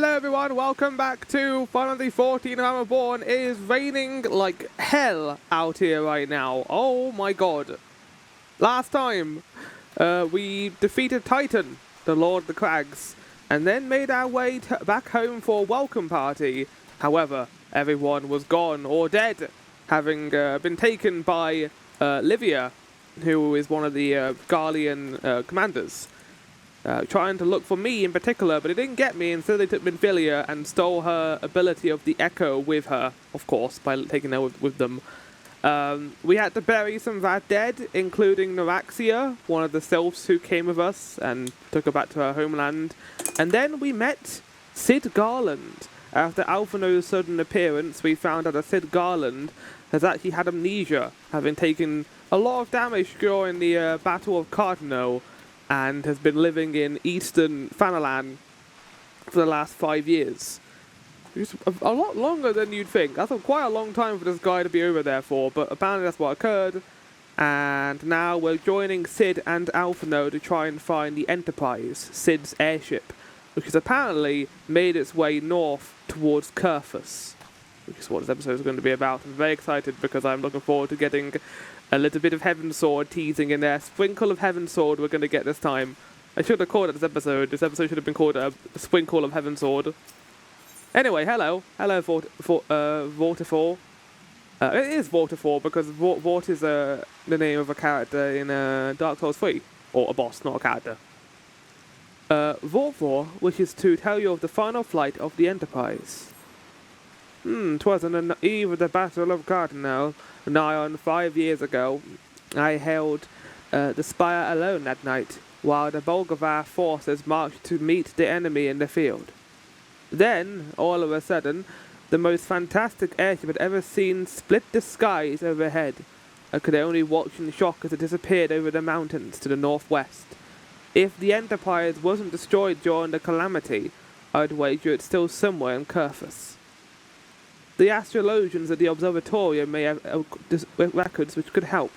Hello everyone, welcome back to Final Fantasy XIV Realm Reborn. It is raining like hell out here right now. Oh my god. Last time, we defeated Titan, the Lord of the Crags, and then made our way back home for a welcome party. However, everyone was gone or dead, having been taken by Livia, who is one of the Garlian commanders. Trying to look for me in particular, but it didn't get me. Instead, they took Minfilia and stole her ability of the Echo with her, of course, by taking her with them. We had to bury some of our dead, including Noraxia, one of the sylphs who came with us and took her back to her homeland. And then we met Cid Garlon. After Alphino's sudden appearance, we found out that Cid Garlon has actually had amnesia, having taken a lot of damage during the Battle of Cardinal, and has been living in eastern Fanalan for the last 5 years. It's a lot longer than you'd think. I thought quite a long time for this guy to be over there for, but apparently that's what occurred. And now we're joining Cid and Alphino to try and find the Enterprise, Cid's airship, which has apparently made its way north towards Coerthas, which is what this episode is going to be about. I'm very excited because I'm looking forward to getting a little bit of Heaven Sword teasing in there. Sprinkle of Heaven Sword we're going to get this time. I should have called it this episode. This episode should have been called a Sprinkle of Heaven Sword. Anyway, hello. Hello, Vortifor. It is Vortifor because Vort is the name of a character in Dark Souls 3. Or a boss, not a character. Vortvor wishes to tell you of the final flight of the Enterprise. 'Twas on the eve of the Battle of Cardinal, nigh on 5 years ago. I held the spire alone that night, while the bulk of our forces marched to meet the enemy in the field. Then, all of a sudden, the most fantastic airship I'd ever seen split the skies overhead. I could only watch in shock as it disappeared over the mountains to the northwest. If the Enterprise wasn't destroyed during the calamity, I'd wager it's still somewhere in Coerthas. The astrologians at the observatorium may have records which could help,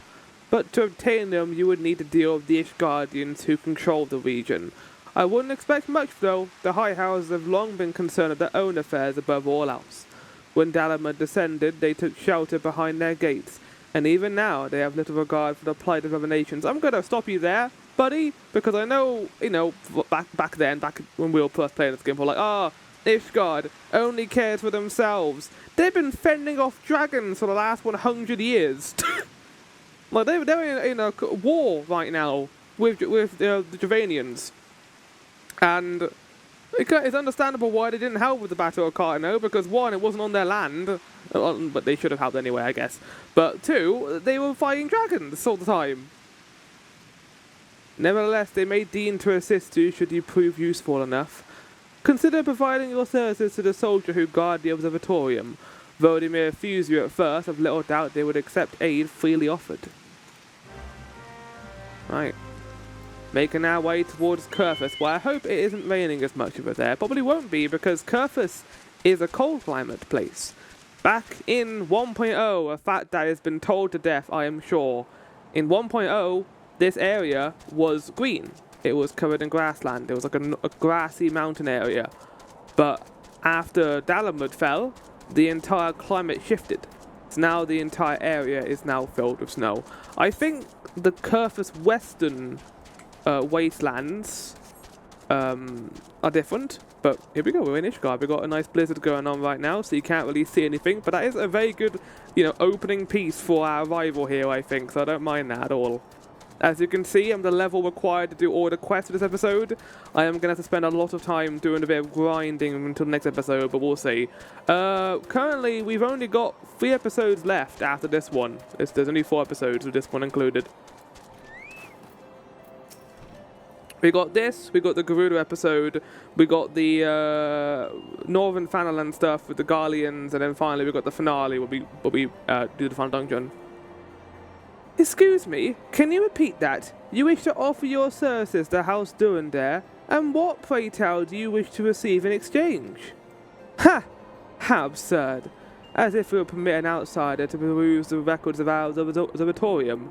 but to obtain them you would need to deal with the Ishgardians who control the region. I wouldn't expect much though. The high houses have long been concerned with their own affairs above all else. When Dalamud descended, they took shelter behind their gates, and even now they have little regard for the plight of other nations. I'm going to stop you there, buddy, because I know, back when we were first playing this game, we're like, Ishgard only cares for themselves. They've been fending off dragons for the last 100 years. Like they're in a war right now with the Javanians, and it's understandable why they didn't help with the Battle of Cardinal, because one, it wasn't on their land, but they should have helped anyway, I guess. But two, they were fighting dragons all the time. Nevertheless, they may deign to assist you should you prove useful enough. Consider providing your services to the soldier who guard the observatorium. Though they may refuse you at first, I've little doubt they would accept aid freely offered. Right. Making our way towards Coerthas. Well, I hope it isn't raining as much over there. Probably won't be, because Coerthas is a cold climate place. Back in 1.0, a fact that has been told to death, I am sure. In 1.0, this area was green. It was covered in grassland. It was like a grassy mountain area. But after Dalamud fell, the entire climate shifted. So now the entire area is now filled with snow. I think the Coerthas western wastelands are different. But here we go, we're in Ishgard. We've got a nice blizzard going on right now, so you can't really see anything. But that is a very good, opening piece for our arrival here, I think. So I don't mind that at all. As you can see, I'm the level required to do all the quests for this episode. I am going to have to spend a lot of time doing a bit of grinding until the next episode, but we'll see. Currently, we've only got 3 episodes left after this one. There's only 4 episodes with this one included. We got this, we got the Garuda episode, we got the Northern Fanalan stuff with the Garlians, and then finally we got the finale where we do the final dungeon. Excuse me, can you repeat that? You wish to offer your services to House Durandare, and what, pray tell, do you wish to receive in exchange? Ha! How absurd. As if we would permit an outsider to peruse the records of our observatorium.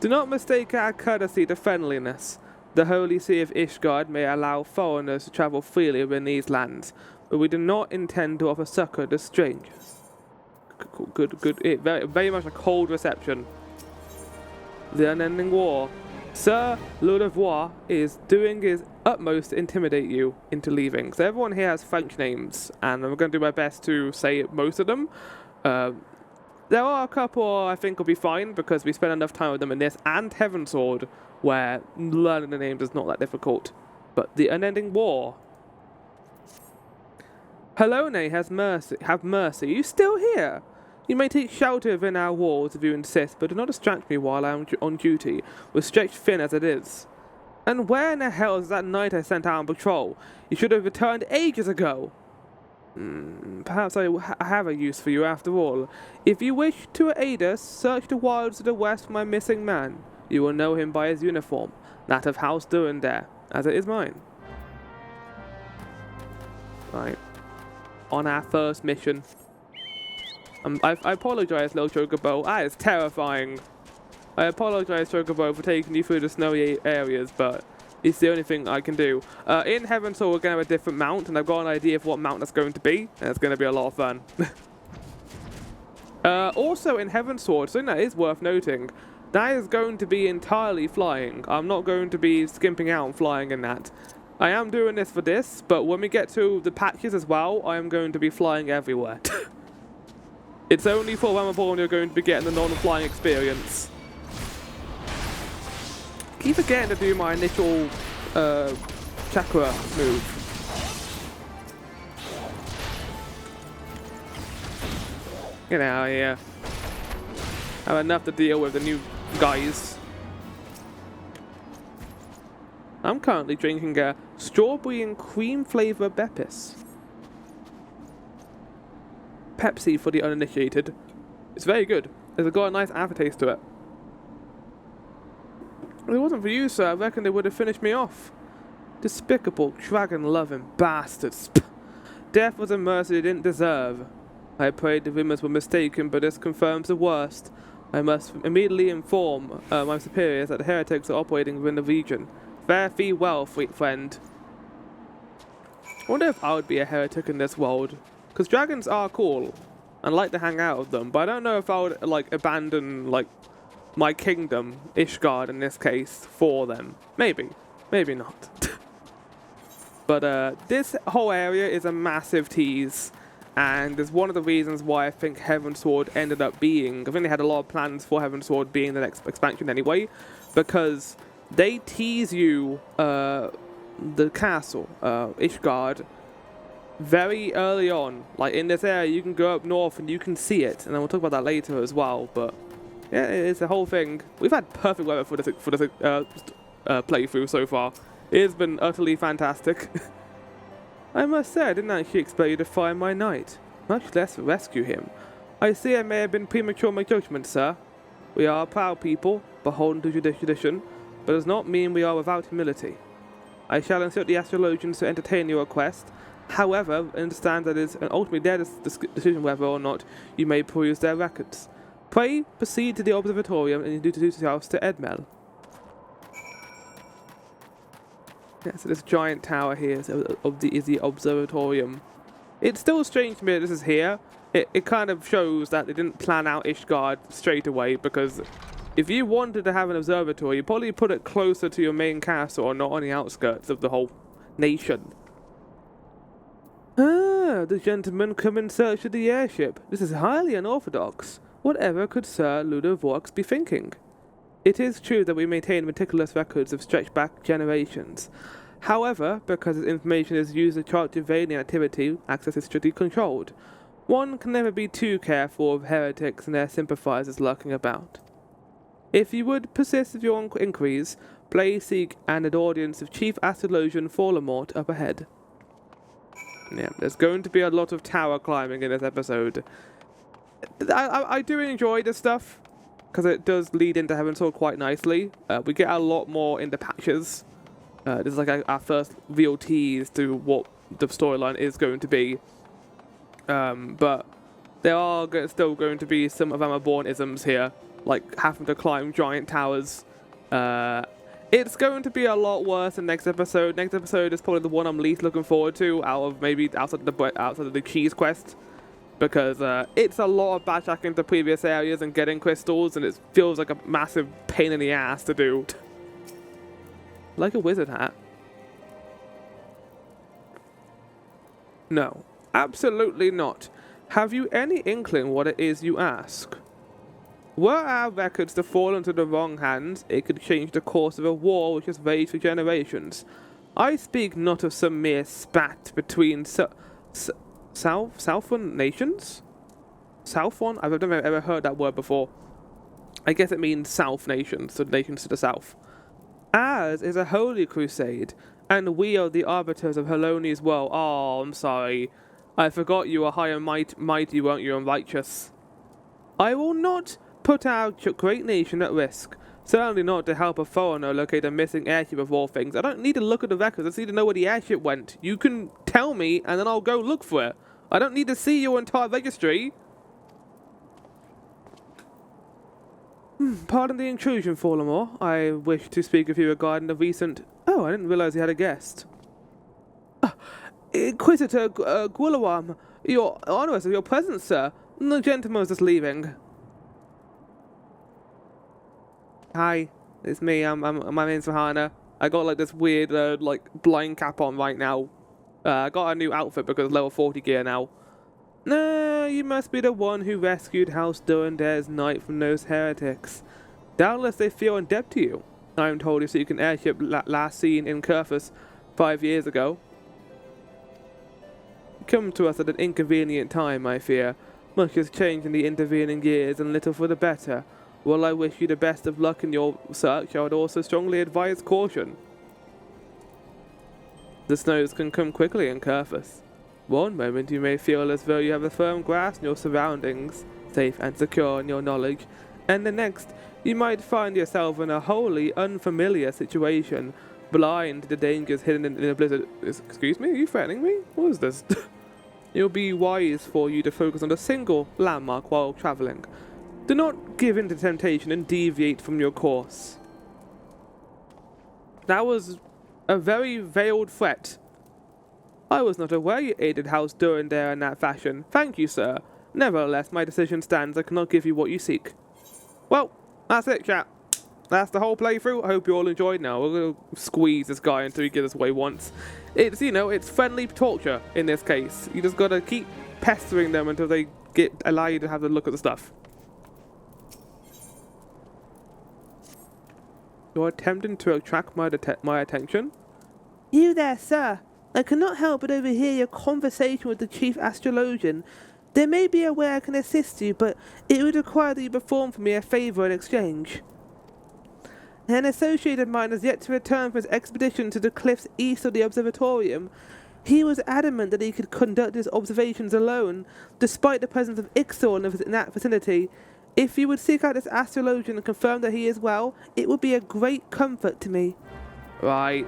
Do not mistake our courtesy to friendliness. The Holy See of Ishgard may allow foreigners to travel freely within these lands, but we do not intend to offer succor to strangers. Good. Very much a cold reception. The Unending War. Sir Lord of War is doing his utmost to intimidate you into leaving. So everyone here has French names, and I'm going to do my best to say most of them. There are a couple I think will be fine, because we spent enough time with them in this and Heavensward, where learning the names is not that difficult. But the Unending War. Helone have mercy. Are you still here? You may take shelter within our walls if you insist, but do not distract me while I am on duty, with stretched thin as it is. And where in the hell is that knight I sent out on patrol? You should have returned ages ago. Perhaps I have a use for you after all. If you wish to aid us, search the wilds to the west for my missing man. You will know him by his uniform, that of House Durandare, as it is mine. Right. On our first mission. I apologise, little Chocobo. That is terrifying. I apologise, Chocobo, for taking you through the snowy areas, but it's the only thing I can do. In Heavensward, we're going to have a different mount, and I've got an idea of what mount that's going to be, and it's going to be a lot of fun. Also, in Heavensward, something that is worth noting, that is going to be entirely flying. I'm not going to be skimping out and flying in that. I am doing this for this, but when we get to the patches as well, I am going to be flying everywhere. It's only for Realm Reborn you're going to be getting the non-flying experience. Keep forgetting to do my initial chakra move. Get out of here. I have enough to deal with the new guys. I'm currently drinking a strawberry and cream flavour Beppis. Pepsi for the uninitiated. It's very good. It's got a nice aftertaste to it. If it wasn't for you, sir, I reckon they would have finished me off. Despicable, dragon-loving bastards. Death was a mercy they didn't deserve. I prayed the rumors were mistaken, but this confirms the worst. I must immediately inform my superiors that the heretics are operating within the region. Fare thee well, friend. I wonder if I would be a heretic in this world. Because dragons are cool, and I like to hang out with them, but I don't know if I would, like, abandon, like, my kingdom, Ishgard in this case, for them. Maybe. Maybe not. But, this whole area is a massive tease, and is one of the reasons why I think Heavensward ended up being... I think they had a lot of plans for Heavensward being the next expansion anyway, because they tease you, the castle, Ishgard, very early on. Like, in this area, you can go up north and you can see it, and then we'll talk about that later as well, but yeah, it's a whole thing. We've had perfect weather for this playthrough so far. It has been utterly fantastic. I must say, I didn't actually expect you to find my knight, much less rescue him. I see I may have been premature in my judgment, sir. We are a proud people, beholden to tradition, but does not mean we are without humility. I shall insert the astrologians to entertain your request. However, understand that it is ultimately their decision whether or not you may peruse their records. Pray, proceed to the observatorium and introduce yourselves to Edmel. Yeah, so this giant tower here is the observatorium. It's still strange to me that this is here. It kind of shows that they didn't plan out Ishgard straight away, because if you wanted to have an observatory, you'd probably put it closer to your main castle or not on the outskirts of the whole nation. Ah, the gentleman come in search of the airship. This is highly unorthodox. Whatever could Sir Ludovorx be thinking? It is true that we maintain meticulous records of stretched back generations. However, because this information is used to chart alien activity, access is strictly controlled. One can never be too careful of heretics and their sympathizers lurking about. If you would persist with your inquiries, please seek an audience of Chief Astrologian Fallamort up ahead. Yeah, there's going to be a lot of tower climbing in this episode. I do enjoy this stuff, because it does lead into Heavensward quite nicely. We get a lot more in the patches. This is like our first real tease to what the storyline is going to be. But there are still going to be some of Realm Reborn isms here, like having to climb giant towers. It's going to be a lot worse than next episode. Next episode is probably the one I'm least looking forward to outside of the cheese quest, because it's a lot of backtracking to previous areas and getting crystals, and it feels like a massive pain in the ass to do. Like a wizard hat. No, absolutely not. Have you any inkling what it is you ask? Were our records to fall into the wrong hands, it could change the course of a war which has raged for generations. I speak not of some mere spat between Southern nations? Southern? I've never ever heard that word before. I guess it means South nations, so nations to the south. Ours is a holy crusade, and we are the arbiters of Heloni's woe. Oh, I'm sorry. I forgot you were high and mighty, weren't you, and righteous. I will not put our great nation at risk. Certainly not to help a foreigner locate a missing airship of all things. I don't need to look at the records, I just need to know where the airship went. You can tell me, and then I'll go look for it. I don't need to see your entire registry. Pardon the intrusion, Folklore. I wish to speak with you regarding the recent... Oh, I didn't realize you had a guest. Inquisitor Garlon, your honours of your presence, sir. The gentleman was just leaving. Hi, it's me. My name's Rahana. I got like this weird like blind cap on right now. I got a new outfit because level 40 gear now. No, you must be the one who rescued House Durendare's knight from those heretics. Doubtless they feel in debt to you. I am told you so you can airship last seen in Coerthas 5 years ago. Come to us at an inconvenient time, I fear. Much has changed in the intervening years, and little for the better. While I wish you the best of luck in your search, I would also strongly advise caution. The snows can come quickly in Coerthas. One moment you may feel as though you have a firm grasp on your surroundings, safe and secure in your knowledge, and the next you might find yourself in a wholly unfamiliar situation, blind to the dangers hidden in a blizzard. Excuse me, are you threatening me? What is this? It will be wise for you to focus on a single landmark while travelling. Do not give in to temptation and deviate from your course. That was a very veiled threat. I was not aware you aided House Durendare in that fashion. Thank you, sir. Nevertheless, my decision stands. I cannot give you what you seek. Well, that's it, chat. That's the whole playthrough. I hope you all enjoyed now. We're going to squeeze this guy until he gives us what he wants. It's, you know, it's friendly torture in this case. You just got to keep pestering them until they allow you to have a look at the stuff. You're attempting to attract my attention? You there, sir. I cannot help but overhear your conversation with the chief astrologian. There may be a way I can assist you, but it would require that you perform for me a favour in exchange. An associate of mine has yet to return from his expedition to the cliffs east of the observatorium. He was adamant that he could conduct his observations alone, despite the presence of Ixthor in that vicinity. If you would seek out this astrologian and confirm that he is well, it would be a great comfort to me. Right.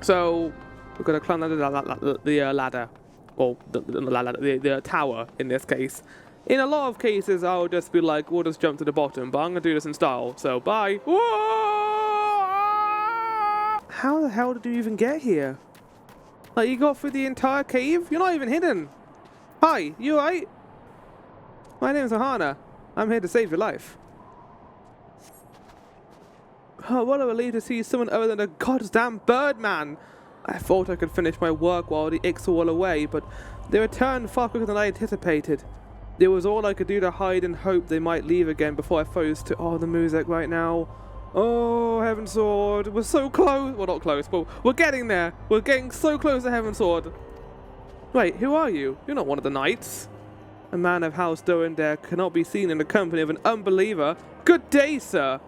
So, we're going to climb the ladder. Or the tower, in this case. In a lot of cases, I'll just be like, we'll just jump to the bottom, but I'm going to do this in style, so bye. Whoa! How the hell did you even get here? Like, you got through the entire cave? You're not even hidden. Hi, you alright? My name's Rahana. I'm here to save your life. Oh, what a relief to see someone other than a goddamn birdman. I thought I could finish my work while the Ixthor were away, but they returned far quicker than I anticipated. It was all I could do to hide and hope they might leave again before I froze to... Oh, the music right now. Oh, Heaven Sword. We're so close. Well, not close, but we're getting there. We're getting so close to Heaven Sword. Wait, who are you? You're not one of the knights. A man of House Durendare cannot be seen in the company of an unbeliever. Good day, sir.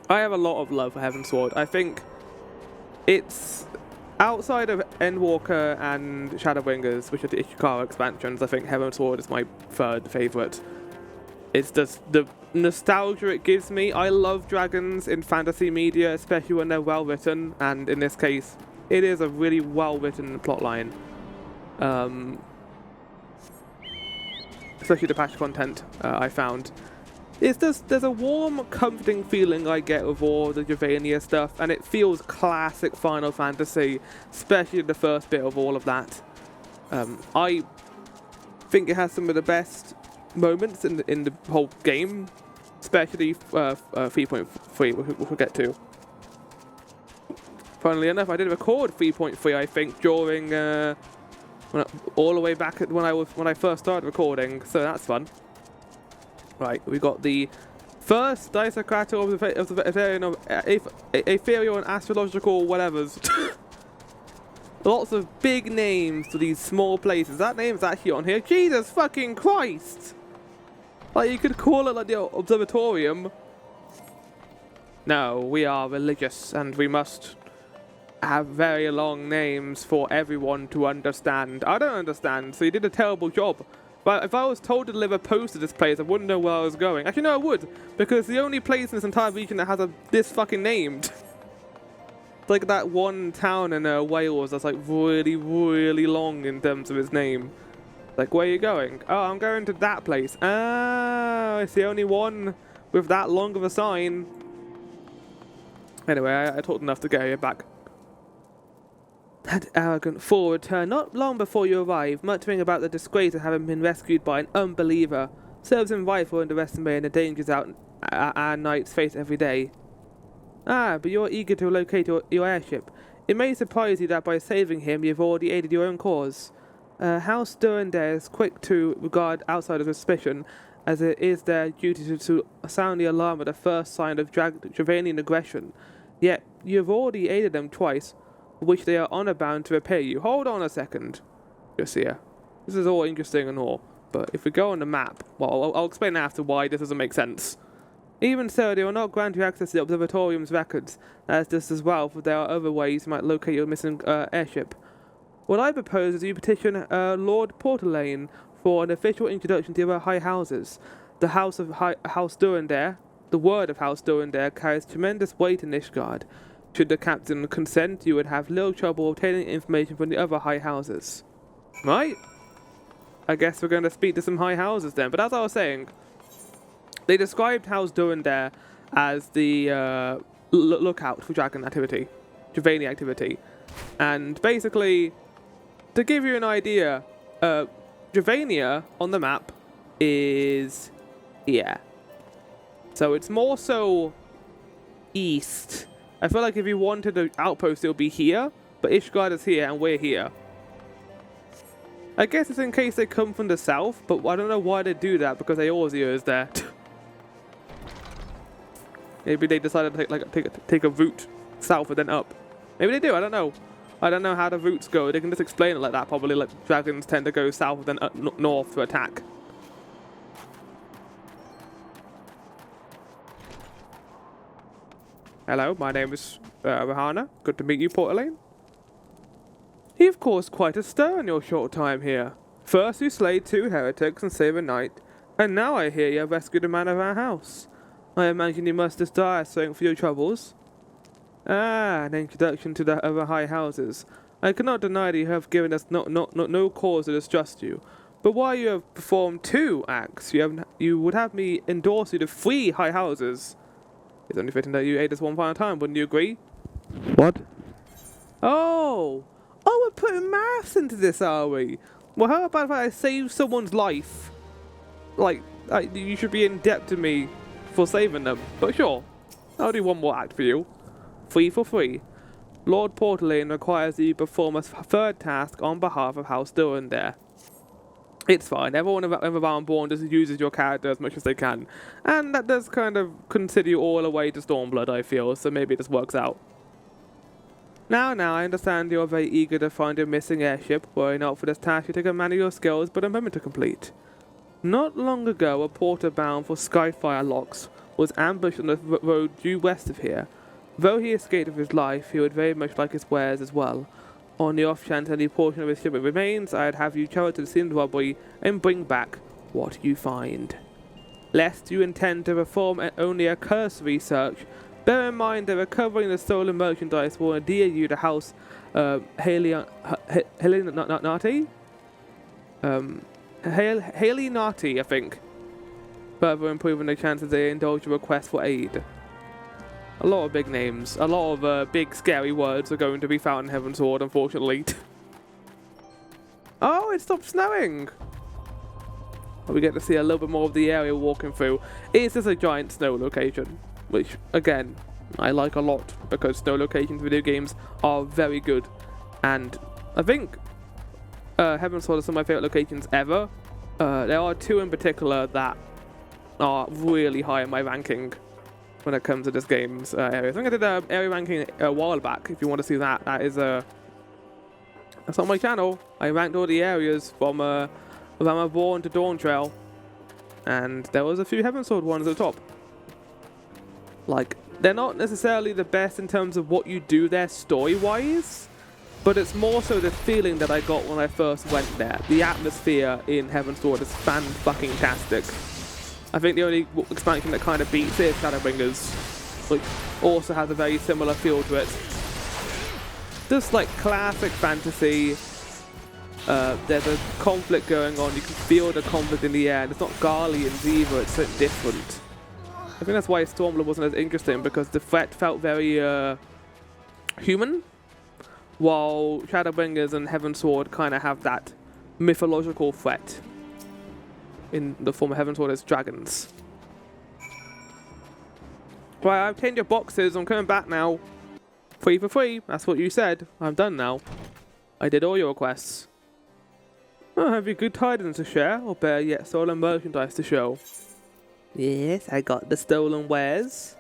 I have a lot of love for Heaven Sword. I think it's... Outside of Endwalker and Shadowbringers, which are the Ishgard expansions, I think Heaven Sword is my third favourite. It's just the nostalgia it gives me. I love dragons in fantasy media, especially when they're well written, and in this case, it is a really well written plotline. Especially the patch content I found. It's just, there's a warm, comforting feeling I get with all the Juvenia stuff, and it feels classic Final Fantasy, especially the first bit of all of that. I think it has some of the best moments in the whole game, especially 3.3, which we'll get to. Funnily enough, I did record 3.3, I think, during all the way back at when I first started recording, so that's fun. Right, we got the first Disocrator of the ethereal and astrological whatevers. Lots of big names to these small places. That name's actually on here. Jesus fucking Christ! Like, you could call it like the observatorium. No, we are religious and we must have very long names for everyone to understand. I don't understand, so you did a terrible job. But if I was told to deliver post to this place, I wouldn't know where I was going. Actually, no, I would, because it's the only place in this entire region that has this fucking named. It's like that one town in Wales that's like really, really long in terms of its name. Like, where are you going? Oh, I'm going to that place. Ah, it's the only one with that long of a sign. Anyway, I talked enough to get you back. That arrogant fool returned not long before you arrived, muttering about the disgrace of having been rescued by an unbeliever. Serves him right for underestimating the dangers our knights face every day. Ah, but you're eager to locate your airship. It may surprise you that by saving him you've already aided your own cause. House Durandare is quick to regard outsiders with suspicion, as it is their duty to sound the alarm at the first sign of Dravanian aggression. Yet, you have already aided them twice, which they are honor bound to repay you. Hold on a second, Josiah. This is all interesting and all, but if we go on the map, well, I'll explain after why this doesn't make sense. Even so, they will not grant you access to the observatorium's records, as just as well, for there are other ways you might locate your missing airship. What I propose is you petition Lord Portalane for an official introduction to the other high houses. The House Durandare, the word of House Durandare carries tremendous weight in Ishgard. Should the captain consent, you would have little trouble obtaining information from the other high houses. Right? I guess we're going to speak to some high houses then. But as I was saying, they described House Durandare as the lookout for dragon activity, Dravania activity. And basically, to give you an idea, Dravania on the map is here. So it's more so east. I feel like if you wanted an outpost, it would be here, but Ishgard is here and we're here. I guess it's in case they come from the south, but I don't know why they do that, because Eorzea is there. Maybe they decided to take a route south and then up. Maybe they do, I don't know. I don't know how the routes go. They can just explain it like that, probably, like dragons tend to go south and then north to attack. Hello, my name is Rahana. Good to meet you, Portalane. You've caused quite a stir in your short time here. First you slayed 2 heretics and saved a knight, and now I hear you have rescued a man of our house. I imagine you must desire something for your troubles. Ah, an introduction to the other high houses. I cannot deny that you have given us no cause to distrust you, but while you have performed 2 acts, you would have me endorse you to 3 high houses. It's only fitting that you aid us one final time, wouldn't you agree? What? Oh, we're putting maths into this, are we? Well, how about if I save someone's life? Like, you should be in debt to me for saving them. But sure, I'll do one more act for you. 3 for 3. Lord Portalane requires that you perform a 3rd task on behalf of House Durandare. It's fine, everyone in Realm Reborn just uses your character as much as they can. And that does kind of consider you all the way to Stormblood, I feel, so maybe it just works out. Now, I understand you're very eager to find your missing airship. Worry not, for this task you take a man of your skills but a moment to complete. Not long ago, a porter bound for Skyfire Locks was ambushed on the road due west of here. Though he escaped with his life, he would very much like his wares as well. On the off chance any portion of his shipment remains, I'd have you travel to the scene of the robbery and bring back what you find. Lest you intend to perform only a cursory search, bear in mind that recovering the stolen merchandise will endear you to House Halenati? Halenati, I think. further improving the chances they indulge a request for aid. A lot of big names, a lot of big scary words are going to be found in Heavensward, unfortunately. Oh, it stopped snowing! We get to see a little bit more of the area walking through. It's just a giant snow location, which, again, I like a lot, because snow locations in video games are very good. And I think Heavensward is some of my favourite locations ever. There are two in particular that are really high in my ranking when it comes to this game's area. I think I did an area ranking a while back. If you want to see that, that's on my channel. I ranked all the areas from Realm Reborn to Dawn Trail, and there was a few Heavensward ones at the top. Like, they're not necessarily the best in terms of what you do there story-wise, but it's more so the feeling that I got when I first went there. The atmosphere in Heavensward is fan-fucking-tastic. I think the only expansion that kind of beats it is Shadowbringers, which also has a very similar feel to it. Just like classic fantasy, there's a conflict going on, you can feel the conflict in the air, and it's not Garleans either, it's so different. I think that's why Stormlord wasn't as interesting, because the threat felt very human, while Shadowbringers and Heavensward kind of have that mythological threat in the form of Heavensward as dragons. Right, I've changed your boxes, I'm coming back now. 3 for 3, that's what you said. I'm done now. I did all your requests. Oh, have you good tidings to share, or better yet, stolen merchandise to show? Yes, I got the stolen wares.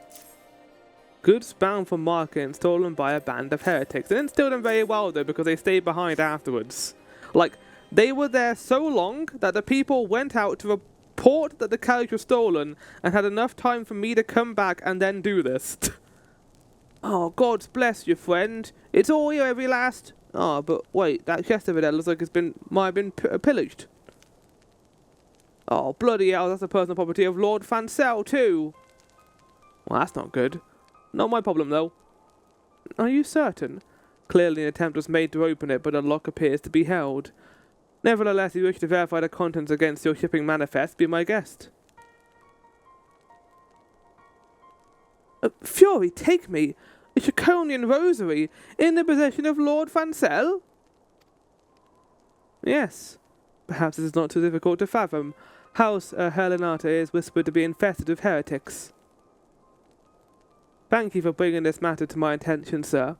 Goods bound for market and stolen by a band of heretics. They didn't steal them very well though, because they stayed behind afterwards. Like, they were there so long that the people went out to report that the carriage was stolen and had enough time for me to come back and then do this. Oh, God bless you, friend. It's all here, every last... Oh, but wait, that chest over there looks like might have been pillaged. Oh, bloody hell, that's the personal property of Lord Fancel, too. Well, that's not good. Not my problem, though. Are you certain? Clearly an attempt was made to open it, but a lock appears to be held. Nevertheless, if you wish to verify the contents against your shipping manifest, be my guest. Fury, take me! A Draconian rosary in the possession of Lord Fancel? Yes. Perhaps it is not too difficult to fathom. House Helenata is whispered to be infested with heretics. Thank you for bringing this matter to my attention, sir,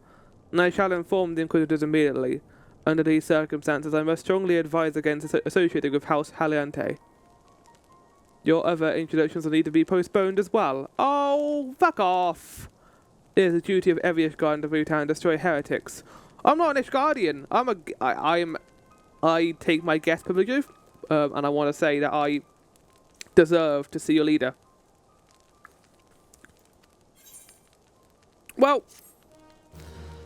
and I shall inform the Inquisitors immediately. Under these circumstances, I must strongly advise against associating with House Haliante. Your other introductions will need to be postponed as well. Oh, fuck off! It is the duty of every Ishgard to root out and destroy heretics. I'm not an Ishgardian. I take my guest privileges, and I want to say that I deserve to see your leader. Well,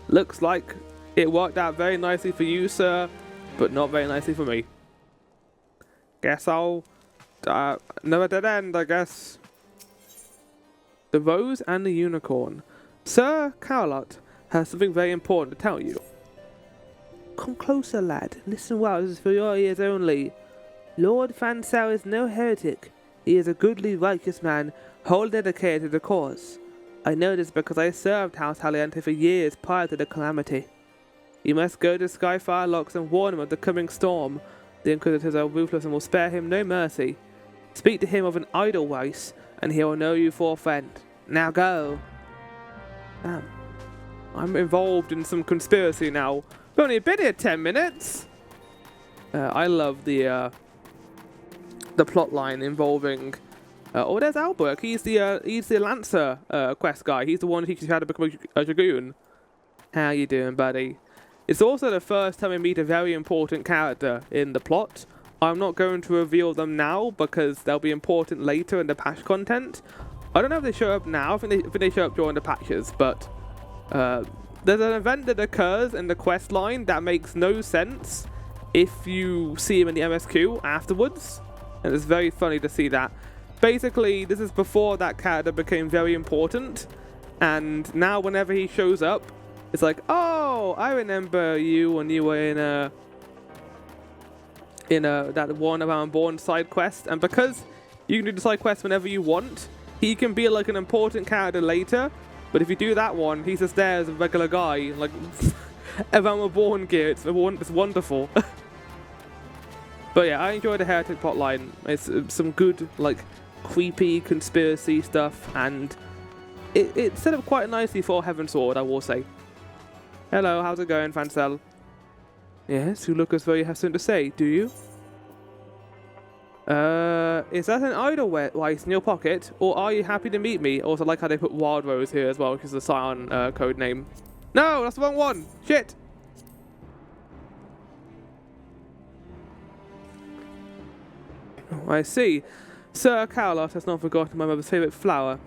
looks like it worked out very nicely for you, sir, but not very nicely for me. Guess I'll... another dead end, I guess. The Rose and the Unicorn. Sir Carlot has something very important to tell you. Come closer, lad. Listen well, this is for your ears only. Lord Fancel is no heretic. He is a goodly, righteous man, wholly dedicated to the cause. I know this because I served House Haliante for years prior to the calamity. You must go to Skyfire Locks and warn him of the coming storm. The Inquisitors are ruthless and will spare him no mercy. Speak to him of an Edelweiss, and he will know you for a friend. Now go. Damn. I'm involved in some conspiracy now. We've only been here 10 minutes. I love the plot line involving... oh, there's Albert. He's the Lancer quest guy. He's the one who teaches you how to become a dragoon. How you doing, buddy? It's also the first time we meet a very important character in the plot. I'm not going to reveal them now because they'll be important later in the patch content. I don't know if they show up now. I think they show up during the patches, but there's an event that occurs in the quest line that makes no sense if you see him in the MSQ afterwards, and it's very funny to see that. Basically, this is before that character became very important, and now whenever he shows up, it's like, oh, I remember you when you were in that Realm Reborn side quest, and because You can do the side quests whenever you want. He can be like an important character later, but if you do that one, he's just there as a regular guy, like Realm Reborn gear. It's wonderful. But yeah, I enjoy the Heretic plotline. It's some good, like, creepy conspiracy stuff, and it's set up quite nicely for Heaven Sword, I will say. Hello, how's it going, Fancel? Yes, you look as though you have something to say, do you? Is that an Idlewice in your pocket, or are you happy to meet me? Also, I like how they put Wild Rose here as well, which is the Scion code name. No, that's the wrong one! Shit! Oh, I see. Sir Carlos has not forgotten my mother's favourite flower.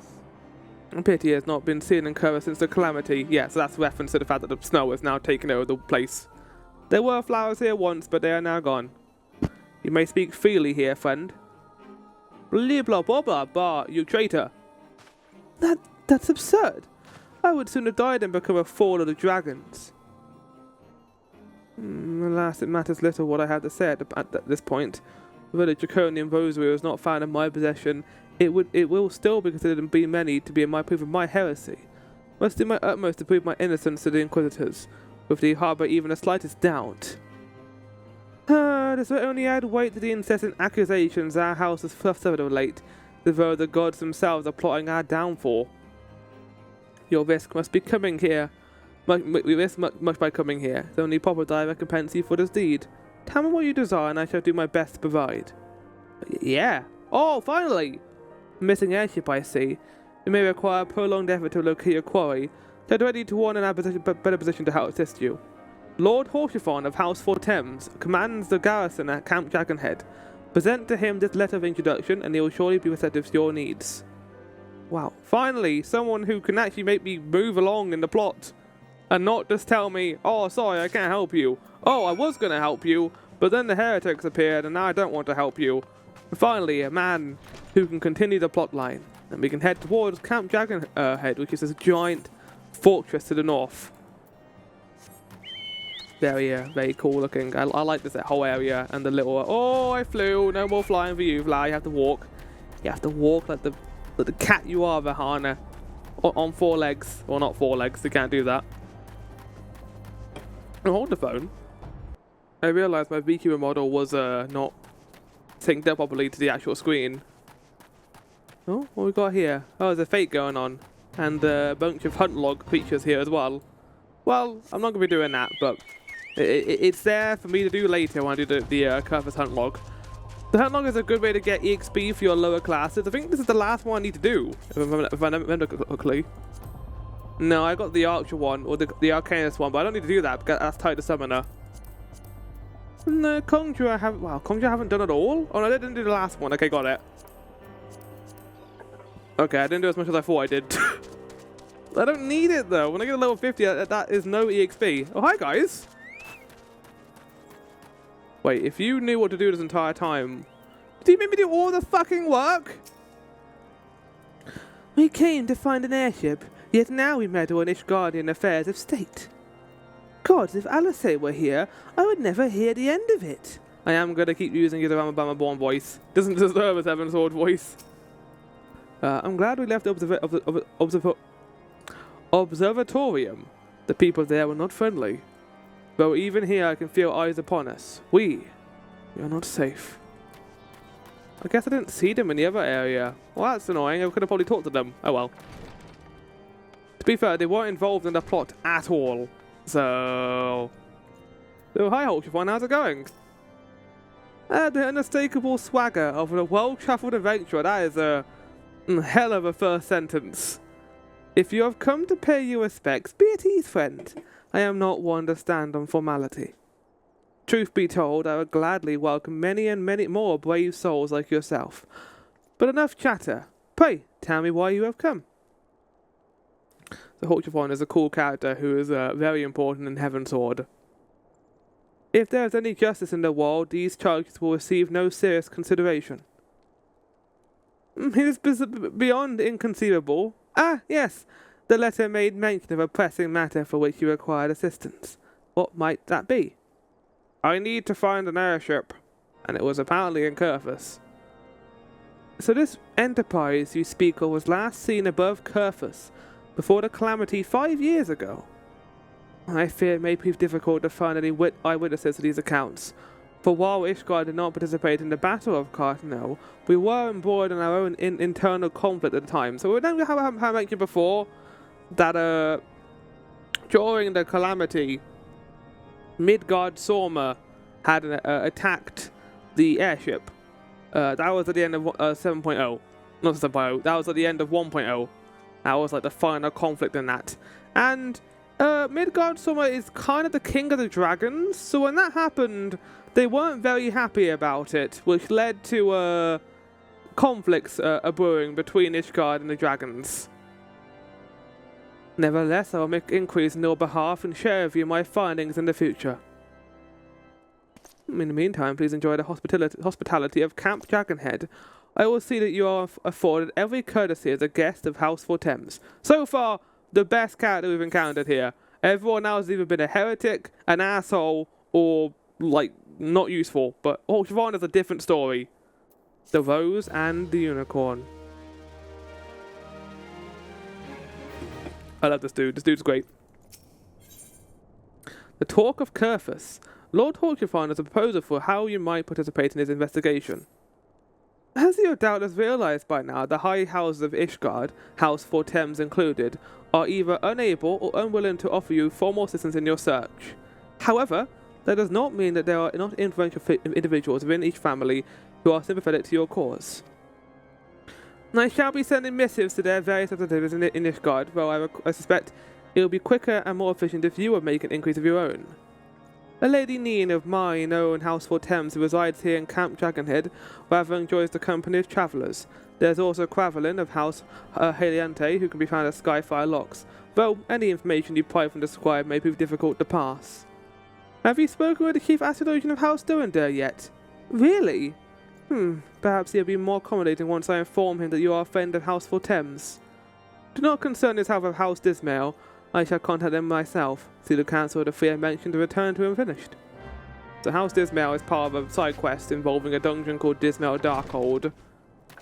A pity he has not been seen in Coerthas since the calamity. Yeah, so that's reference to the fact that the snow has now taken over the place. There were flowers here once, but they are now gone. You may speak freely here, friend. Blah blah blah blah blah, you traitor. That's absurd. I would sooner die than become a fall of the dragons. Alas, it matters little what I have to say at this point. Though the draconian rosary was not found in my possession, it will still be considered and be many to be in my proof of my heresy. Must do my utmost to prove my innocence to the Inquisitors, if they harbour even the slightest doubt. This will only add weight to the incessant accusations our house has suffered of late, as though the gods themselves are plotting our downfall. Your risk must be coming here. We risk much by coming here. The only proper die recompense you for this deed. Tell me what you desire, and I shall do my best to provide. Yeah. Oh, finally! Missing airship, I see. You may require a prolonged effort to locate your quarry. Get ready to warn in a better position to help assist you. Lord Hortiphon of House 4 Thames commands the garrison at Camp Dragonhead. Present to him this letter of introduction, and he will surely be receptive to your needs. Wow. Finally, someone who can actually make me move along in the plot. And not just tell me, oh, sorry, I can't help you. Oh, I was going to help you, but then the heretics appeared, and now I don't want to help you. And finally, a man who can continue the plot line. And we can head towards Camp Dragonhead, which is this giant fortress to the north. Very cool looking. I like this whole area and the little... Oh, I flew. No more flying for you, Fly. You have to walk. You have to walk like the cat you are, Vahana. On 4 legs. Well, not 4 legs. You can't do that. Oh, hold the phone. I realised my VTuber model was not synced up properly to the actual screen. Oh, what we got here? Oh, there's a fate going on. And a bunch of hunt log creatures here as well. Well, I'm not going to be doing that, but... It's there for me to do later when I do the Coerthas hunt log. The hunt log is a good way to get EXP for your lower classes. I think this is the last one I need to do, if I remember correctly. No, I got the Archer one, or the Arcanist one, but I don't need to do that because that's tied to Summoner. No, Conjurer I haven't... Wow, Conjurer I haven't done at all? Oh no, I didn't do the last one. Okay, got it. Okay, I didn't do as much as I thought I did. I don't need it though. When I get to level 50, that is no EXP. Oh, hi guys! Wait, if you knew what to do this entire time, did you make me do all the fucking work? We came to find an airship, yet now we meddle in Ishgardian affairs of state. Gods, if Alice were here, I would never hear the end of it. I am going to keep using his Realm Reborn voice. Doesn't deserve a 7-sword voice. I'm glad we left the observatorium. The people there were not friendly. Though even here I can feel eyes upon us. We are not safe. I guess I didn't see them in the other area. Well, that's annoying. I could have probably talked to them. Oh well. To be fair, they weren't involved in the plot at all. So hi Hulkifon, how's it going? The unmistakable swagger of a well-travelled adventurer. That is a hell of a first sentence. If you have come to pay your respects, be at ease, friend. I am not one to stand on formality. Truth be told, I would gladly welcome many and many more brave souls like yourself. But enough chatter. Pray, tell me why you have come. The Hulkifon is a cool character who is very important in Heaven's Sword. If there is any justice in the world, these charges will receive no serious consideration. It is beyond inconceivable. Ah, yes. The letter made mention of a pressing matter for which you required assistance. What might that be? I need to find an airship, and it was apparently in Coerthas. So this enterprise you speak of was last seen above Coerthas, before the calamity 5 years ago. I fear it may prove difficult to find any eyewitnesses to these accounts, for while Ishgard did not participate in the Battle of Carthnel, we were embroiled in our own internal conflict at the time. So we don't have I mentioned before that during the calamity, Midgard Sorma had attacked the airship. That was at the end of 7.0. Not 7.0, that was at the end of 1.0. That was like the final conflict in that. And Midgard Sorma is kind of the king of the dragons, so when that happened, they weren't very happy about it, which led to conflicts brewing between Ishgard and the dragons. Nevertheless, I will make inquiries on your behalf and share with you my findings in the future. In the meantime, please enjoy the hospitality of Camp Dragonhead. I will see that you are afforded every courtesy as a guest of House Thames. So far, the best character we've encountered here. Everyone else has either been a heretic, an asshole, or, like, not useful. But Siobhan is a different story. The Rose and the Unicorn. I love this dude. This dude's great. The Talk of Coerthas. Lord Hawkifon has a proposal for how you might participate in his investigation. As you have doubtless realized by now, the high houses of Ishgard, House Thames included, are either unable or unwilling to offer you formal assistance in your search. However, that does not mean that there are not influential individuals within each family who are sympathetic to your cause. I shall be sending missives to their various representatives in Ishgard, though I suspect it will be quicker and more efficient if you would make an inquiry of your own. A Lady Neen of mine own House Thames who resides here in Camp Dragonhead rather enjoys the company of travellers. There's also Quavelin of House Haliante who can be found at Skyfire Locks, though any information you provide from the scribe may prove difficult to pass. Have you spoken with the Chief Astrologian of House Durandar yet? Really? Perhaps he'll be more accommodating once I inform him that you are a friend of House Thames. Do not concern yourself with House Dismail. I shall contact them myself. See the council of the three I mentioned to return to unfinished. So House Dismail is part of a side quest involving a dungeon called Dismail Darkhold,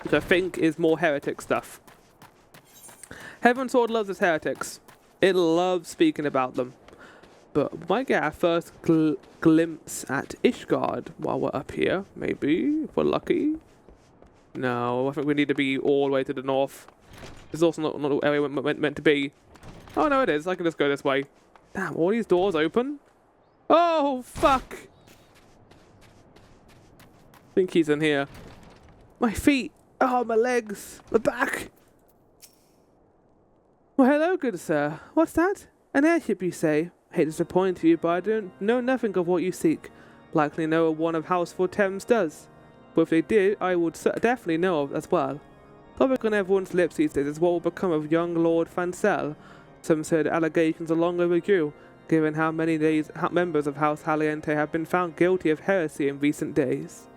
which I think is more heretic stuff. Heavensward loves its heretics. It loves speaking about them. But we might get our first glimpse at Ishgard while we're up here, maybe, if we're lucky. No, I think we need to be all the way to the north. This is also not the area we're meant to be. Oh no, it is. I can just go this way. Damn, all these doors open? Oh, fuck! I think he's in here. My feet! Oh, my legs! My back! Well, hello, good sir. What's that? An airship, you say? I hate to disappoint you, but I don't know nothing of what you seek. Likely know one of House Thames does. But if they did, I would definitely know of as well. Topic on everyone's lips these days is what will become of young Lord Fancel. Some said allegations are long overdue, given how many members of House Haliente have been found guilty of heresy in recent days.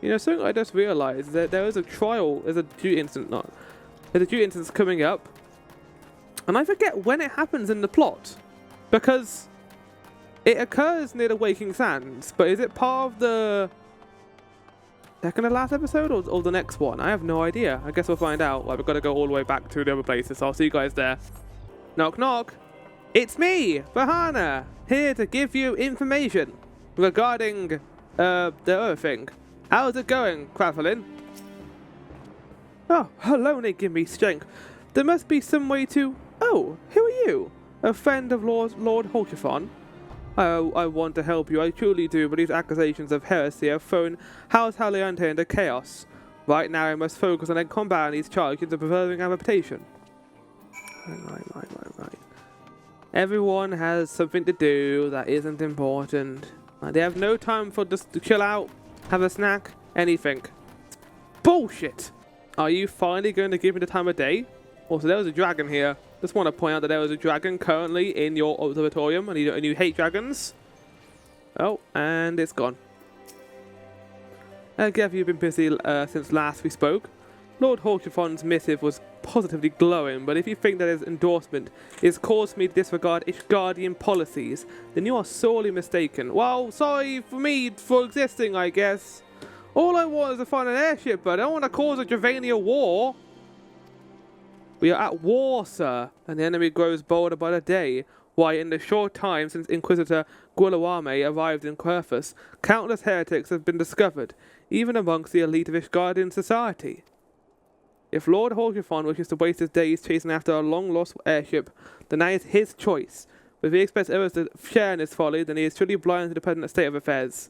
You know, something I just realised is that there is a trial, there's a duty instance coming up, and I forget when it happens in the plot, because it occurs near the Waking Sands, but is it part of the second to last episode or the next one? I have no idea. I guess we'll find out. Like, we've got to go all the way back to the other places, so I'll see you guys there. Knock knock. It's me, Bahana, here to give you information regarding the other thing. How's it going, Quavelin? Oh, alone they give me strength. There must be some way to... Oh, who are you? A friend of Lord Hawkifon? I want to help you, I truly do, but these accusations of heresy have thrown House Haliante into chaos. Right now I must focus on combating these charges and preserving our reputation. Right. Everyone has something to do that isn't important. They have no time for just to chill out, have a snack, anything. It's bullshit! Are you finally going to give me the time of day? Also, there was a dragon here. Just want to point out that there was a dragon currently in your observatorium, and you hate dragons. Oh, and it's gone. I guess you've been busy since last we spoke. Lord Hawkifon's missive was positively glowing, but if you think that his endorsement is caused me to disregard Ishgardian policies, then you are sorely mistaken. Well, sorry for me for existing, I guess. All I want is to find an airship, but I don't want to cause a Dravania war. We are at war, sir, and the enemy grows bolder by the day. Why, in the short time since Inquisitor Guillermo arrived in Coerthas, countless heretics have been discovered, even amongst the elite of Ishgardian society. If Lord Holgifon wishes to waste his days chasing after a long-lost airship, then that is his choice. But if he expects others to share in his folly, then he is truly blind to the present state of affairs.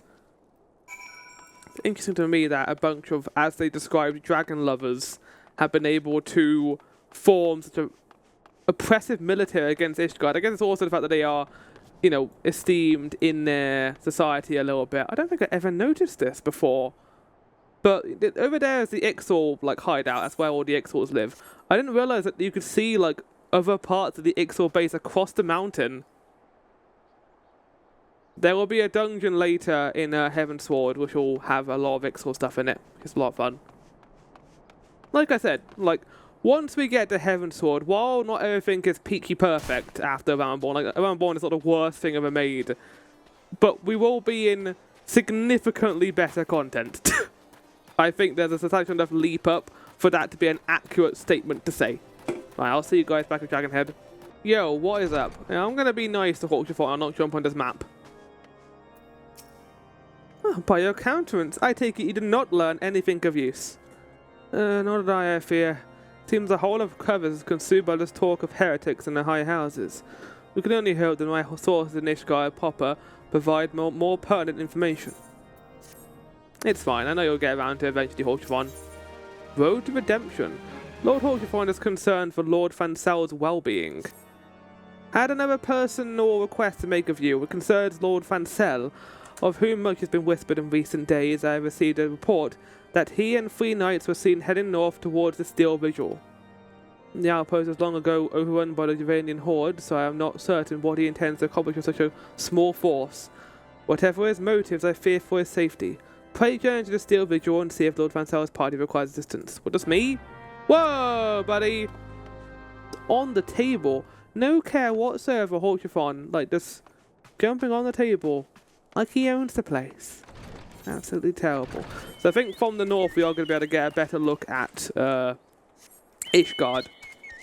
It's interesting to me that a bunch of, as they described, dragon lovers have been able to form such a oppressive military against Ishgard. I guess it's also the fact that they are, you know, esteemed in their society a little bit. I don't think I ever noticed this before. But over there is the Ixal, like, hideout. That's where all the Ixals live. I didn't realize that you could see, like, other parts of the Ixal base across the mountain. There will be a dungeon later in Heavensward, which will have a lot of Ixal stuff in it. It's a lot of fun. Like I said, like, once we get to Heavensward, while not everything is peachy perfect after Realm Reborn, like, Realm Reborn is not the worst thing ever made, but we will be in significantly better content. I think there's a substantial enough leap up for that to be an accurate statement to say. Right, I'll see you guys back at Dragonhead. Yo, what is up? Yeah, I'm going to be nice to Hawkshaw Fort. I'll not jump on this map. Oh, by your countenance, I take it you did not learn anything of use. Nor did I fear. Seems the whole of Coerthas is consumed by this talk of heretics in the high houses. We can only hope that my sources in Ishgard proper provide more pertinent information. It's fine, I know you'll get around to eventually Hawkshaw. Road to Redemption. Lord Hawkshaw is concerned for Lord Fancel's well-being. Had another person or request to make of you. It concerns Lord Fancel, of whom much has been whispered in recent days. I have received a report that he and 3 knights were seen heading north towards the Steel Vigil. The outpost was long ago overrun by the Dravanian horde, so I am not certain what he intends to accomplish with such a small force. Whatever his motives, I fear for his safety. Pray journey to the Steel Vigil and see if Lord Fancel's party requires assistance. What does me? Whoa, buddy! On the table. No care whatsoever, Hawkshaw, like just jumping on the table. Like he owns the place. Absolutely terrible. So I think from the north we are going to be able to get a better look at Ishgard.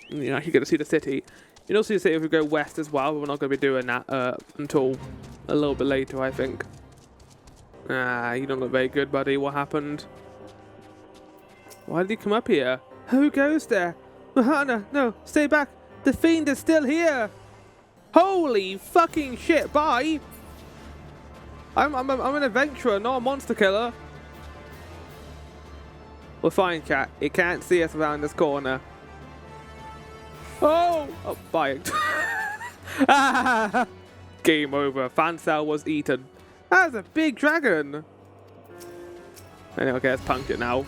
You know, you're going to see the city. You can also see the city if we go west as well, but we're not going to be doing that until a little bit later, I think. Ah, you don't look very good, buddy. What happened? Why did he come up here? Who goes there? Mahana, no, stay back. The fiend is still here. Holy fucking shit, bye. I'm an adventurer, not a monster killer. We're fine, chat. It can't see us around this corner. Oh! Oh, bye. Game over. Fancel was eaten. That's a big dragon. Anyway, okay, let's punch it now.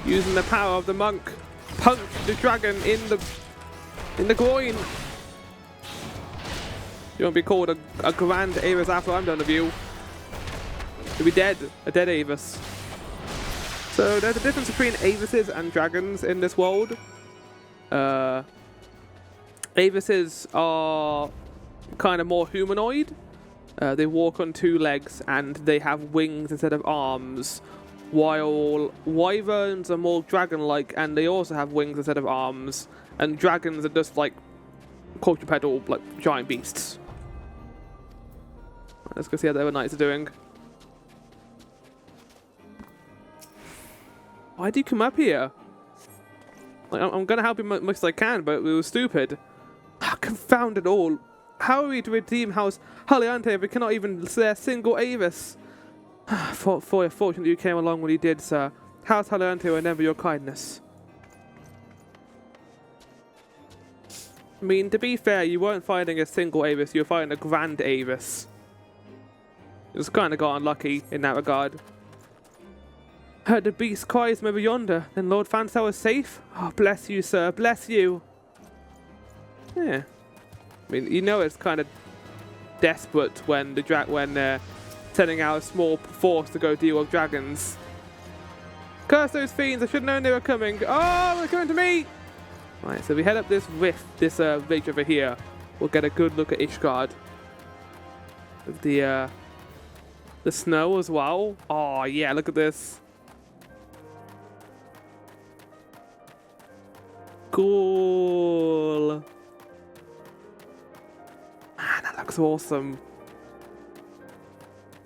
Using the power of the monk, punch the dragon in the groin. You won't be called a grand Avis after I'm done with you. You'll be dead, a dead Avis. So there's a difference between Avises and dragons in this world. Avises are kind of more humanoid. They walk on 2 legs and they have wings instead of arms, while wyverns are more dragon-like and they also have wings instead of arms, and dragons are just like quadrupedal, like giant beasts. Let's go see how the other knights are doing. Why did you come up here? Like, I'm gonna help you much as I can, but it was stupid. Confound it all. How are we to redeem House Haliante if we cannot even say a single Avis? For your fortune that you came along when you did, sir. House Haliante will remember your kindness. I mean, to be fair, you weren't finding a single Avis, you were finding a grand Avis. It was kind of got unlucky in that regard. Heard the beast cries from over yonder. Then Lord Fancel is safe? Oh, bless you, sir. Bless you. Yeah. I mean, you know it's kind of desperate when they're sending out a small force to go deal with dragons. Curse those fiends! I should have known they were coming. Oh, they're coming to me! Right, so we head up this rift, this ridge over here. We'll get a good look at Ishgard. With the The snow as well. Oh, yeah, look at this. Cool. Man, that looks awesome.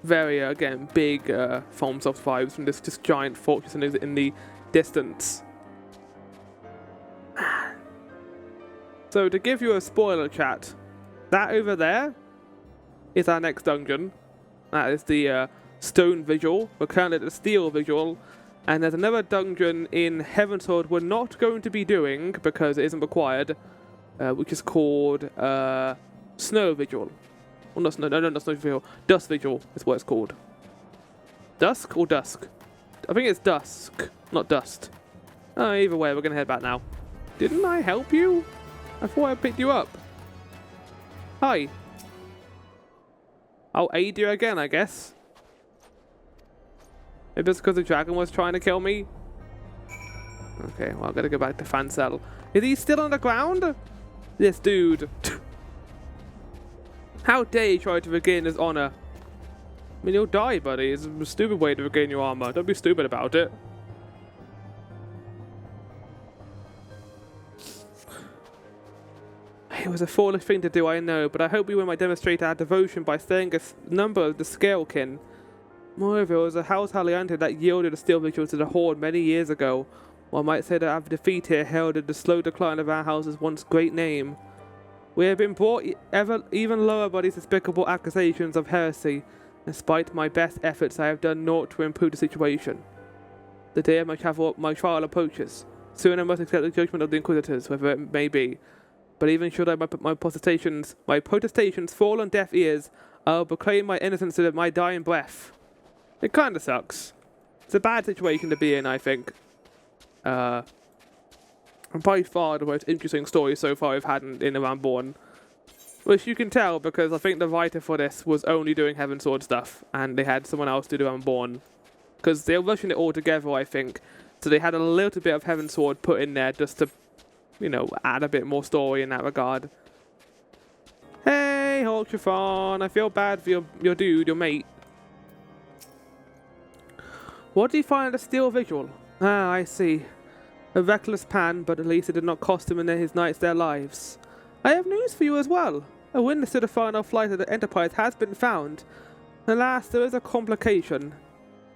Very, again, big FromSoft vibes from this just giant fortress in the distance. Man. So, to give you a spoiler, chat, that over there is our next dungeon. That is the Stone Vigil. We're currently at the Steel Vigil. And there's another dungeon in Heavensward we're not going to be doing because it isn't required, which is called Snow Vigil. Well, not Snow Vigil. Dust Vigil is what it's called. Dusk or Dusk? I think it's Dusk, not Dust. Either way, we're going to head back now. Didn't I help you? I thought I picked you up. Hi. I'll aid you again, I guess. Maybe it's because the dragon was trying to kill me. Okay, well, I gotta go back to Fancel. Is he still on the ground? This dude. How dare he try to regain his honor? I mean, you'll die, buddy. It's a stupid way to regain your armor. Don't be stupid about it. It was a foolish thing to do, I know, but I hope we might demonstrate our devotion by staying a number of the Scalekin. Moreover, it was a house Haliante that yielded a steel vigil to the Horde many years ago. One might say that our defeat here heralded the slow decline of our house's once great name. We have been brought even lower by these despicable accusations of heresy. Despite my best efforts, I have done naught to improve the situation. The day of my trial approaches. Soon I must accept the judgment of the Inquisitors, whether it may be. But even should my protestations fall on deaf ears, I will proclaim my innocence to my dying breath. It kinda sucks. It's a bad situation to be in, I think. And by far the most interesting story so far I've had in Realm Reborn. Which you can tell because I think the writer for this was only doing Heavensward stuff, and they had someone else to do Realm Reborn. Because they were rushing it all together, I think. So they had a little bit of Heavensward put in there just to, you know, add a bit more story in that regard. Hey, Ultrafon, I feel bad for your dude, your mate. What did you find at the Steel Vigil? Ah, I see. A reckless pan, but at least it did not cost him and his knights their lives. I have news for you as well. A witness to the final flight of the Enterprise has been found. Alas, there is a complication.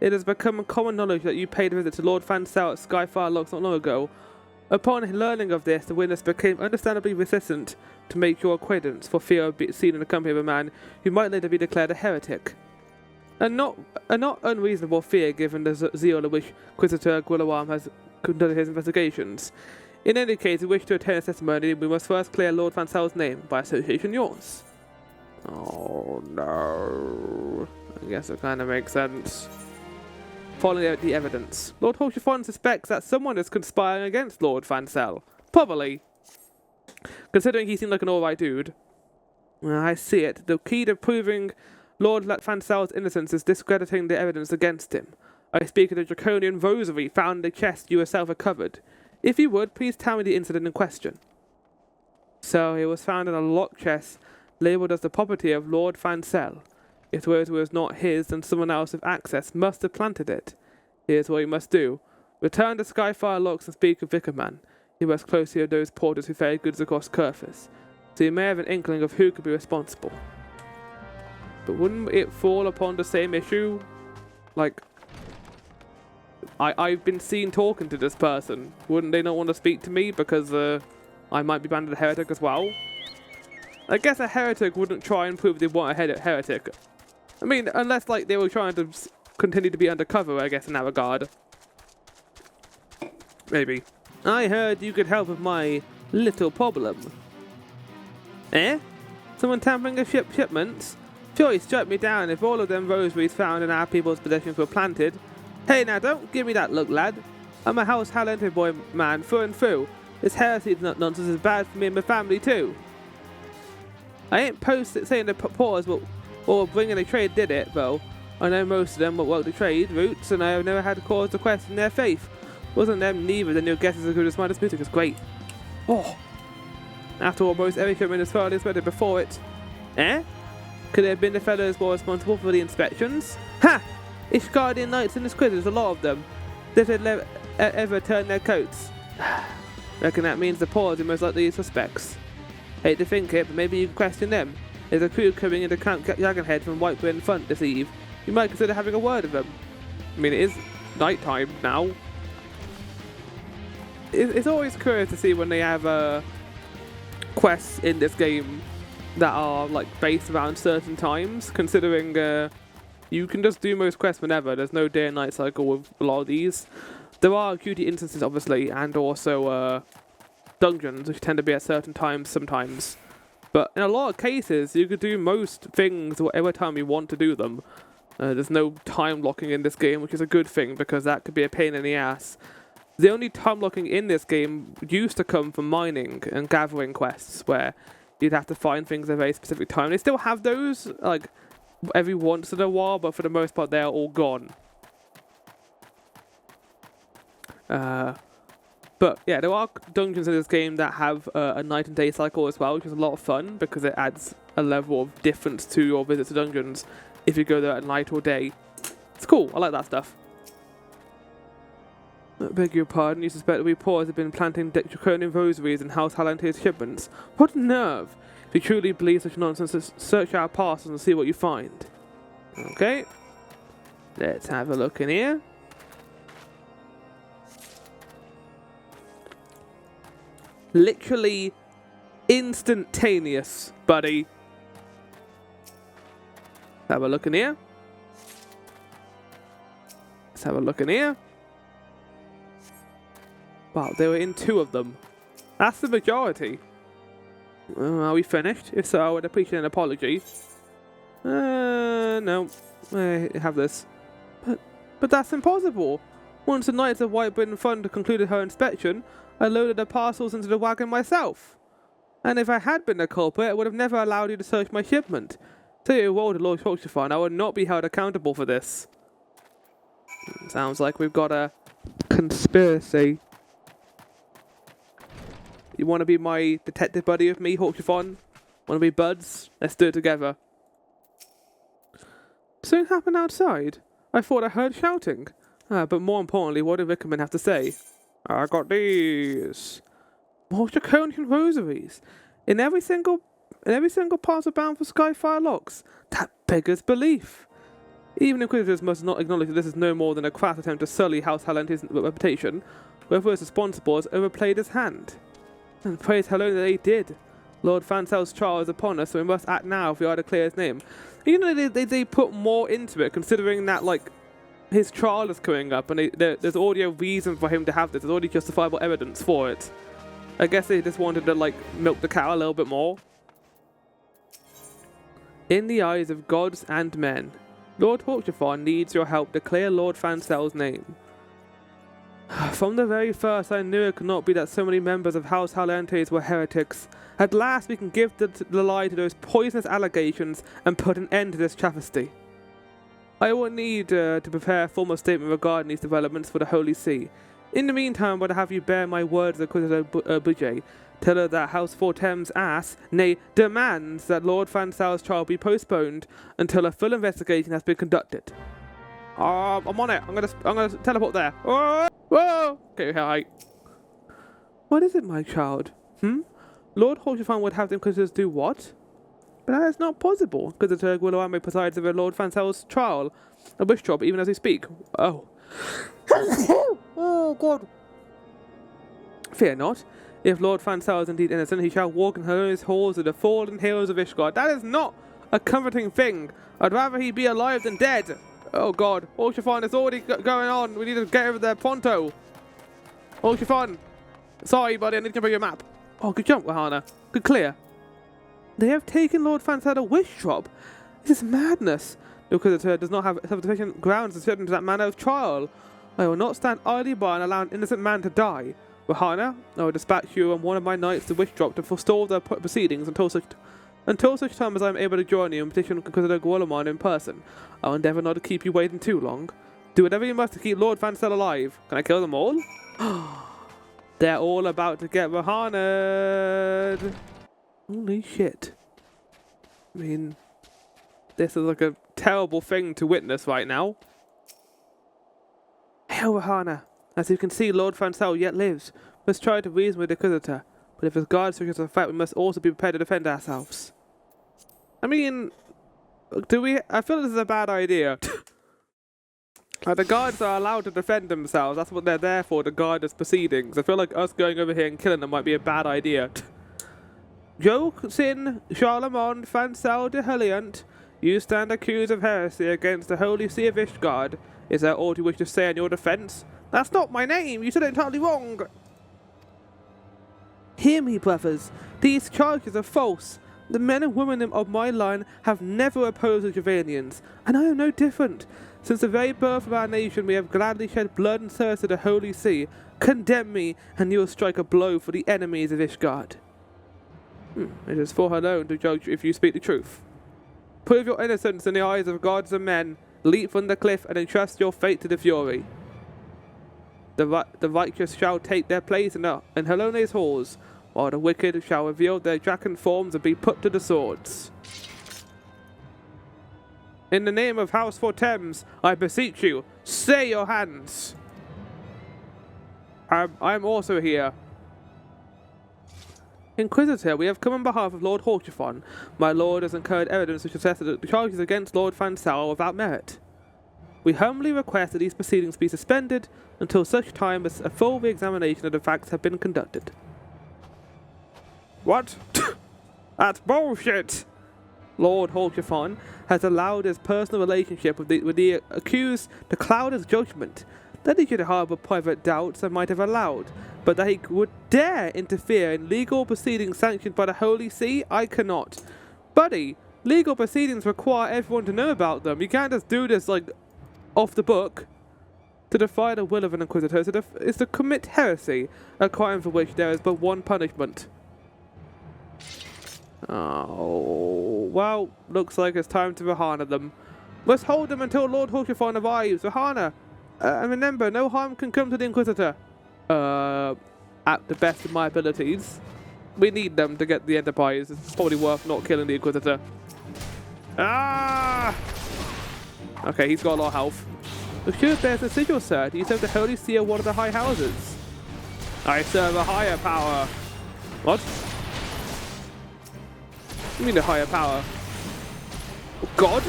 It has become common knowledge that you paid a visit to Lord Fancel at Skyfire Locks not long ago. Upon learning of this, the witness became understandably resistant to make your acquaintance for fear of being seen in the company of a man who might later be declared a heretic. A not unreasonable fear given the zeal in which Inquisitor Garlon has conducted his investigations. In any case, if you wish to obtain a testimony, we must first clear Lord Fancel's name, by association yours. Oh no. I guess it kind of makes sense. Following the evidence, Lord Holchifon suspects that someone is conspiring against Lord Fancel. Probably. Considering he seemed like an alright dude. Well, I see it. The key to proving Lord Fancel's innocence is discrediting the evidence against him. I speak of the draconian rosary found in the chest you yourself recovered. If you would, please tell me the incident in question. So, it was found in a locked chest labelled as the property of Lord Fancel. If the rosary was not his, then someone else with access must have planted it. Here's what you must do. Return to Skyfire Locks and speak with Vickerman. He works closely with those porters who ferry goods across Coerthas, so you may have an inkling of who could be responsible. But wouldn't it fall upon the same issue? Like, I've been seen talking to this person. Wouldn't they not want to speak to me because I might be branded a heretic as well? I guess a heretic wouldn't try and prove they want a heretic. I mean, unless like they were trying to continue to be undercover, I guess, in that regard. Maybe. I heard you could help with my little problem. Eh? Someone tampering with shipments? Sure, he struck me down if all of them rosaries found in our people's possessions were planted. Hey now, don't give me that look, lad. I'm a house Haliante boy man through and through. This heresy nonsense is bad for me and my family too. I ain't saying the paws or bringing a trade did it, though. I know most of them will work the trade routes, and I have never had cause to question their faith. Wasn't them neither, then your guess is as good as mine. This music is great. Oh. After all, most every shipment is thoroughly inspected before it. Eh? Could it have been the fellows more responsible for the inspections? Ha! Ishgardian knights and Inquisitors, a lot of them. Did they ever turn their coats? Reckon that means the pawns are most likely suspects. Hate to think it, but maybe you can question them. There's a crew coming into Camp Dragonhead from Whiteburn Front this eve. You might consider having a word with them. I mean, it is night time now. It's always curious to see when they have quests in this game that are like based around certain times, considering you can just do most quests whenever. There's no day and night cycle with a lot of these. There are duty instances, obviously, and also dungeons, which tend to be at certain times sometimes. But in a lot of cases, you could do most things whatever time you want to do them. There's no time locking in this game, which is a good thing, because that could be a pain in the ass. The only time locking in this game used to come from mining and gathering quests, where you'd have to find things at a very specific time. They still have those, like, every once in a while, but for the most part, they're all gone. But yeah, there are dungeons in this game that have a night and day cycle as well, which is a lot of fun because it adds a level of difference to your visits to dungeons if you go there at night or day. It's cool, I like that stuff. I beg your pardon, you suspect that we paws have been planting draconian rosaries in House Halante's shipments? What nerve! If you truly believe such nonsense, search our parcels and see what you find. Okay. Let's have a look in here. Literally instantaneous, buddy. Have a look in here. Let's have a look in here. Wow, they were in 2 of them. That's the majority. Are we finished? If so, I would appreciate an apology. No. Have this. But that's impossible. Once the Knights of Whiteburn Front concluded her inspection, I loaded the parcels into the wagon myself. And if I had been the culprit, I would have never allowed you to search my shipment. So you rolled to Lord Folklore, I would not be held accountable for this. Sounds like we've got a conspiracy. You want to be my detective buddy with me, Hawkshifon? Want to be buds? Let's do it together. Something happened outside. I thought I heard shouting. But more importantly, what did Rickerman have to say? I got these. More draconian rosaries. In every single parcel bound for Skyfire locks. That beggars belief. Even Inquisitors must not acknowledge that this is no more than a crass attempt to sully House Halante's reputation. Whoever is responsible has overplayed his hand. And praise Helena that they did. Lord Fancel's trial is upon us, so we must act now if we are to clear his name. You know, they put more into it, considering that, like, his trial is coming up, and there's already a reason for him to have this. There's already justifiable evidence for it. I guess they just wanted to, like, milk the cow a little bit more. In the eyes of gods and men, Lord Hawkshifon needs your help to clear Lord Fancel's name. From the very first, I knew it could not be that so many members of House Halantes were heretics. At last we can give the lie to those poisonous allegations and put an end to this travesty. I will need to prepare a formal statement regarding these developments for the Holy See. In the meantime, I would have you bear my words of Budget. Tell her that House Fortem's ass, nay, demands that Lord Fancel's trial be postponed until a full investigation has been conducted. I'm on it. I'm gonna teleport there. Whoa! Okay, hi. What is it, my child? Lord Hawkshifon would have the Inquisitors do what? But that is not possible, because the Guillermo presides over Lord Fancel's trial, a wish job, even as we speak. Oh. Oh, God. Fear not. If Lord Fancel is indeed innocent, he shall walk in Helena's halls with the fallen heroes of Ishgard. That is not a comforting thing. I'd rather he be alive than dead. Oh, God. Hawkshifon, it's already going on. We need to get over there pronto. Hawkshifon. Sorry, buddy. I need to bring your map. Oh, good jump, Wahana. Good clear. They have taken Lord Fancel a wish drop. This is madness. The Inquisitor does not have sufficient grounds to set into that manner of trial. I will not stand idly by and allow an innocent man to die. Wahana, I will dispatch you and one of my knights to wish drop to forestall their proceedings until such time as I am able to join you and petition Inquisitor Guillermo in person. I will endeavour not to keep you waiting too long. Do whatever you must to keep Lord Fancel alive. Can I kill them all? They're all about to get Wahana. Holy shit. I mean, This is like a terrible thing to witness right now. Hail Rahana. As you can see, Lord Fansel yet lives. We must try to reason with the Inquisitor, but if his guards such as a fact, we must also be prepared to defend ourselves. I mean, I feel this is a bad idea. Like, the guards are allowed to defend themselves. That's what they're there for, to guard us proceedings. I feel like us going over here and killing them might be a bad idea. Joke, Sin, Charlemagne, Fansel de Heliant, you stand accused of heresy against the Holy See of Ishgard. Is there aught you wish to say in your defense? That's not my name! You said it entirely wrong! Hear me, brothers. These charges are false. The men and women of my line have never opposed the Javanians, and I am no different. Since the very birth of our nation, we have gladly shed blood and service to the Holy See. Condemn me, and you will strike a blow for the enemies of Ishgard. It is for her alone to judge if you speak the truth. Prove your innocence in the eyes of gods and men. Leap from the cliff and entrust your fate to the Fury. The righteous shall take their place in Helone's halls, while the wicked shall reveal their dragon forms and be put to the swords. In the name of House for Thames, I beseech you, stay your hands. I'm also here. Inquisitor, we have come on behalf of Lord Horchifon. My lord has incurred evidence which attests that the charges against Lord Fansel are without merit. We humbly request that these proceedings be suspended until such time as a full re-examination of the facts have been conducted. What? That's bullshit! Lord Horchifon has allowed his personal relationship with the accused to cloud his judgment. That he should harbour private doubts I might have allowed, but that he would dare interfere in legal proceedings sanctioned by the Holy See, I cannot. Buddy, legal proceedings require everyone to know about them. You can't just do this, like, off the book. To defy the will of an Inquisitor is to commit heresy, a crime for which there is but one punishment. Oh, well, looks like it's time to Rahana them. Let's hold them until Lord Horchifon arrives. Rahana, and remember, no harm can come to the Inquisitor. At the best of my abilities. We need them to get the Enterprise. It's probably worth not killing the Inquisitor. Ah! Okay, he's got a lot of health. Monsieur bears a sigil, sir. Do you serve the Holy See of one of the high houses? I serve a higher power. What? You mean a higher power? God?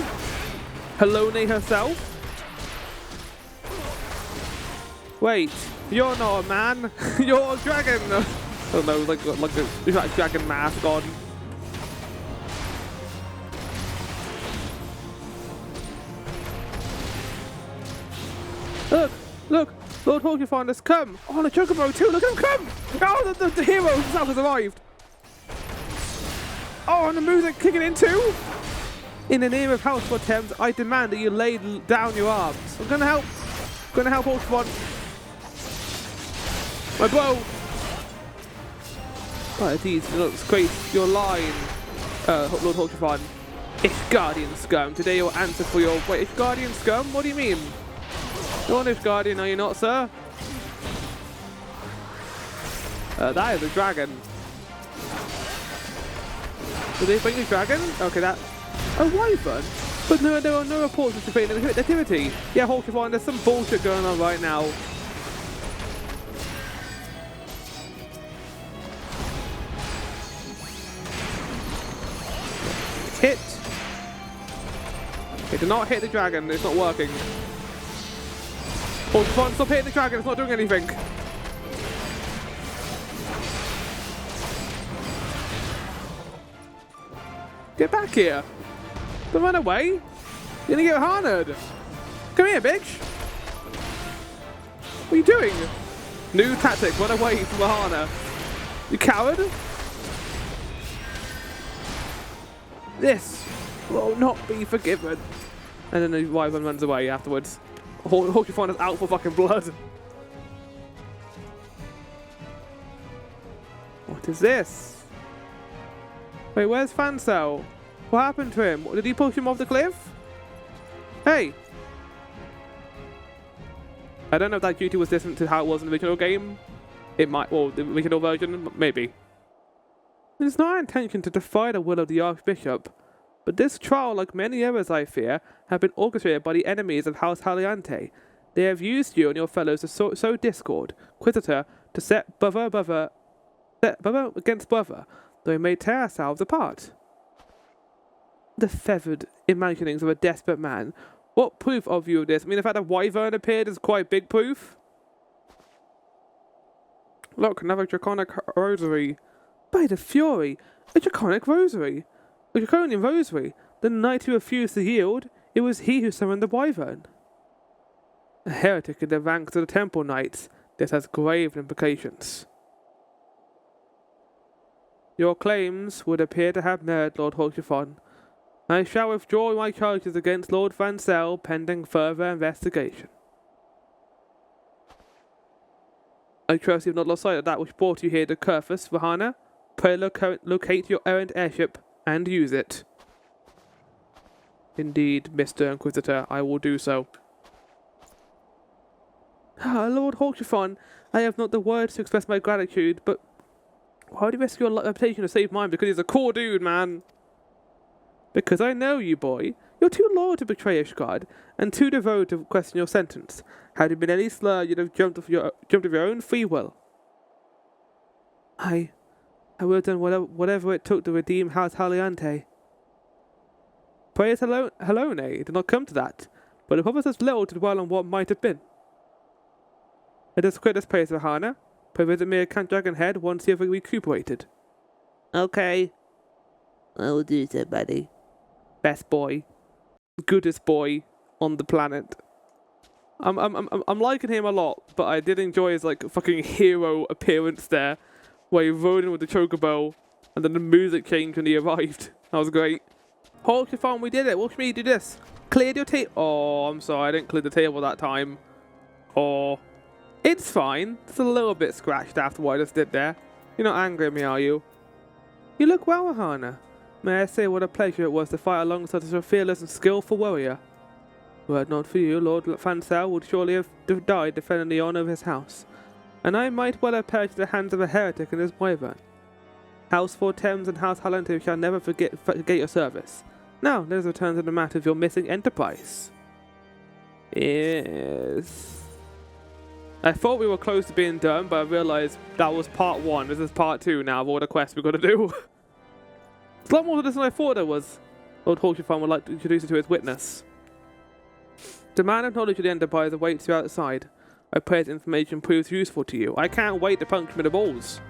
Helone herself? Wait, you're not a man. You're a dragon. Oh no, like a dragon mask on. Look, Lord Horchifon has come. Oh, and a chocobo too. Look at him come. Oh, the hero himself has arrived. Oh, and the music kicking in too. In the name of House for Thames, I demand that you lay down your arms. I'm gonna help. Horchifon. My bow. Oh, geez, looks great. Your line, Lord Horchifon. Ishgardian scum. Today you'll answer for your... Wait, Ishgardian scum? What do you mean? You're an Ishgardian, are you not, sir? That is a dragon. Did they bring a dragon? Okay, that... A wyvern? But no, there are no reports of civilian activity. Yeah, Horchifon, there's some bullshit going on right now. Hit. Okay, do not hit the dragon, it's not working. Horchifon, stop hitting the dragon, it's not doing anything. Get back here. Don't run away. You're gonna get harned. Come here, bitch. What are you doing? New tactic, run away from Rahana. You coward. This will not be forgiven. And then the wyvern runs away afterwards. Horchifon is out for fucking blood. What is this? Wait, where's Fansel? What happened to him? Did he push him off the cliff? Hey! I don't know if that duty was different to how it was in the original game. It might, well, the original version, maybe. It is not our intention to defy the will of the Archbishop, but But this trial, like many others I fear, have been orchestrated by the enemies of House Haliante. They have used you and your fellows to sow discord, Inquisitor, to set brother against brother, though we may tear ourselves apart. The feathered imaginings of a desperate man. What proof of you of this? I mean, the fact that Wyvern appeared is quite big proof. Look, another draconic rosary. By the fury, a draconic rosary. A draconian rosary. The knight who refused to yield, it was he who summoned the Wyvern. A heretic in the ranks of the Temple Knights. This has grave implications. Your claims would appear to have merit, Lord Holchifon. I shall withdraw my charges against Lord Vansel pending further investigation. I trust you have not lost sight of that which brought you here to Coerthas, Vahana. Pray locate your errant airship and use it. Indeed, Mr. Inquisitor, I will do so. Lord Holchifon, I have not the words to express my gratitude, but why would you risk your reputation to save mine? Because he's a cool dude, man. Because I know you, boy. You're too loyal to betray Ishgard, and too devoted to question your sentence. Had it been any slur, you'd have jumped of your own free will. I would have done whatever it took to redeem House Haliante. Praise Helone, it did not come to that, but it promised us little to dwell on what might have been. Let us quit this place, Vahana. Pray visit me at Camp Dragonhead once you have recuperated. Okay. I will do so, buddy. Best boy. Goodest boy on the planet. I'm liking him a lot, but I did enjoy his like fucking hero appearance there, where he rode in with the chocobo, and then the music changed when he arrived. That was great. Holchifon, we did it. Watch me do this. Cleared your table. Oh, I'm sorry, I didn't clear the table that time. Oh, it's fine. It's a little bit scratched after what I just did there. You're not angry at me, are you? You look well, Ahana. May I say what a pleasure it was to fight alongside such a fearless and skillful warrior. Were it not for you, Lord Fansel would surely have died defending the honour of his house, and I might well have perished at the hands of a heretic and his wyvern. House Four Thames and House Haliante shall never forget your service. Now, let us return to the matter of your missing enterprise. Yes. I thought we were close to being done, but I realised that was part 1. This is part 2 now of all the quests we've got to do. It's a lot more to this than I thought there was. Lord Holchifon would like to introduce you to his witness. The man of knowledge of the Enterprise awaits you outside. I pray his information proves useful to you. I can't wait to punch him in the balls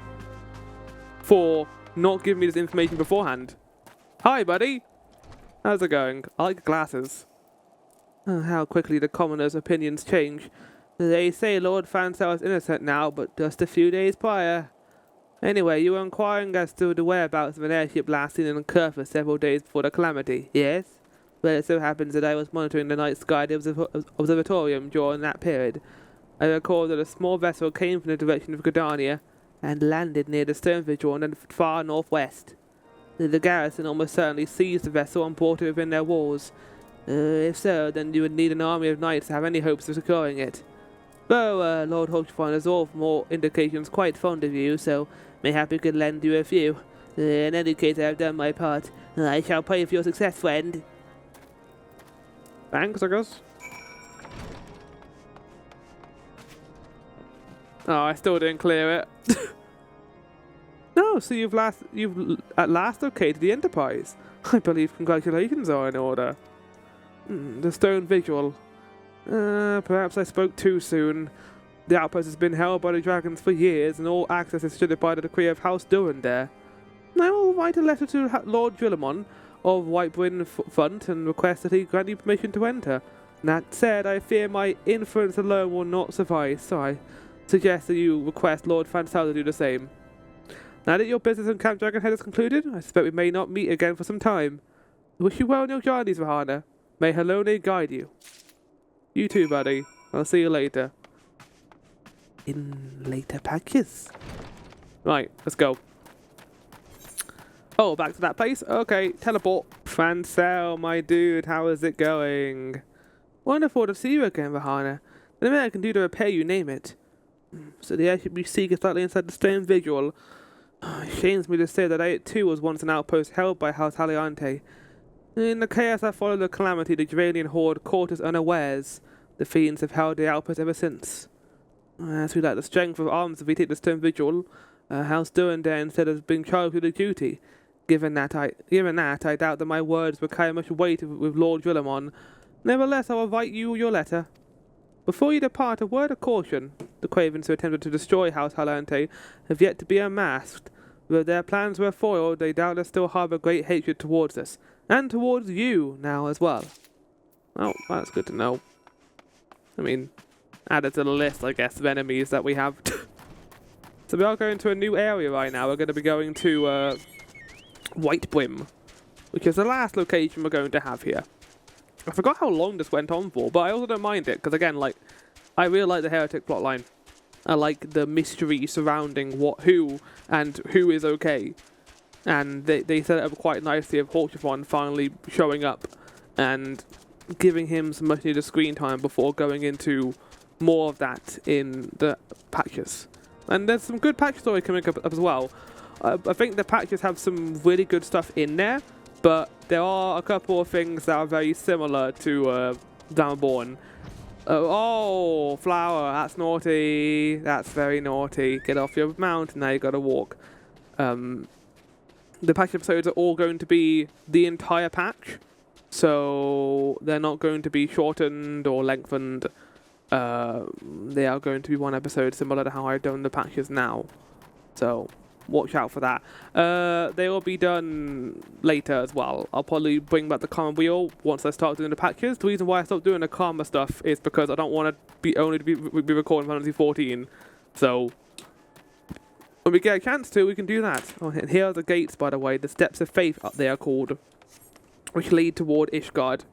for not giving me this information beforehand. Hi, buddy. How's it going? I like glasses. Oh, how quickly the commoners' opinions change. They say Lord Fansel is innocent now, but just a few days prior. Anyway, you were inquiring as to the whereabouts of an airship last seen in Coerthas several days before the calamity, yes? Well, it so happens that I was monitoring the night sky at the observatorium during that period. I recall that a small vessel came from the direction of Gardania and landed near the stern Vigil in the far northwest. The garrison almost certainly seized the vessel and brought it within their walls. If so, then you would need an army of knights to have any hopes of securing it. Though Lord Holchifon is all from all indications quite fond of you, so mayhap he could lend you a few. In any case, I have done my part. I shall pray for your success, friend. Thanks, I guess. Oh, I still didn't clear it. No, so you've at last located the Enterprise. I believe congratulations are in order. The stone Vigil. Perhaps I spoke too soon. The outpost has been held by the dragons for years, and all access is restricted by the decree of House Durandare. I will write a letter to Lord Drillamon of Whitebryn Front and request that he grant you permission to enter. That said, I fear my influence alone will not suffice, so I suggest that you request Lord Fansel to do the same. Now that your business in Camp Dragonhead is concluded, I suspect we may not meet again for some time. I wish you well in your journeys, Vahana. May Helone guide you. You too, buddy. I'll see you later. In later patches. Right, let's go. Oh, back to that place? Okay, teleport. Fansel, my dude, how is it going? Wonderful to see you again, Vahana. The minute I can do to repair you, name it. So the airship you seek is slightly inside the stone Vigil. It shames me to say that I too was once an outpost held by House Haliante. In the chaos that followed the calamity, the Geranian horde caught us unawares. The fiends have held the outpost ever since. As we lack the strength of arms, if we take this term Vigil, House Durandare instead has been charged with a duty. Given that, I doubt that my words will carry much weight with Lord Drillamon. Nevertheless, I will write you your letter. Before you depart, a word of caution. The Cravens who attempted to destroy House Halante have yet to be unmasked. Though their plans were foiled, they doubtless still harbour great hatred towards us. And towards you now as well. Oh, that's good to know. I mean, added to the list, I guess, of enemies that we have. So we are going to a new area right now. We're going to be going to White Brim, which is the last location we're going to have here. I forgot how long this went on for, but I also don't mind it, because again, like, I really like the Heretic plotline. I like the mystery surrounding who is okay. And they set it up quite nicely of Horchifon finally showing up and giving him some much needed screen time before going into more of that in the patches. And there's some good patch story coming up as well. I think the patches have some really good stuff in there, but there are a couple of things that are very similar to Realm Reborn. Oh, flower, that's naughty. That's very naughty. Get off your mountain, now you gotta walk. The patch episodes are all going to be the entire patch, so they're not going to be shortened or lengthened. They are going to be one episode, similar to how I've done the patches now. So watch out for that. They will be done later as well. I'll probably bring back the Karma wheel once I start doing the patches. The reason why I stopped doing the Karma stuff is because I don't want to be recording Final Fantasy XIV. So when we get a chance to, we can do that. Oh, and here are the gates, by the way. The Steps of Faith up there are called, which lead toward Ishgard.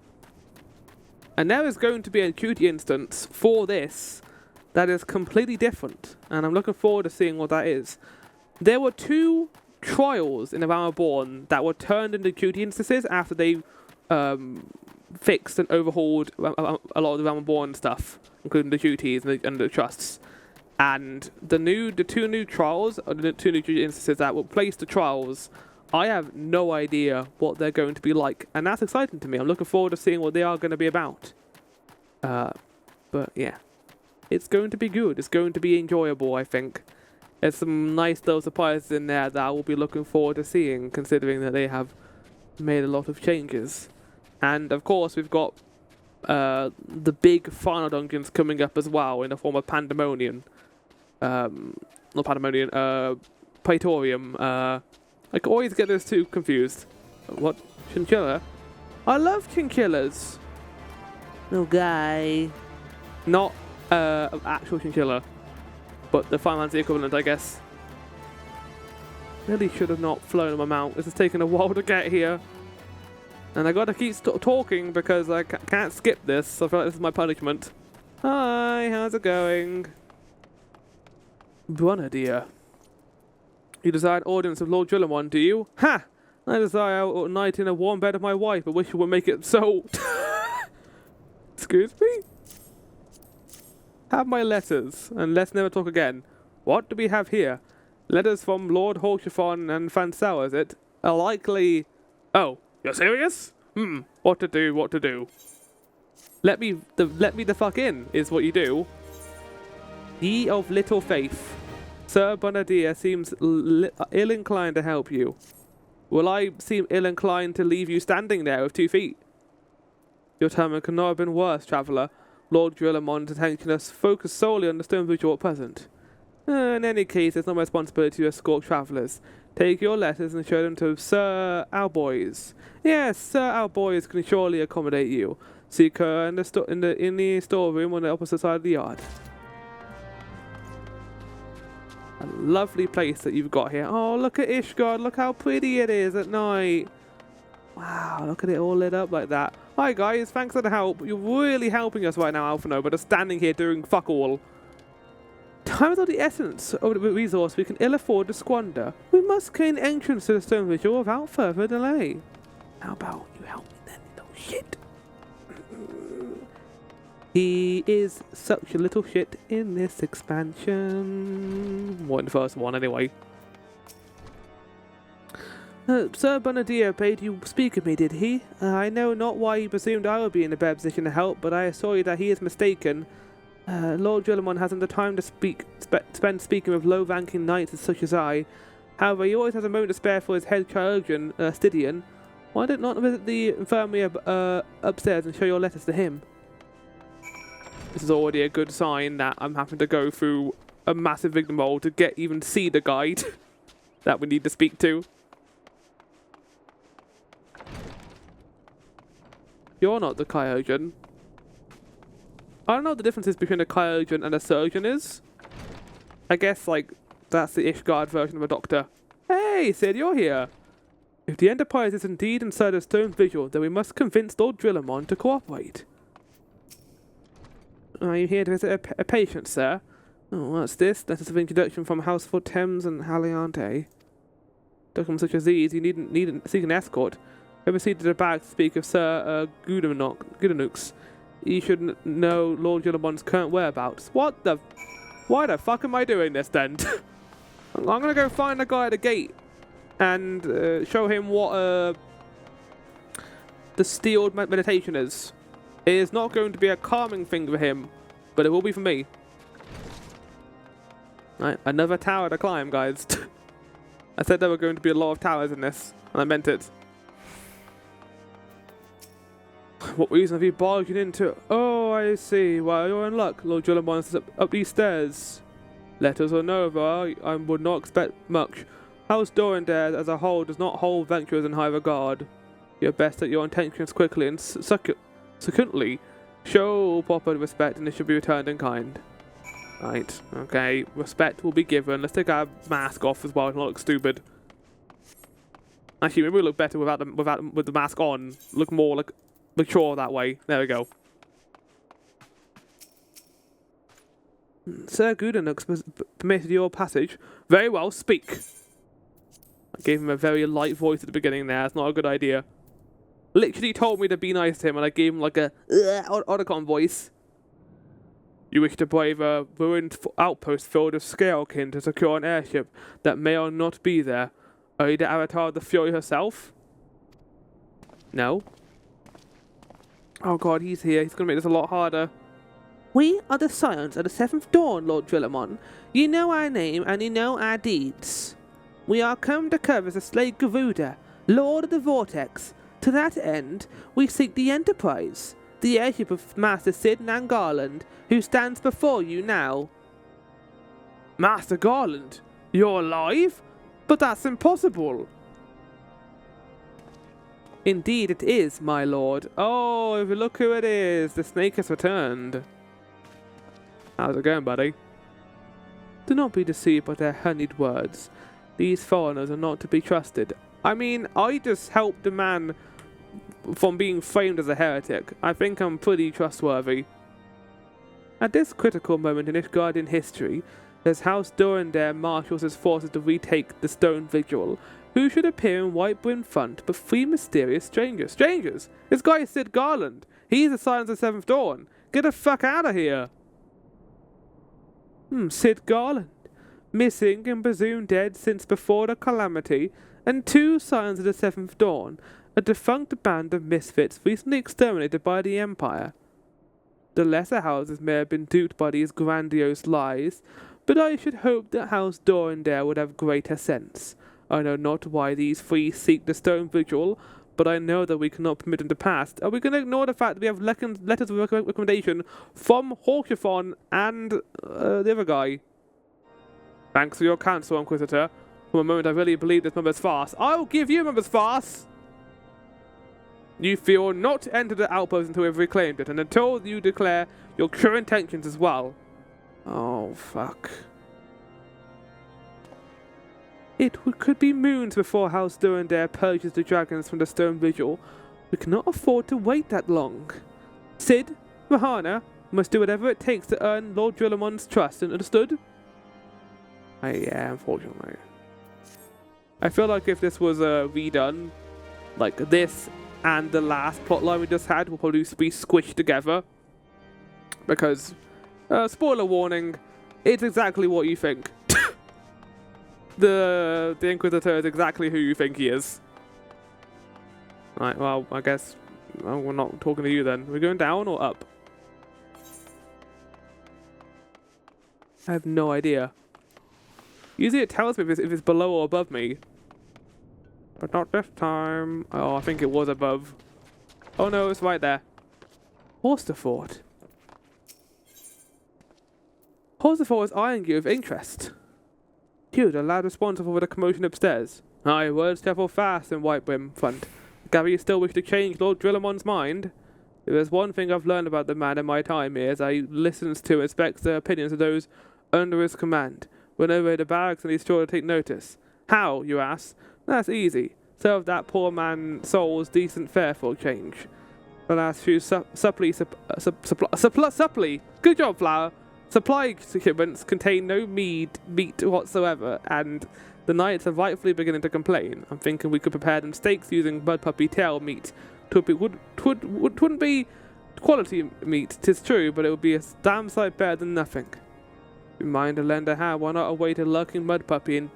And there is going to be a duty instance for this that is completely different, and I'm looking forward to seeing what that is. There were 2 trials in the Realm Reborn that were turned into duty instances after they fixed and overhauled a lot of the Realm Reborn stuff, including the duties and the trusts. And the 2 new trials, or the 2 new duty instances that will place the trials, I have no idea what they're going to be like, and that's exciting to me. I'm looking forward to seeing what they are going to be about. But yeah, it's going to be good. It's going to be enjoyable, I think. There's some nice little surprises in there that I will be looking forward to seeing, considering that they have made a lot of changes. And of course, we've got the big final dungeons coming up as well in the form of Pandemonium. Not Pandemonium, Praetorium. I can always get those 2 confused. What? Chinchilla? I love chinchillas. No guy. Not actual chinchilla, but the Final Fantasy equivalent, I guess. Really should have not flown on my mount. This has taken a while to get here. And I gotta keep talking because I can't skip this, so I feel like this is my punishment. Hi, how's it going? Brunadier. You desire an audience of Lord Drillamon, do you? Ha! I desire a night in a warm bed of my wife, but wish you would make it so. Excuse me? Have my letters, and let's never talk again. What do we have here? Letters from Lord Horchifon and Fansau, is it? A likely... Oh, you're serious? What to do, what to do. Let me the fuck in, is what you do. Ye of little faith. Sir Bonadier seems ill-inclined to help you. Will I seem ill-inclined to leave you standing there with 2 feet? Your time could not have been worse, traveller. Lord Drillamon's attention is focused solely on the stone ritual at present. In any case, it's not my responsibility to escort travellers. Take your letters and show them to Sir Alboys. Yes, Sir Alboys can surely accommodate you. Seek her in the storeroom on the opposite side of the yard. A lovely place that you've got here. Oh, look at Ishgard. Look how pretty it is at night. Wow, look at it all lit up like that. Hi guys, thanks for the help. You're really helping us right now, Alphano, but just standing here doing fuck all. Time is of the essence of the resource we can ill afford to squander. We must gain entrance to the stone ritual without further delay. How about you help me then, little shit? He is such a little shit in this expansion. Well, in the first one, anyway. Sir Bonadir bade you speak of me, did he? I know not why he presumed I would be in a better position to help, but I assure you that he is mistaken. Lord Drillamon hasn't the time to spend speaking with low-ranking knights such as I. However, he always has a moment to spare for his head chirurgeon, Stydian. Why did not visit the infirmary upstairs and show your letters to him? This is already a good sign that I'm having to go through a massive rigmarole to even see the guide that we need to speak to. You're not the chirurgeon. I don't know what the differences between a chirurgeon and a surgeon is. I guess, like, that's the Ishgard version of a doctor. Hey, Cid, you're here. If the Enterprise is indeed inside a stone Vigil, then we must convince Lord Drillamon to cooperate. Are you here to visit a patient, sir? Oh, what's this? Letters of introduction from Houseful Thames and Haliante. Documents such as these, you needn't seek an escort. Ever see to the bag to speak of Sir Gudanux. You should know Lord Drillammon's current whereabouts. What the... Why the fuck am I doing this then? I'm gonna go find the guy at the gate and show him what the steeled meditation is. It is not going to be a calming thing for him, but it will be for me. Right, another tower to climb, guys. I said there were going to be a lot of towers in this, and I meant it. What reason have you bargained into? Oh, I see. Well, you're in luck. Lord Drillamon is up these stairs. Letters or Nova, I would not expect much. House Dorandare as a whole does not hold venturers in high regard. You're best at your intentions quickly and secondly, show proper respect and it should be returned in kind. Right, okay, respect will be given. Let's take our mask off as well to not look stupid. Actually, maybe we'll look better with the mask on. Look more like mature that way. There we go. Sir Gudanux permitted your passage. Very well, speak. I gave him a very light voice at the beginning there. That's not a good idea. Literally told me to be nice to him and I gave him like a Otacon voice. You wish to brave a ruined outpost filled with scalekin to secure an airship that may or not be there. Are you the avatar of the Fury herself? No. Oh god, he's here. He's going to make this a lot harder. We are the Scions of the Seventh Dawn, Lord Drillamon. You know our name and you know our deeds. We are come to cover the slay Garuda, Lord of the Vortex. To that end, we seek the Enterprise, the airship of Master Cid Garlon, who stands before you now. Master Garlon? You're alive? But that's impossible. Indeed it is, my lord. Oh, if you look who it is, the snake has returned. How's it going, buddy? Do not be deceived by their honeyed words. These foreigners are not to be trusted. I mean, I just helped the man from being framed as a heretic. I think I'm pretty trustworthy. At this critical moment in Ishgardian history, as House Dorandare marshals his forces to retake the Stone Vigil, who should appear in white-brimmed front but three mysterious strangers? Strangers? This guy is Cid Garlon. He's the Scions of the Seventh Dawn. Get the fuck out of here. Cid Garlon. Missing and presumed dead since before the calamity, and two Scions of the Seventh Dawn, a defunct band of misfits recently exterminated by the Empire. The lesser houses may have been duped by these grandiose lies, but I should hope that House Dorandare would have greater sense. I know not why these three seek the Stone Vigil, but I know that we cannot permit them to pass. Are we going to ignore the fact that we have letters of recommendation from Horchifon and the other guy? Thanks for your counsel, Inquisitor. For a moment I really believe this member's farce. I'll give you a member's farce! You feel not to enter the outpost until we've reclaimed it, and until you declare your true intentions as well. Oh, fuck. Could be moons before House Dorandare purges the dragons from the Stone Vigil. We cannot afford to wait that long. Cid, Rahana, must do whatever it takes to earn Lord Drillamon's trust, understood? Yeah, unfortunately. I feel like if this was redone, like this and the last plotline we just had will probably be squished together. Because, spoiler warning, it's exactly what you think. The Inquisitor is exactly who you think he is. Right, well, I guess we're not talking to you then. We're going down or up? I have no idea. Usually it tells me if it's below or above me. But not this time. Oh, I think it was above. Oh no, it's right there. Horsterford. Horsterford is eyeing you with interest. You, the lad responsible for the commotion upstairs. Aye, words travel fast in Whitebrim front. Gary, you still wish to change Lord Drillamon's mind? If there's one thing I've learned about the man in my time here, is he listens to and respects the opinions of those under his command. Went over to the barracks and he's sure to take notice. How, you ask? That's easy. Serve that poor man's soul's decent fare for a change. The last few supply. Good job, Flower. Supply shipments contain no meat whatsoever, and the knights are rightfully beginning to complain. I'm thinking we could prepare them steaks using mud puppy tail meat. Wouldn't be quality meat, 'tis true, but it would be a damn sight better than nothing. You mind to lend a hand? Why not await a lurking mud puppy in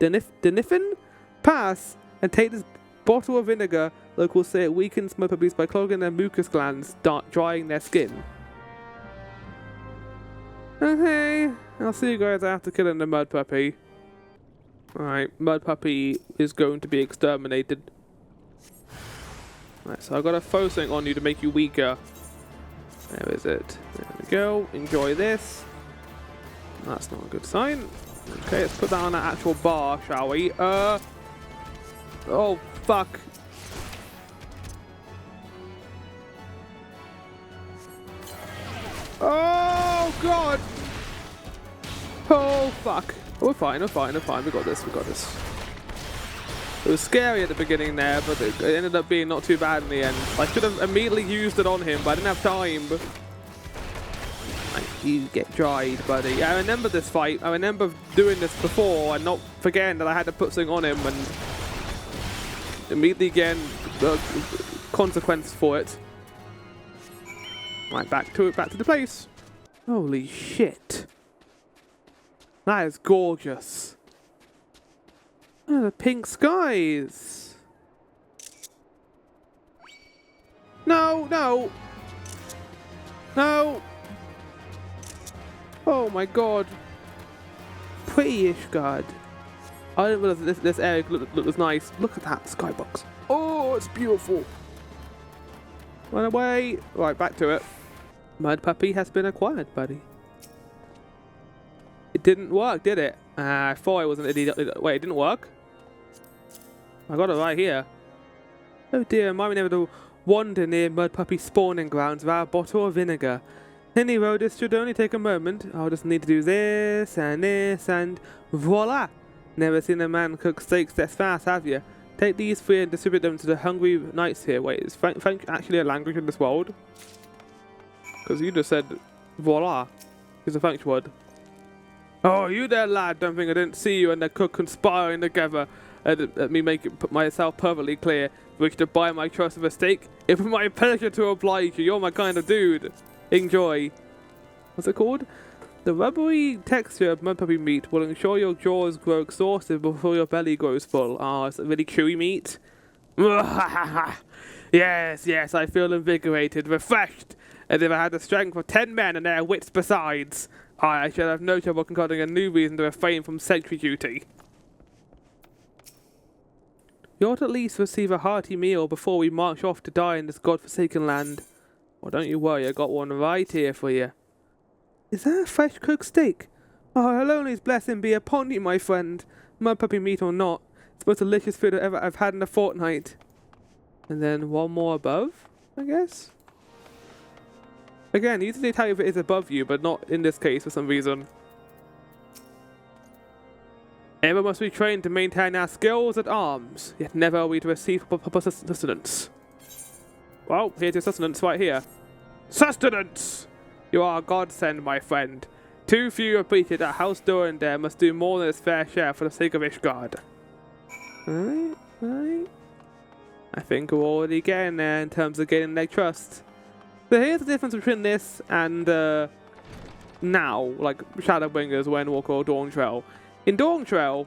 Denifin Pass and take this bottle of vinegar? Locals say it weakens mud puppies by clogging their mucus glands, drying their skin. Okay, I'll see you guys after killing the mud puppy. Alright, mud puppy is going to be exterminated. Right, so I've got to throw something on you to make you weaker. There is it. There we go. Enjoy this. That's not a good sign. Okay, let's put that on an actual bar, shall we? Oh, fuck. Oh, God. Oh, fuck. We're fine, we got this. It was scary at the beginning there, but it ended up being not too bad in the end. I should have immediately used it on him, but I didn't have time. Like, you get dried, buddy. I remember this fight. I remember doing this before and not forgetting that I had to put something on him and immediately getting the consequence for it. Right, back to the place. Holy shit. That is gorgeous. Oh, the pink skies. No. Oh my god. Pretty Ishgard. I didn't realize this area looked nice. Look at that skybox. Oh, it's beautiful. Run away. Right, back to it. Mud puppy has been acquired, buddy. It didn't work, did it? I thought it was an idiot. Wait, it didn't work? I got it right here. Oh dear, remind me never to wander near mud puppy spawning grounds without a bottle of vinegar. Any road, this should only take a moment. I'll just need to do this, and voila! Never seen a man cook steaks that fast, have you? Take these three and distribute them to the hungry knights here. Wait, is French actually a language in this world? Because you just said voila. It's a French word. Oh, you there, lad. Don't think I didn't see you and the cook conspiring together. Let me put myself perfectly clear. Wish to buy my trust of a steak? It was my pleasure to oblige you. You're my kind of dude. Enjoy. What's it called? The rubbery texture of mud puppy meat will ensure your jaws grow exhausted before your belly grows full. Oh, it's really chewy meat. Yes, I feel invigorated, refreshed, as if I had the strength of 10 men and their wits besides. I shall have no trouble concocting a new reason to refrain from sentry duty. You ought at least receive a hearty meal before we march off to die in this god-forsaken land. Well, don't you worry, I got one right here for you. Is that a fresh cooked steak? Oh, Haloni's blessing be upon you, my friend. Mud puppy meat or not, it's the most delicious food I've had in a fortnight. And then one more above, I guess? Again, usually they tell you if it is above you, but not in this case for some reason. Ever must be trained to maintain our skills at arms, yet never are we to receive proper sustenance. Well, here's your sustenance right here. Sustenance! You are a godsend, my friend. Too few appreciate that House Durandare must do more than its fair share for the sake of Ishgard. Right. I think we're already getting there in terms of gaining their trust. So here's the difference between this and now, like Shadowbringers, Windwalker, or Dawn Trail. In Dawn Trail,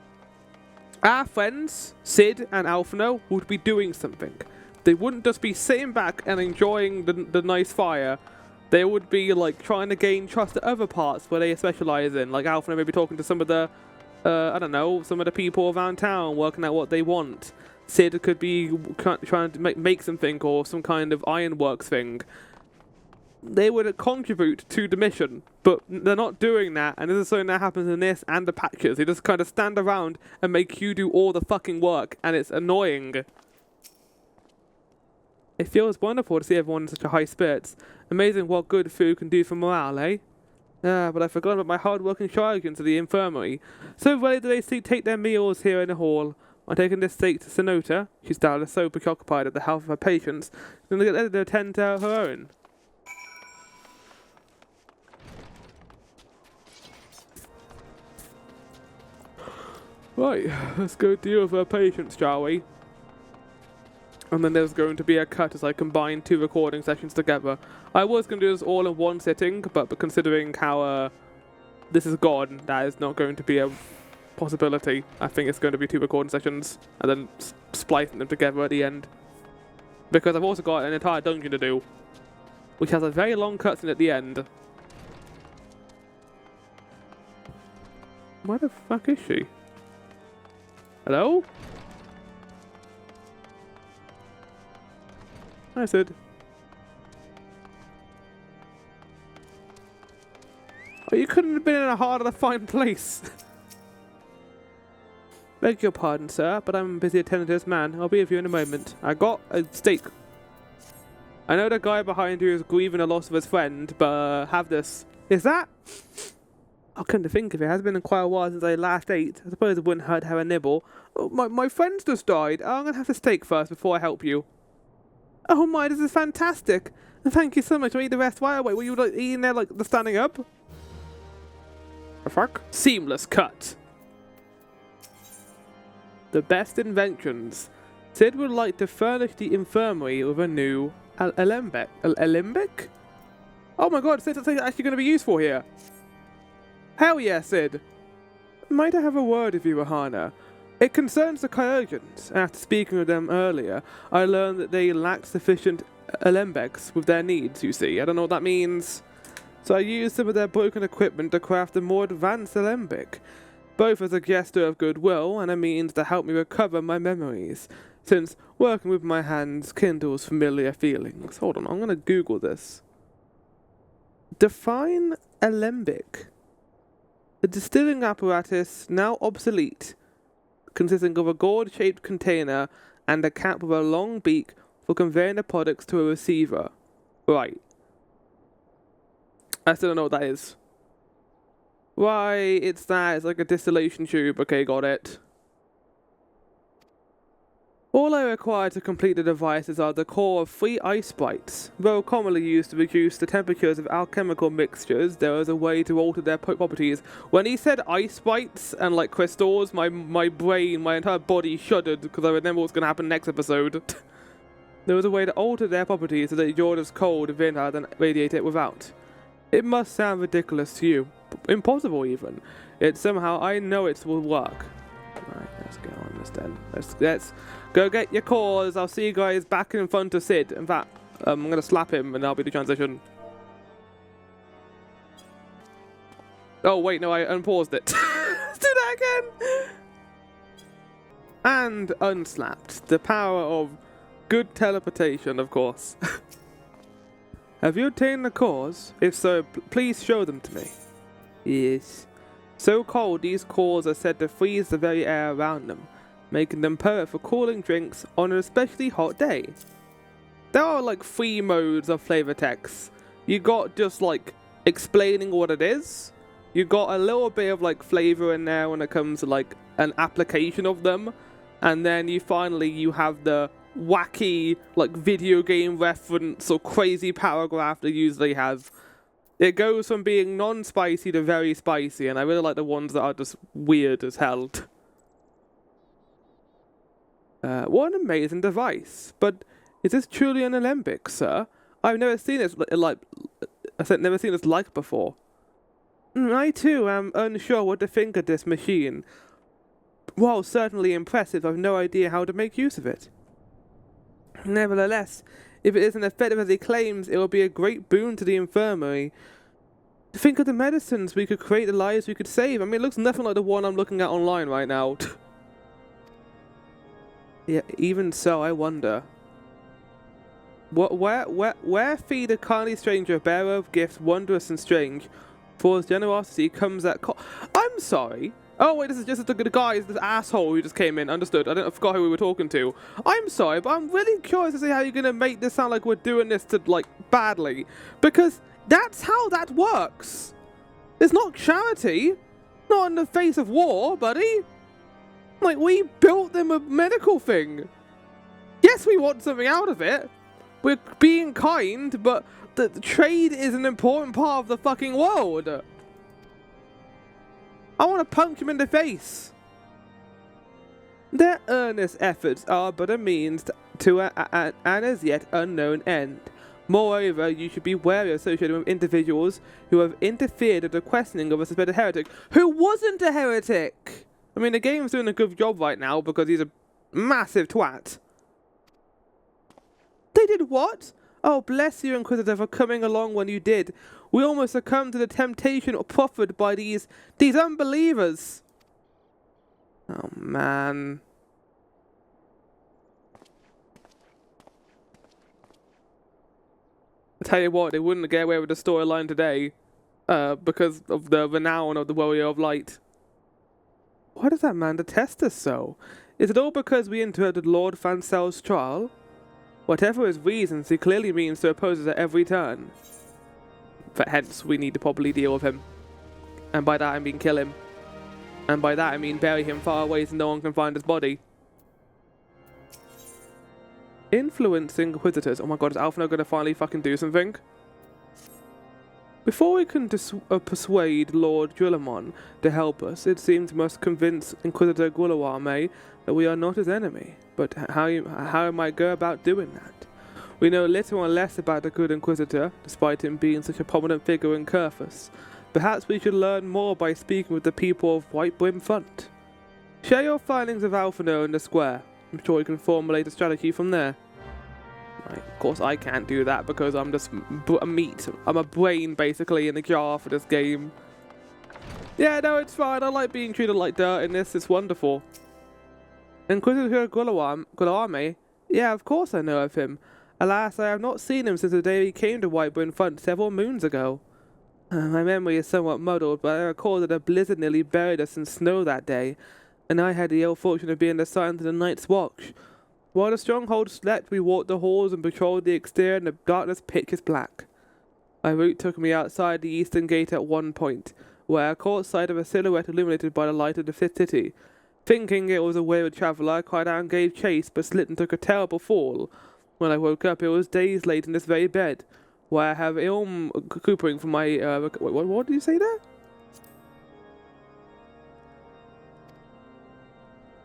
our friends, Cid and Alphino, would be doing something. They wouldn't just be sitting back and enjoying the nice fire. They would be like trying to gain trust at other parts where they specialize in. Like Alphino maybe talking to some of the, I don't know, some of the people around town, working out what they want. Cid could be trying to make something or some kind of ironworks thing. They would contribute to the mission, but they're not doing that, and this is something that happens in this and the patches. They just kind of stand around and make you do all the fucking work, and it's annoying. It feels wonderful to see everyone in such a high spirits. Amazing what good food can do for morale, eh? But I forgot about my hard-working Shargans at the infirmary. So rarely do they take their meals here in the hall. I'm taking this steak to Sonota. She's doubtless so preoccupied with the health of her patients, she's going to get to attend to her own. Right, let's go deal with her patients, shall we? And then there's going to be a cut as I combine 2 recording sessions together. I was going to do this all in one sitting, but considering how this is gone, that is not going to be a possibility. I think it's going to be 2 recording sessions, and then splicing them together at the end. Because I've also got an entire dungeon to do, which has a very long cutscene at the end. Where the fuck is she? Hello? Hi, Cid. Oh, you couldn't have been in a harder to find place. Beg your pardon, sir, but I'm busy attending to this man. I'll be with you in a moment. I got a steak. I know the guy behind you is grieving the loss of his friend, but have this. Is that? I couldn't think of it. It has been quite a while since I last ate. I suppose it wouldn't hurt to have a nibble. Oh, my friend's just died. I'm going to have the steak first before I help you. Oh my, this is fantastic. Thank you so much. I'll eat the rest right away. Were you like eating there like the standing up? The fuck? Seamless cut. The best inventions. Cid would like to furnish the infirmary with a new alembic. Alembic? Oh my god, Cid's actually going to be useful here. Hell yeah, Cid. Might I have a word with you, Ahana? It concerns the Coerthas. After speaking with them earlier, I learned that they lack sufficient alembics with their needs, you see. I don't know what that means. So I used some of their broken equipment to craft a more advanced alembic, both as a gesture of goodwill and a means to help me recover my memories, since working with my hands kindles familiar feelings. Hold on, I'm going to Google this. Define alembic. A distilling apparatus now obsolete, consisting of a gourd-shaped container and a cap with a long beak for conveying the products to a receiver. Right. I still don't know what that is. Right, it's that. It's like a distillation tube. Okay, got it. All I require to complete the devices are the core of 3 ice sprites. Though commonly used to reduce the temperatures of alchemical mixtures, there is a way to alter their properties. When he said ice sprites and like crystals, my brain, my entire body shuddered because I remember what's going to happen next episode. There was a way to alter their properties so that you're as cold within her than radiate it without. It must sound ridiculous to you. Impossible even. Yet somehow I know it will work. Right, let's go on this then. Let's go get your cores. I'll see you guys back in front of Cid. In fact, I'm going to slap him and that'll be the transition. Oh, wait, no, I unpaused it. Let's do that again. And unslapped. The power of good teleportation, of course. Have you obtained the cores? If so, please show them to me. Yes. So cold, these cores are said to freeze the very air around them, making them perfect for cooling drinks on an especially hot day. There are like 3 modes of flavor text. You got just like explaining what it is. You got a little bit of like flavor in there when it comes to like an application of them. And then you have the wacky like video game reference or crazy paragraph they usually have. It goes from being non-spicy to very spicy, and I really like the ones that are just weird as hell. What an amazing device. But is this truly an alembic, sir? I've never seen this never seen this like before. I too am unsure what to think of this machine. While certainly impressive, I've no idea how to make use of it. Nevertheless, if it isn't effective as he claims, it will be a great boon to the infirmary. Think of the medicines we could create, the lives we could save. I mean, it looks nothing like the one I'm looking at online right now. Yeah, even so, I wonder. Where feed a kindly stranger, bearer of gifts wondrous and strange, for his generosity comes at I'm sorry. Oh wait, this is just the guy, this asshole who just came in. Understood. I forgot who we were talking to. I'm sorry, but I'm really curious to see how you're gonna make this sound like we're doing this to like badly, because that's how that works. It's not charity, not in the face of war, buddy. Like, we built them a medical thing. Yes, we want something out of it. We're being kind, but the trade is an important part of the fucking world. I want to punch him in the face. Their earnest efforts are but a means to an as yet unknown end. Moreover, you should be wary of associating with individuals who have interfered with the questioning of a suspected heretic who wasn't a heretic. I mean, the game's doing a good job right now because he's a massive twat. They did what? Oh, bless you, Inquisitor, for coming along when you did. We almost succumbed to the temptation proffered by these unbelievers. Oh, man. I tell you what, they wouldn't get away with the storyline today because of the renown of the Warrior of Light. Why does that man detest us so? Is it all because we interrupted Lord Fancel's trial? Whatever his reasons, he clearly means to oppose us at every turn. But hence, we need to properly deal with him. And by that I mean kill him. And by that I mean bury him far away so no one can find his body. Influencing Inquisitors. Oh my god, is Alphino going to finally fucking do something? Before we can persuade Lord Julamon to help us, it seems we must convince Inquisitor Guilawame that we are not his enemy. But how might go about doing that? We know little or less about the good Inquisitor, despite him being such a prominent figure in Coerthas. Perhaps we should learn more by speaking with the people of Whitebrim Front. Share your findings with Alphino in the square. I'm sure you can formulate a strategy from there. Right, of course I can't do that because I'm just a meat. I'm a brain basically in a jar for this game. Yeah, no, it's fine. I like being treated like dirt in this. It's wonderful. Inquisitor Guilawame? Yeah, of course I know of him. Alas, I have not seen him since the day he came to Whitebrim Front several moons ago. My memory is somewhat muddled, but I recall that a blizzard nearly buried us in snow that day, and I had the ill fortune of being assigned to the night's watch. While the stronghold slept, we walked the halls and patrolled the exterior in the darkness pitch black. My route took me outside the eastern gate at one point, where I caught sight of a silhouette illuminated by the light of the fifth city. Thinking it was a wayward traveller, I cried out and gave chase, but slipped and took a terrible fall. When I woke up, it was days late in this very bed, where I have ilm coopering from my... what did you say there?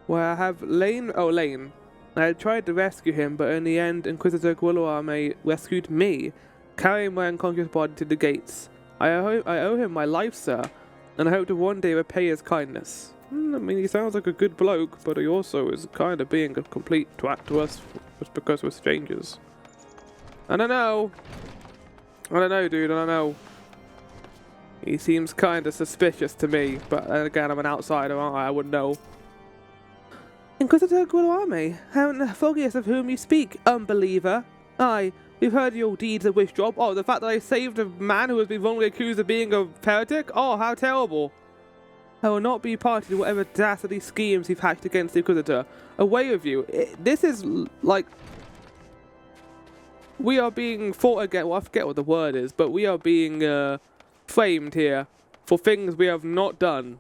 Where I have lain... Oh, lain. I had tried to rescue him, but in the end, Inquisitor Guilawame rescued me, carrying my unconscious body to the gates. I owe him my life, sir, and I hope to one day repay his kindness. I mean, he sounds like a good bloke, but he also is kind of being a complete twat to us just because we're strangers. I don't know. I don't know, dude. I don't know. He seems kind of suspicious to me, but again, I'm an outsider, aren't I? I wouldn't know. Inquisitor Guilawame, haven't the foggiest of whom you speak, unbeliever. Aye, we've heard your deeds of wish drop. Oh, the fact that I saved a man who has been wrongly accused of being a heretic? Oh, how terrible. I will not be party to whatever dastardly schemes you've hatched against the Inquisitor. Away with you. This is, like... We are being fought against... Well, I forget what the word is, but we are being framed here for things we have not done.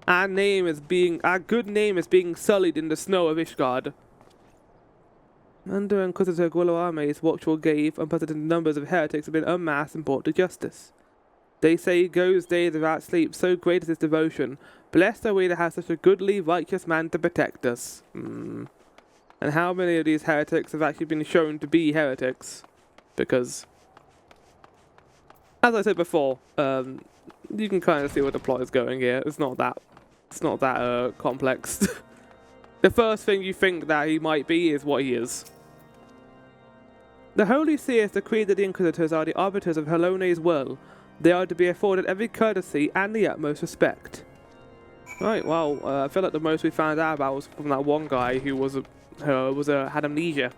Our good name is being sullied in the snow of Ishgard. Under Inquisitor Guilawame's watchful gaze, unprecedented numbers of heretics have been unmasked and brought to justice. They say he goes days without sleep, so great is his devotion. Blessed are we to have such a goodly, righteous man to protect us. And how many of these heretics have actually been shown to be heretics? Because, as I said before, you can kind of see where the plot is going here. It's not that It's not that complex. The first thing you think that he might be is what he is. The Holy Seers decreed that the Inquisitors are the arbiters of Helone's will. They are to be afforded every courtesy and the utmost respect. Right, well, I feel like the most we found out about was from that one guy who had amnesia.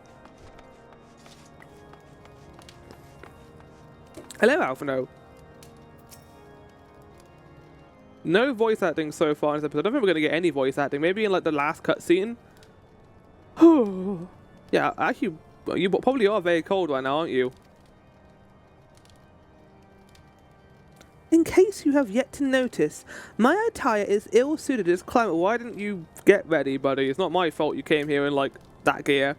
Hello, Alphino. No voice acting so far in this episode. I don't think we're going to get any voice acting. Maybe in like the last cutscene. Yeah, actually, you probably are very cold right now, aren't you? In case you have yet to notice, my attire is ill-suited to this climate. Why didn't you get ready, buddy? It's not my fault you came here in like that gear.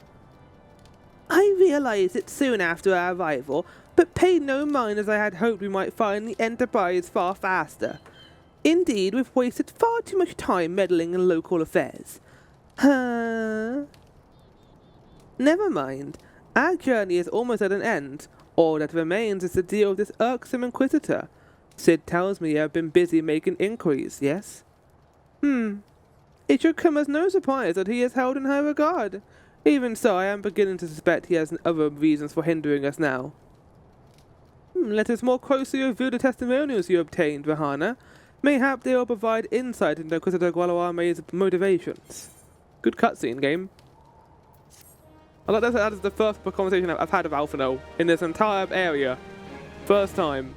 I realized it soon after our arrival, but paid no mind as I had hoped we might find the Enterprise far faster. Indeed, we've wasted far too much time meddling in local affairs. Never mind. Our journey is almost at an end. All that remains is to deal with this irksome Inquisitor. Cid tells me you have been busy making inquiries, yes? It should come as no surprise that he is held in high regard. Even so, I am beginning to suspect he has other reasons for hindering us now. Let us more closely review the testimonials you obtained, Rahana. Mayhap they will provide insight into Inquisitor Gualawame's motivations. Good cutscene, game. I like that is the first conversation I've had with Alphino in this entire area. First time.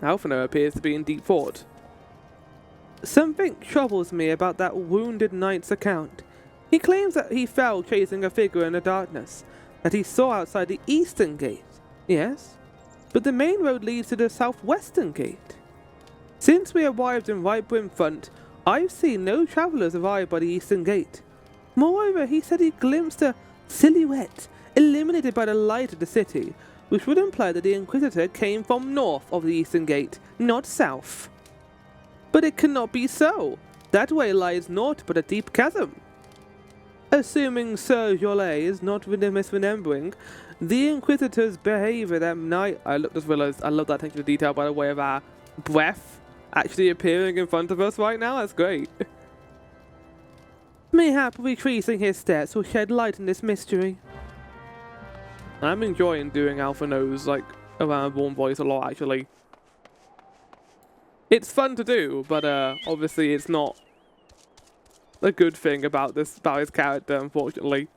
Alphino appears to be in deep thought. Something troubles me about that wounded knight's account. He claims that he fell chasing a figure in the darkness, that he saw outside the eastern gate. Yes? But the main road leads to the southwestern gate. Since we arrived in right front, I've seen no travellers arrive by the eastern gate. Moreover, he said he glimpsed a silhouette illuminated by the light of the city, which would imply that the Inquisitor came from north of the eastern gate, not south. But it cannot be so. That way lies naught but a deep chasm. Assuming Sir Jolet is not misremembering, the Inquisitor's behaviour that night... I just realised I love that attention to detail by the way of our breath actually appearing in front of us right now. That's great. Mayhap retracing his steps will shed light on this mystery. I'm enjoying doing Alphino's like Realm Reborn voice a lot, actually. It's fun to do, but obviously it's not a good thing about his character, unfortunately.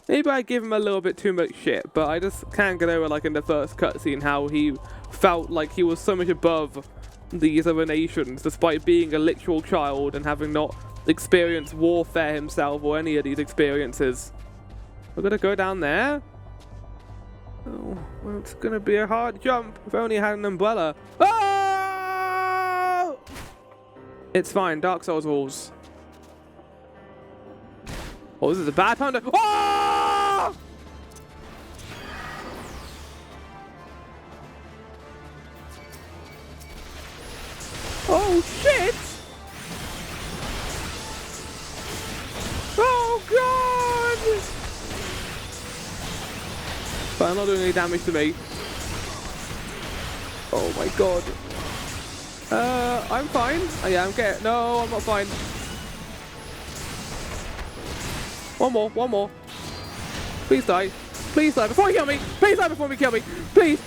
Maybe I give him a little bit too much shit, but I just can't get over, like, in the first cutscene how he felt like he was so much above these other nations, despite being a literal child and having not experienced warfare himself or any of these experiences. We're gonna go down there. Oh, well, it's gonna be a hard jump. If only I had an umbrella. Oh! It's fine, Dark Souls rules. Oh, this is a bad time to... Oh! Oh, shit! Oh, God! But I'm not doing any damage to me. Oh, my God. I'm fine. Oh, yeah, I'm getting... No, I'm not fine. One more. Please die. Please die before you kill me. Please die before you kill me. Please.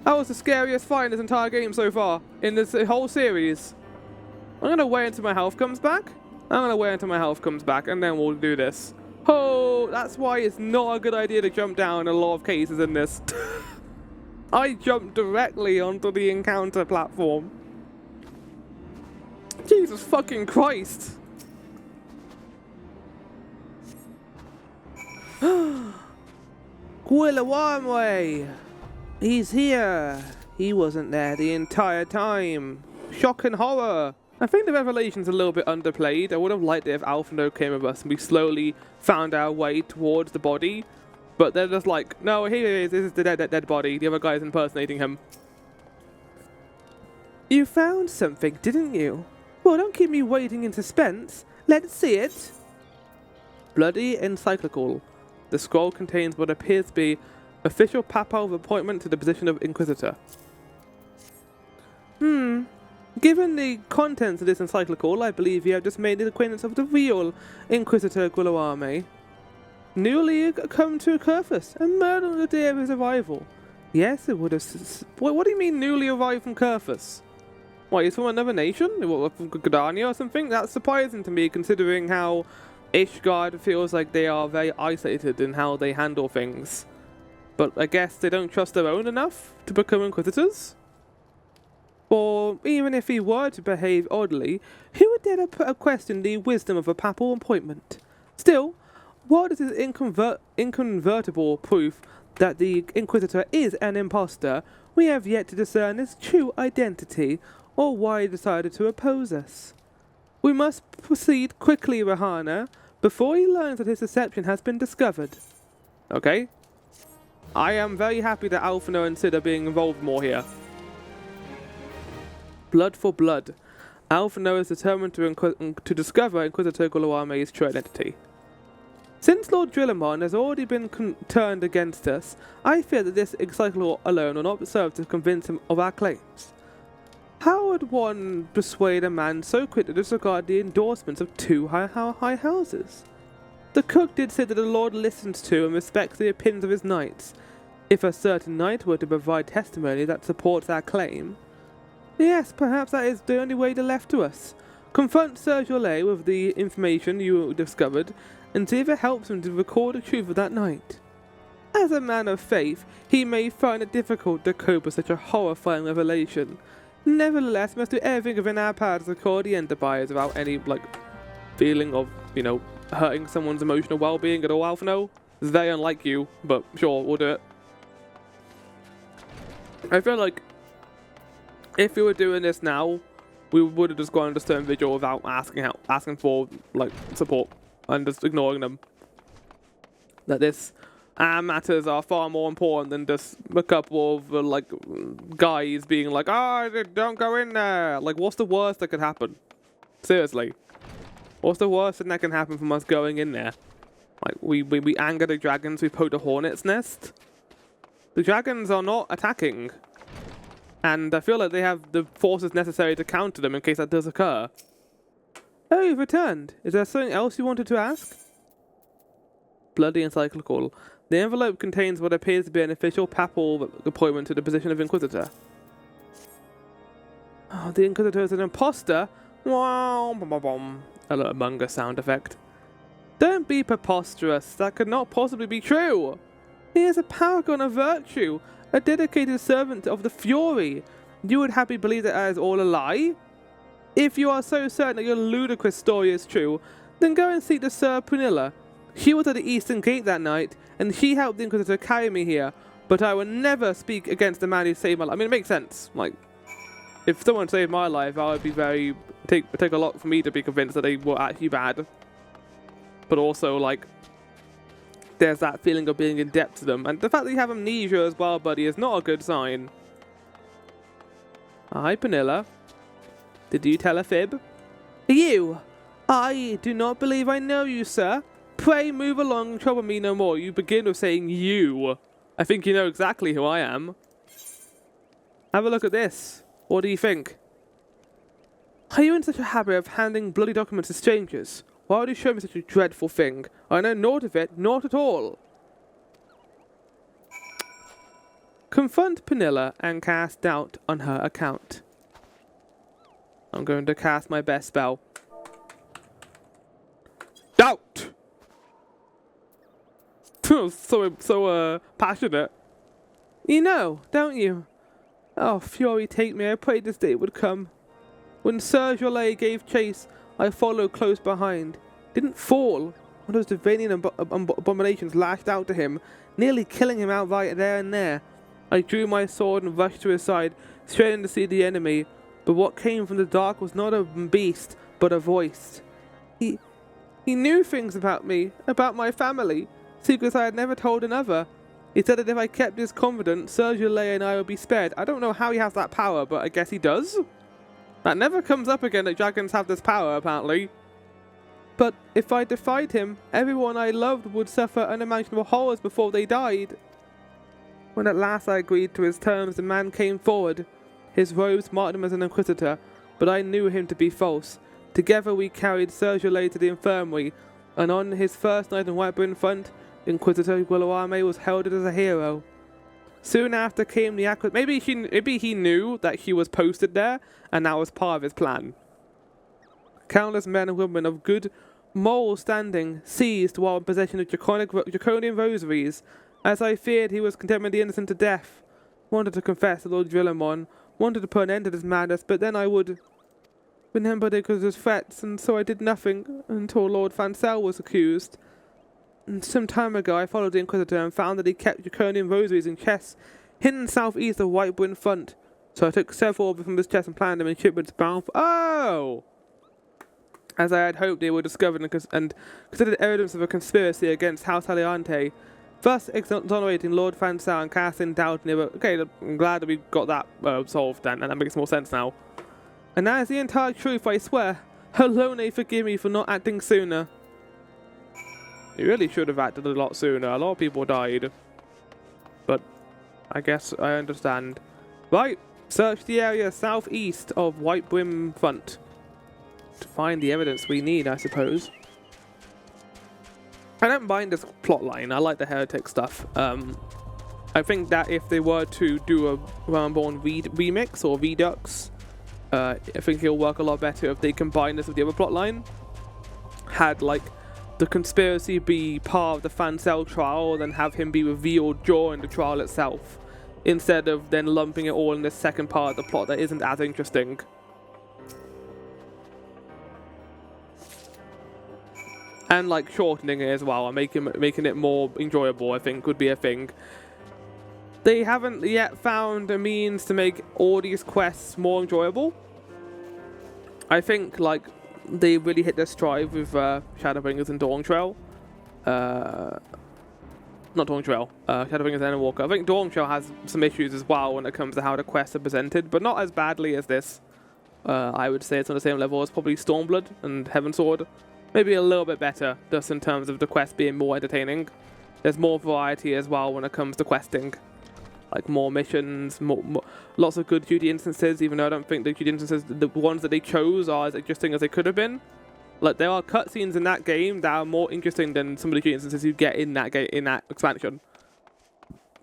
That was the scariest fight in this entire game so far. In this whole series. I'm going to wait until my health comes back. And then we'll do this. Oh, that's why it's not a good idea to jump down in a lot of cases in this. I jumped directly onto the encounter platform. Jesus fucking Christ. Guilawame! He's here. He wasn't there the entire time. Shock and horror. I think the revelation's a little bit underplayed. I would have liked it if Alphino came with us and we slowly found our way towards the body. But they're just like, no, here he is. This is the dead body. The other guy's impersonating him. You found something, didn't you? Well, don't keep me waiting in suspense. Let's see it. Bloody encyclical. The scroll contains what appears to be official papal appointment to the position of Inquisitor. Given the contents of this encyclical, I believe you have just made the acquaintance of the real Inquisitor Guillermo, newly come to Coerthas and murdered on the day of his arrival. Yes, it would have... What do you mean newly arrived from Coerthas? What, he's from another nation? What, from Gardania or something? That's surprising to me, considering how Ishgard feels like they are very isolated in how they handle things. But I guess they don't trust their own enough to become Inquisitors? Or even if he were to behave oddly, who would dare to question the wisdom of a papal appointment? Still, what is his inconvertible proof that the Inquisitor is an impostor? We have yet to discern his true identity, or why he decided to oppose us. We must proceed quickly, Rahana, before he learns that his deception has been discovered. Okay. I am very happy that Alphino and Cid are being involved more here. Blood for blood. Alphino is determined to discover Inquisitor Guillermo's true identity. Since Lord Drillamon has already been turned against us, I fear that this encyclical alone will not serve to convince him of our claims. How would one persuade a man so quick to disregard the endorsements of two high houses? The cook did say that the Lord listens to and respects the opinions of his knights. If a certain knight were to provide testimony that supports our claim, yes, perhaps that is the only way left to us. Confront Sir Jolet with the information you discovered, and see if it helps him to record the truth of that night. As a man of faith, he may find it difficult to cope with such a horrifying revelation. Nevertheless, we must do everything within our power to record the enterprise without any, feeling of, hurting someone's emotional well-being at all, Alphino. It's very unlike you, but sure, we'll do it. I feel like if we were doing this now, we would have just gone to Stern Vigil without asking for support and just ignoring them. That this matters are far more important than just a couple of guys being like, "Oh, don't go in there." What's the worst that could happen? Seriously, what's the worst thing that can happen from us going in there? We anger the dragons, we poke a hornet's nest. The dragons are not attacking. And I feel like they have the forces necessary to counter them in case that does occur. Oh, you've returned. Is there something else you wanted to ask? Bloody encyclical. The envelope contains what appears to be an official papal appointment to the position of Inquisitor. Oh, the Inquisitor is an imposter? Wow, a little Among Us sound effect. Don't be preposterous. That could not possibly be true. He is a paragon of virtue, a dedicated servant of the Fury. You would happily believe that is all a lie? If you are so certain that your ludicrous story is true, then go and seek the Sir Punilla. She was at the Eastern Gate that night, and she helped the Inquisitor carry me here, but I will never speak against the man who saved my life. I mean, it makes sense. If someone saved my life, I would be take a lot for me to be convinced that they were actually bad. But also, there's that feeling of being in debt to them. And the fact that you have amnesia as well, buddy, is not a good sign. Hi, Punilla. Did you tell a fib? You! I do not believe I know you, sir. Pray move along and trouble me no more. You begin with saying you. I think you know exactly who I am. Have a look at this. What do you think? Are you in such a habit of handing bloody documents to strangers? Why would you show me such a dreadful thing? I know naught of it, not at all. Confront Punilla and cast doubt on her account. I'm going to cast my best spell. Doubt! so passionate. You know, don't you? Oh, fury take me, I prayed this day would come. When Sir Jolet gave chase, I followed close behind. Didn't fall. One of those Devanian abominations lashed out to him, nearly killing him outright there and there. I drew my sword and rushed to his side, straining to see the enemy. But what came from the dark was not a beast, but a voice. He knew things about me, about my family, secrets I had never told another. He said that if I kept his confidence, Sir Jolet and I would be spared. I don't know how he has that power, but I guess he does. That never comes up again that dragons have this power, apparently. But if I defied him, everyone I loved would suffer unimaginable horrors before they died. When at last I agreed to his terms, the man came forward. His robes marked him as an Inquisitor, but I knew him to be false. Together we carried Sergio to the infirmary, and on his first night in Whiteburn Front, Inquisitor Guillermo was heralded as a hero. Soon after came the accusation. Maybe he knew that he was posted there, and that was part of his plan. Countless men and women of good moral standing seized while in possession of draconian rosaries. As I feared he was condemning the innocent to death. Wanted to confess to Lord Drillamon, wanted to put an end to this madness, but then I would remember it because of threats, and so I did nothing until Lord Fancel was accused. And some time ago I followed the Inquisitor and found that he kept draconian rosaries in chests hidden southeast of Whiteburn Front. So I took several from his chest and planted them in shipments bound for... Oh! As I had hoped, they were discovered and considered evidence of a conspiracy against House Aliante, thus exonerating Lord Fansal and casting doubt in it. Okay, I'm glad that we got that solved then, and that makes more sense now. And that is the entire truth, I swear. Alone, forgive me for not acting sooner. You really should have acted a lot sooner. A lot of people died. But I guess I understand. Right, search the area southeast of Whiteburn Front to find the evidence we need, I suppose. I don't mind this plotline. I like the Heretic stuff. I think that if they were to do a Realm Reborn remix or redux, I think it'll work a lot better if they combine this with the other plotline. Had like the conspiracy be part of the Fancel trial, then have him be revealed during the trial itself, instead of then lumping it all in the second part of the plot that isn't as interesting. And like shortening it as well and making it more enjoyable, I think would be a thing. They haven't yet found a means to make all these quests more enjoyable. I think like they really hit their stride with Shadowbringers and Dawn Trail. Not Dawn Trail, Shadowbringers and Endwalker. I think Dawn Trail has some issues as well when it comes to how the quests are presented, but not as badly as this. I would say it's on the same level as probably Stormblood and Heavensward. Maybe a little bit better, just in terms of the quest being more entertaining. There's more variety as well when it comes to questing. Like more missions, lots of good duty instances, even though I don't think the duty instances, the ones that they chose, are as interesting as they could have been. Like there are cutscenes in that game that are more interesting than some of the duty instances you get in that expansion.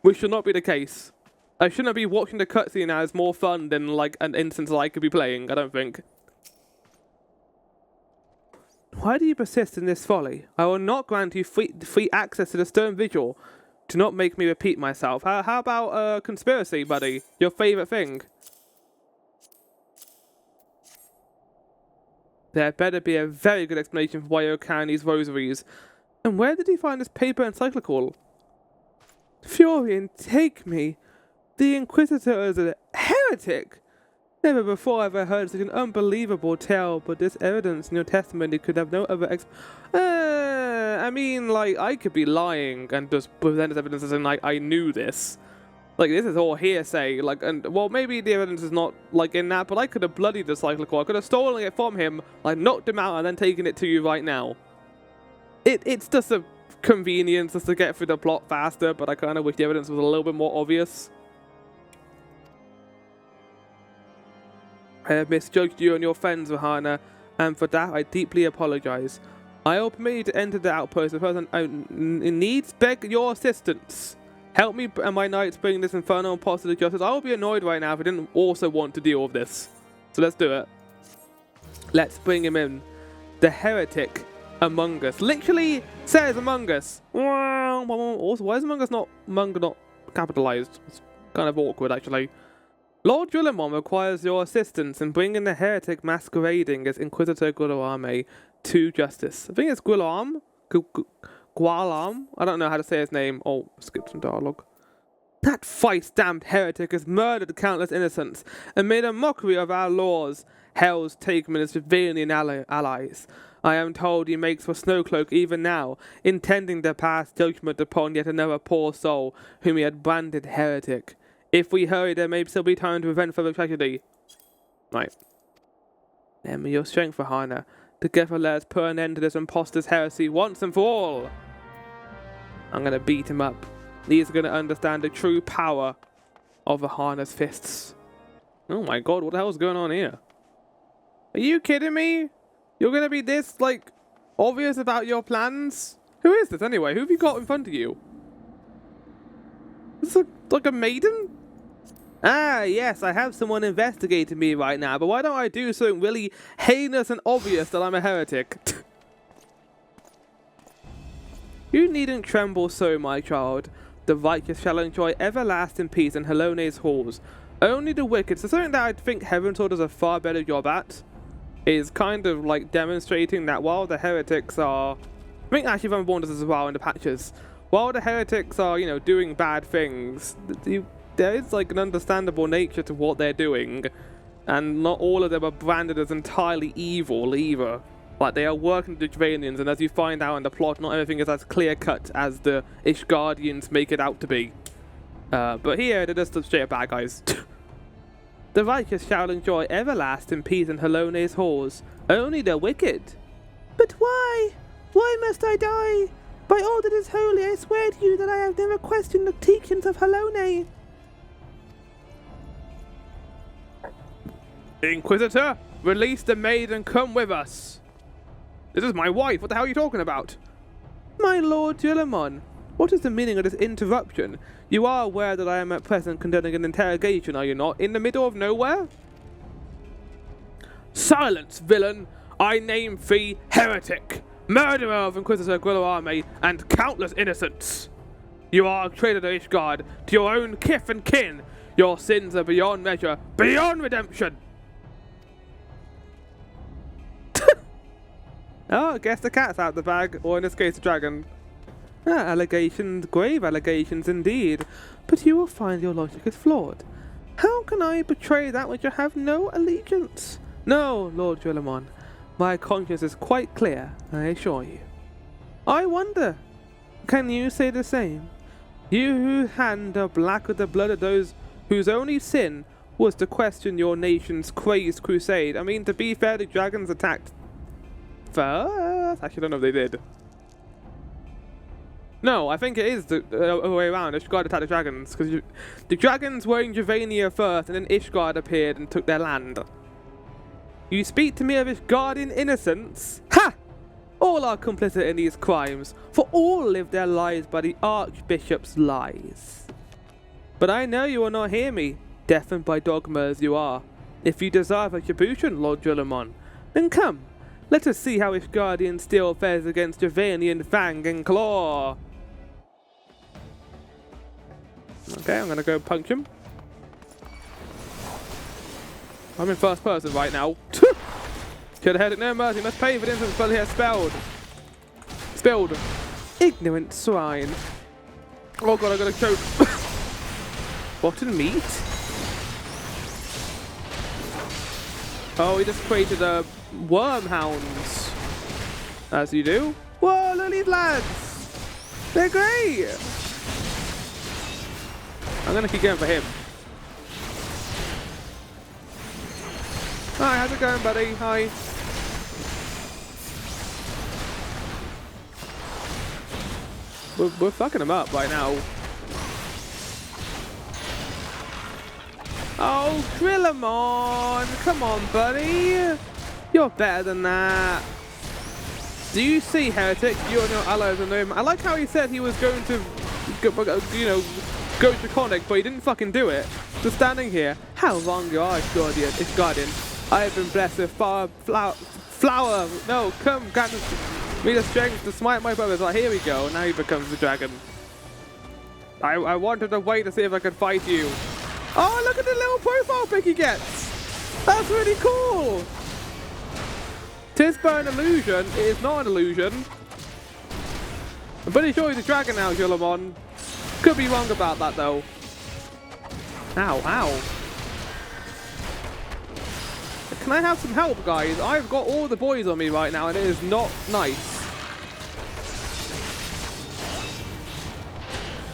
Which should not be the case. I shouldn't be watching the cutscene as more fun than like an instance that I could be playing, I don't think. Why do you persist in this folly? I will not grant you free access to the stone Vigil. Do not make me repeat myself. How about conspiracy, buddy? Your favourite thing? There better be a very good explanation for why you're carrying these rosaries. And where did he find this paper encyclical? Furion, take me. The Inquisitor is a heretic. Never before have I heard such an unbelievable tale, but this evidence in your testimony could have no other I mean, like, I could be lying and just present this evidence as in, like, I knew this. Like, this is all hearsay, like, and, well, maybe the evidence is not, like, in that, but I could have bloodied the cyclical. I could have stolen it from him, like, knocked him out and then taken it to you right now. It's just a convenience just to get through the plot faster, but I kind of wish the evidence was a little bit more obvious. I have misjudged you and your friends, Rahana, and for that I deeply apologize. I will permit you to enter the outpost. The person in needs beg your assistance. Help me and my knights bring this infernal impostor to justice. I would be annoyed right now if I didn't also want to deal with this. So let's do it. Let's bring him in. The heretic among us. Literally says among us. Also, why is among us not capitalized? It's kind of awkward, actually. Lord Drillamon requires your assistance in bringing the heretic masquerading as Inquisitor Guillermo to justice. I think it's Guillermo? Gualam? I don't know how to say his name. Oh, skip some dialogue. That thrice-damned heretic has murdered countless innocents and made a mockery of our laws. Hell's taken his Vivanian allies. I am told he makes for Snowcloak even now, intending to pass judgment upon yet another poor soul whom he had branded heretic. If we hurry, there may still be time to prevent further tragedy. Right. Lend me your strength, Rahana. Together let's put an end to this imposter's heresy once and for all. I'm gonna beat him up. He's gonna understand the true power of the harness fists. Oh my god, what the hell's going on here? Are you kidding me? You're gonna be this, like, obvious about your plans? Who is this anyway? Who have you got in front of you? Is this like a maiden? Ah, yes, I have someone investigating me right now, but why don't I do something really heinous and obvious that I'm a heretic? You needn't tremble so, my child. The righteous shall enjoy everlasting peace in Helone's halls. Only the wicked. So something that I think Heavensward does a far better job at is kind of like demonstrating that while the heretics are... I think actually Realm Reborn does this as well in the patches. While the heretics are, you know, doing bad things, there is like an understandable nature to what they're doing. And not all of them are branded as entirely evil either. Like, they are working with the Dranians, and as you find out in the plot, not everything is as clear-cut as the Ishgardians make it out to be. But here, they're just straight up bad guys. The righteous shall enjoy everlasting peace in Helone's halls. Only the wicked. But why? Why must I die? By all that is holy, I swear to you that I have never questioned the teachings of Helone. Inquisitor, release the maid and come with us. This is my wife. What the hell are you talking about? My lord Gilamon, what is the meaning of this interruption? You are aware that I am at present conducting an interrogation, are you not? In the middle of nowhere? Silence, villain! I name thee Heretic, murderer of Inquisitor Guillerame and countless innocents. You are a traitor to Ishgard, to your own kith and kin. Your sins are beyond measure, beyond redemption. Oh, I guess the cat's out of the bag, or in this case, the dragon. Allegations, grave allegations indeed, but you will find your logic is flawed. How can I betray that which I have no allegiance? No, Lord Gilamon, my conscience is quite clear, I assure you. I wonder, can you say the same? You whose hands are black with the blood of those whose only sin was to question your nation's crazed crusade. I mean, to be fair, the dragons attacked first? Actually, I don't know if they did. No, I think it is the other way around. Ishgard attacked the dragons, because the dragons were in Dravania first, and then Ishgard appeared and took their land. You speak to me of Ishgardian innocence? Ha! All are complicit in these crimes, for all live their lives by the Archbishop's lies. But I know you will not hear me, deafened by dogma as you are. If you desire retribution, Lord Gilamon, then come. Let us see how Ishgardian steel fares against Dravanian fang and claw. Okay, I'm gonna go punch him. I'm in first person right now. Should have had it, no mercy. Must pay for the instance blood here spelled. Spilled. Ignorant swine. Oh god, I gotta choke. Rotten meat? Oh, he just created a worm hounds. As you do. Whoa, look at these lads. They're great. I'm gonna keep going for him. Hi, how's it going, buddy? Hi. We're fucking him up right now. Oh, Grillamon! Come on, buddy! You're better than that. Do you see, Heretic? You and your allies are no. I like how he said he was going to, go draconic, but he didn't fucking do it. Just standing here. How wrong you are, Ishgardian. I have been blessed with flower. No, come, grant me the strength to smite my brothers. Like, here we go. Now he becomes the dragon. I wanted to wait to see if I could fight you. Oh, look at the little profile pic he gets. That's really cool. Tis but an illusion. It is not an illusion. I'm pretty sure he's a dragon now, Gilamon. Could be wrong about that, though. Ow, ow. Can I have some help, guys? I've got all the boys on me right now, and it is not nice.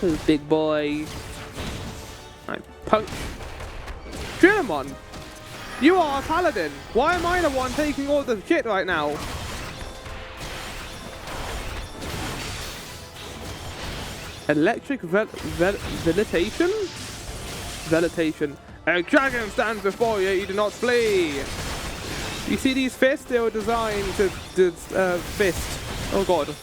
Oh, big boy. I punch. Gilamon, you are a paladin. Why am I the one taking all the shit right now? Electric vegetation? Vegetation. A dragon stands before you, you do not flee! You see these fists? They were designed to fist. Oh god.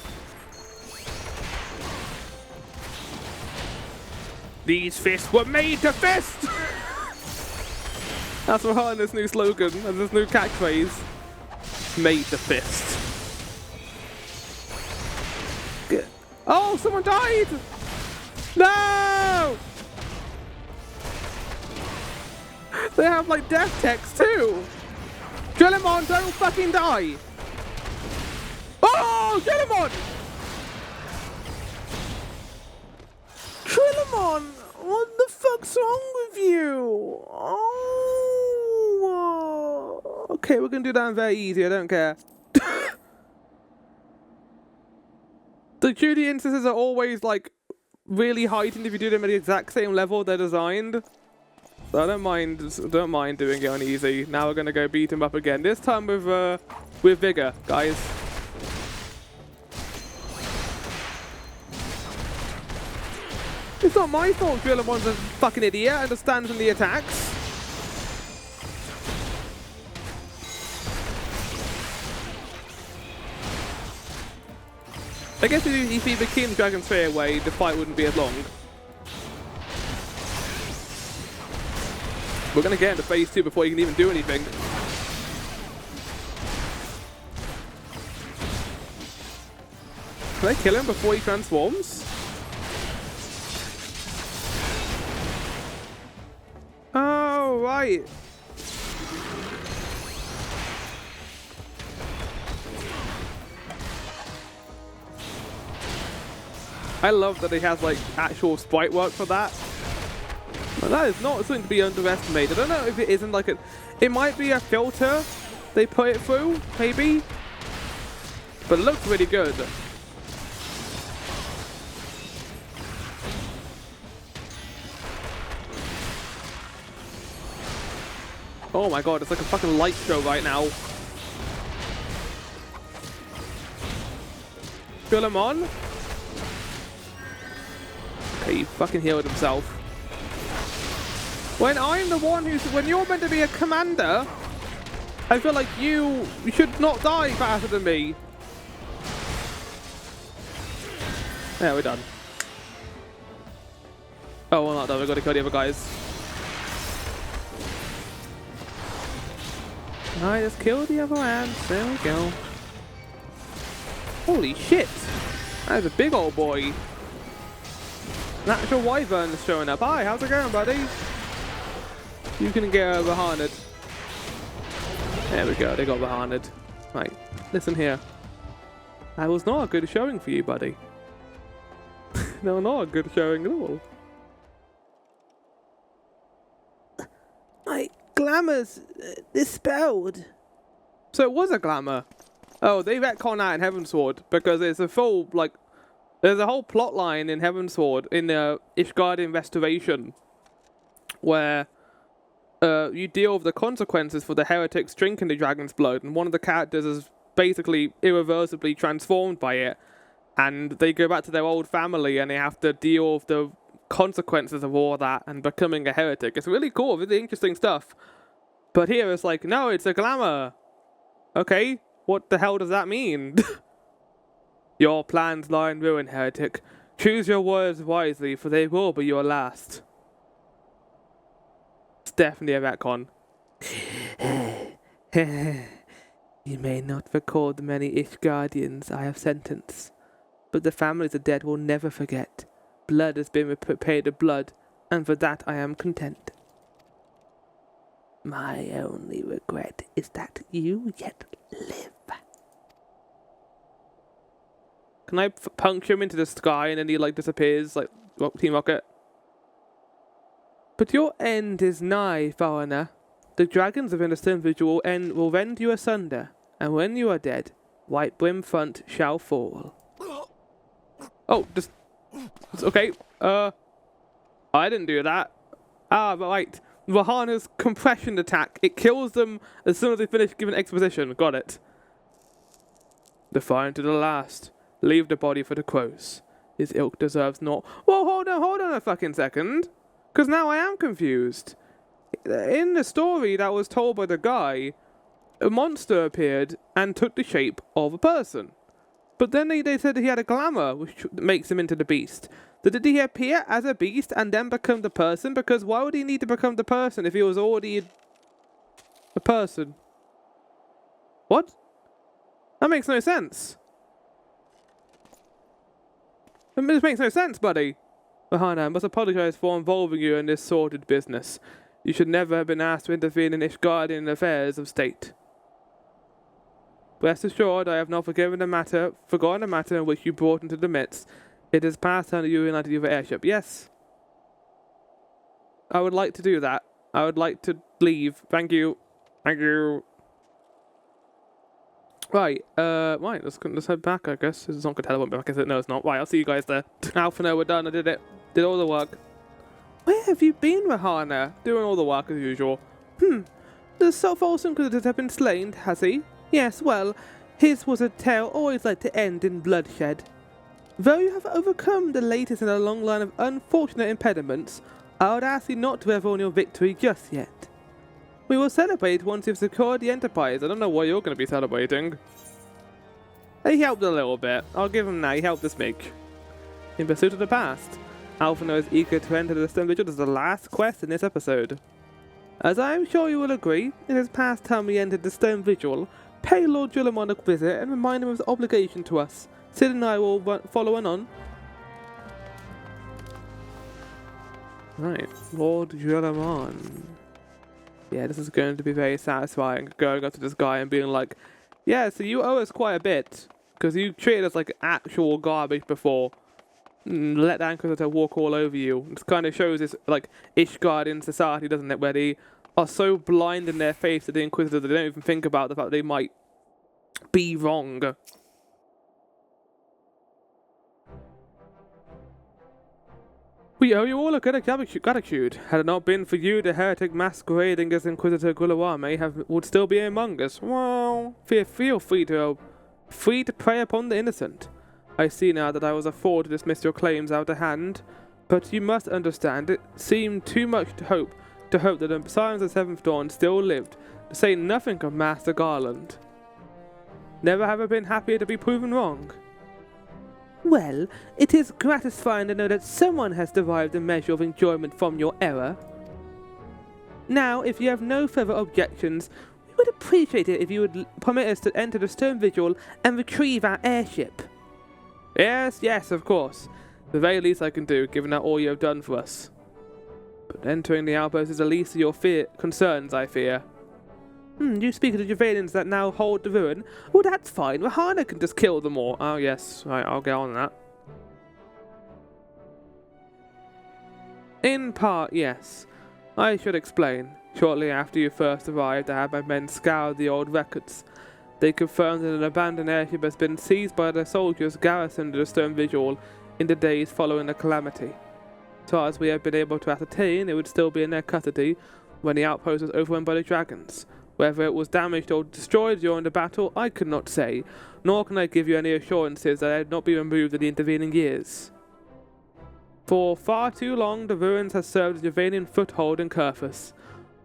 These fists were made to fist! That's behind this new slogan and this new catchphrase. Made to fist. Oh, someone died! No! They have like death text too! Drill him on, don't fucking die! Oh, drill him on! Drill him on! What the fuck's wrong with you? Oh, okay, we're gonna do that very easy, I don't care. The Judy instances are always like really heightened if you do them at the exact same level they're designed. So I don't mind doing it on easy. Now we're gonna go beat him up again. This time with vigor, guys. It's not my fault Drillamon's a fucking idiot, understands from the attacks. I guess if he became Dragon Sphere away, the fight wouldn't be as long. We're gonna get into phase 2 before he can even do anything. Can I kill him before he transforms? Oh, right. I love that he has like actual sprite work for that. But that is not something to be underestimated. I don't know if it isn't like it might be a filter they put it through, maybe. But it looks really good. Oh my god, it's like a fucking light show right now. Kill him on. Okay, he fucking healed himself. When I'm the one when you're meant to be a commander, I feel like you should not die faster than me. Yeah, we're done. Oh, we're not done. We've got to kill the other guys. Alright, let's kill the other ants. There we go. Holy shit! That is a big old boy. An actual wyvern is showing up. Hi, how's it going, buddy? You can get behind. There we go, they got behind. Right, listen here. That was not a good showing for you, buddy. No, not a good showing at all. My glamour's dispelled. So it was a glamour. Oh, they retcon that in Heavensward because it's a full, like, there's a whole plot line in Heavensward in the Ishgard Restoration where you deal with the consequences for the heretics drinking the dragon's blood, and one of the characters is basically irreversibly transformed by it, and they go back to their old family and they have to deal with the consequences of all that and becoming a heretic. It's really cool, really interesting stuff. But here it's like, no, it's a glamour. Okay, what the hell does that mean? Your plans lie in ruin, heretic. Choose your words wisely, for they will be your last. It's definitely a retcon. You may not recall the many Ishgardians I have sentenced, but the families of the dead will never forget. Blood has been repaid of blood, and for that I am content. My only regret is that you yet live. Can I puncture him into the sky and then he like disappears like Team Rocket? But your end is nigh, foreigner. The dragons of Innocent Vigil will rend you asunder, and when you are dead, White Brim Front shall fall. Oh, just okay. I didn't do that. Ah, but right. Rahana's compression attack. It kills them as soon as they finish giving exposition. Got it. Defiant to the last. Leave the body for the crows. His ilk deserves naught. Well, hold on a fucking second. Because now I am confused. In the story that was told by the guy, a monster appeared and took the shape of a person. But then they said he had a glamour, which makes him into the beast. So did he appear as a beast and then become the person? Because why would he need to become the person if he was already a person? What? That makes no sense. This makes no sense, buddy. Rahana, I must apologize for involving you in this sordid business. You should never have been asked to intervene in Ishgardian affairs of state. Rest assured, I have not forgotten the matter in which you brought into the midst. It is past time that you united your airship. Yes. I would like to do that. I would like to leave. Thank you. Thank you. Right, let's head back, I guess. It's not going to teleport back, is it? No, it's not. Right, I'll see you guys there. Alpha, no, we're done. I did it. Did all the work. Where have you been, Rahana? Doing all the work as usual. The false Inquisitors have been slain, has he? Yes, well, his was a tale always like to end in bloodshed. Though you have overcome the latest in a long line of unfortunate impediments, I would ask you not to revel in your victory just yet. We will celebrate once you've secured the Enterprise. I don't know what you're going to be celebrating. He helped a little bit. I'll give him that. He helped us make. In pursuit of the past, Alphino is eager to enter the Stone Vigil as the last quest in this episode. As I am sure you will agree, it is past time we entered the Stone Vigil. Pay Lord Jullimon a visit and remind him of his obligation to us. Cid and I will follow on. Right, Lord Jullimon. Yeah, this is going to be very satisfying, going up to this guy and being like, yeah, so you owe us quite a bit, because you treated us like actual garbage before. Let the Inquisitor walk all over you. This kind of shows this, like, Ishgardian society, doesn't it, where they are so blind in their faith to the Inquisitor that they don't even think about the fact that they might be wrong. We owe you all a good gratitude. Had it not been for you, the heretic masquerading as Inquisitor Gulawame would still be among us. Well, feel free to prey upon the innocent. I see now that I was a fool to dismiss your claims out of hand, but you must understand it seemed too much to hope that the Scions of Seventh Dawn still lived, to say nothing of Master Garland. Never have I been happier to be proven wrong. Well, it is gratifying to know that someone has derived a measure of enjoyment from your error. Now, if you have no further objections, we would appreciate it if you would permit us to enter the Stone Vigil and retrieve our airship. Yes, of course. The very least I can do, given that all you have done for us. But entering the outpost is the least of your concerns, I fear. You speak of the Javanians that now hold the ruin? Well, that's fine. Rahana can just kill them all. Oh, yes. Right, I'll get on that. In part, yes. I should explain. Shortly after you first arrived, I had my men scour the old records. They confirmed that an abandoned airship has been seized by the soldiers garrisoned at the Stone Vigil in the days following the calamity. As far as we have been able to ascertain, it would still be in their custody when the outpost was overrun by the dragons. Whether it was damaged or destroyed during the battle, I could not say, nor can I give you any assurances that it had not been removed in the intervening years. For far too long, the ruins have served as a Javanian foothold in Coerthas,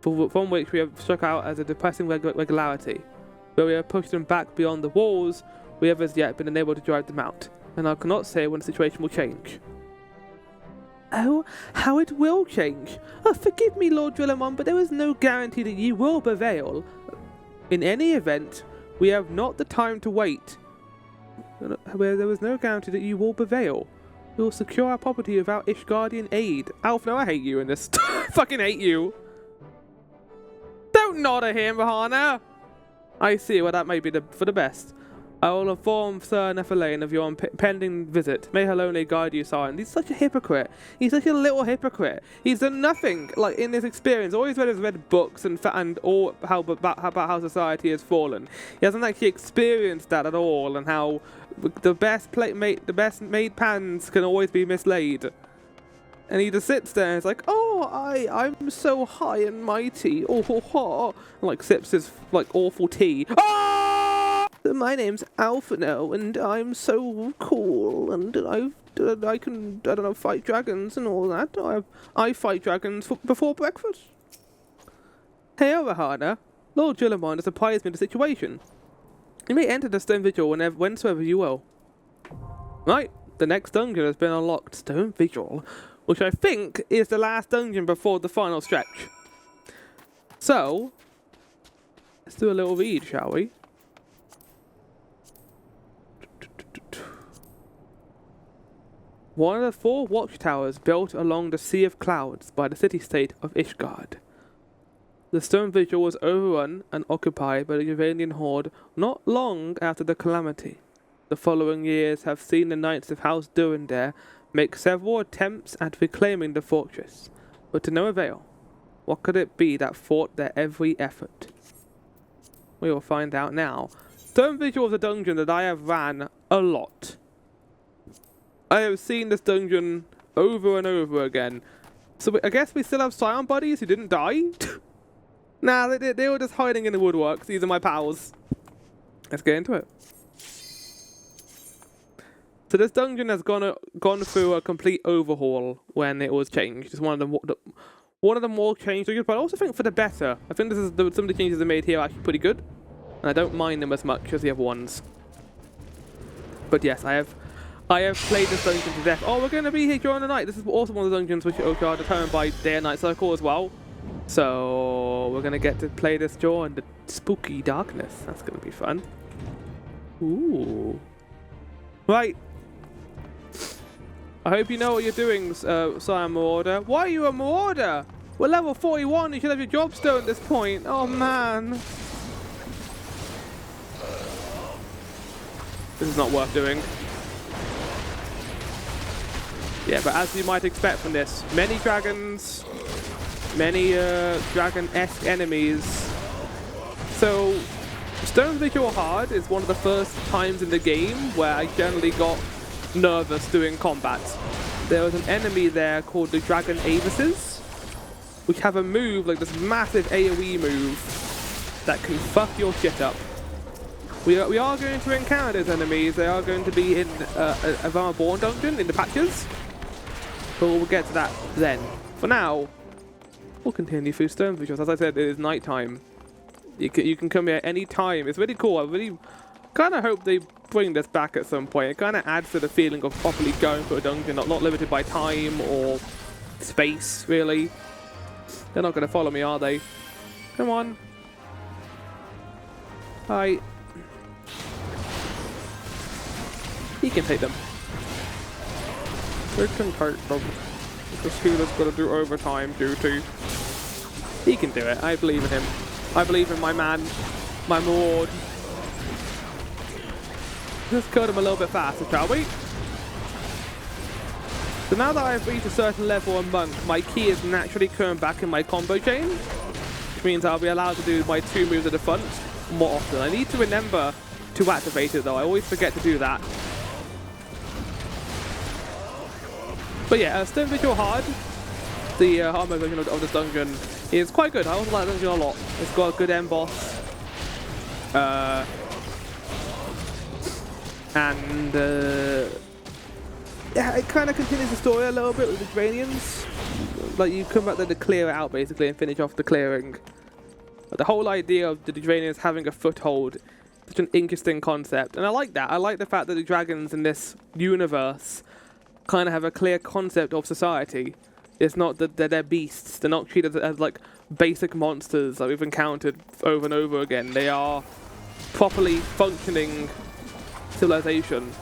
from which we have struck out as a depressing regularity. Though we have pushed them back beyond the walls, we have as yet been unable to drive them out, and I cannot say when the situation will change. Oh, how it will change. Oh, forgive me, Lord Jullimon, but there is no guarantee that you will prevail. In any event, we have not the time to wait. There is no guarantee that you will prevail. We will secure our property without Ishgardian aid. Alf, no, I hate you in this. Fucking hate you. Don't nod at him, Rahana. I see, well, that may be for the best. I will inform Sir Nephilaine of your impending visit. May Helone guide you, Sire. He's such a hypocrite. He's such a little hypocrite. He's done nothing, like, in his experience. All he's read books and all about how society has fallen. He hasn't actually experienced that at all, and how the best made pans can always be mislaid. And he just sits there and is like, oh, I'm so high and mighty. Oh, ho, ho. And, like, sips his, like, awful tea. Ah! My name's Alphino, and I'm so cool, and I can, I don't know, fight dragons and all that. I fight dragons before breakfast. Hey, Arahana. Lord Gillimon has apprised me of the situation. You may enter the Stone Vigil whensoever you will. Right, the next dungeon has been unlocked, Stone Vigil, which I think is the last dungeon before the final stretch. So, let's do a little read, shall we? One of the 4 watchtowers built along the Sea of Clouds by the city-state of Ishgard. The Stone Vigil was overrun and occupied by the Uranian horde not long after the calamity. The following years have seen the Knights of House Durandare make several attempts at reclaiming the fortress, but to no avail. What could it be that fought their every effort? We will find out now. Stone Vigil is a dungeon that I have ran a lot. I have seen this dungeon over and over again. So I guess we still have Scion buddies who didn't die? Nah, they were just hiding in the woodworks. These are my pals. Let's get into it. So this dungeon has gone through a complete overhaul when it was changed. It's one of the more changed dungeons, but I also think for the better. I think some of the changes they made here are actually pretty good, and I don't mind them as much as the other ones. But yes, I have played this dungeon to death. Oh, we're going to be here during the night. This is also one of the dungeons which are determined by day and night cycle as well. So we're going to get to play this during the spooky darkness. That's going to be fun. Ooh. Right. I hope you know what you're doing, Scion Marauder. Why are you a Marauder? We're level 41. You should have your job still at this point. Oh, man. This is not worth doing. Yeah, but as you might expect from this, many dragons, many dragon-esque enemies. So, Stone Vigil Hard is one of the first times in the game where I generally got nervous doing combat. There was an enemy there called the Dragon Avises, which have a move, like this massive AoE move, that can fuck your shit up. We are going to encounter those enemies. They are going to be in a Realm Reborn dungeon in the patches. But we'll get to that then. For now, we'll continue through Stone Vigils. As I said, it is nighttime. You can come here any time. It's really cool. I really kind of hope they bring this back at some point. It kind of adds to the feeling of properly going through a dungeon, not limited by time or space, really. They're not going to follow me, are they? Come on. Hi. He can take them. We can take them. Because Healer's got to do overtime duty. He can do it. I believe in him. I believe in my man, my Lord. Let's kill him a little bit faster, shall we? So now that I've reached a certain level of monk, my key is naturally coming back in my combo chain, which means I'll be allowed to do my 2 moves at the front more often. I need to remember to activate it though. I always forget to do that. But yeah, Stone Vigil Hard, the hard mode version of this dungeon, is quite good. I also like the dungeon a lot. It's got a good end boss. Yeah, it kind of continues the story a little bit with the Dranians. Like, you come back there to clear it out, basically, and finish off the clearing. But the whole idea of the Dranians having a foothold is such an interesting concept. And I like that. I like the fact that the dragons in this universe kind of have a clear concept of society. It's not that they're beasts. They're not treated as, like, basic monsters that we've encountered over and over again. They are properly functioning civilization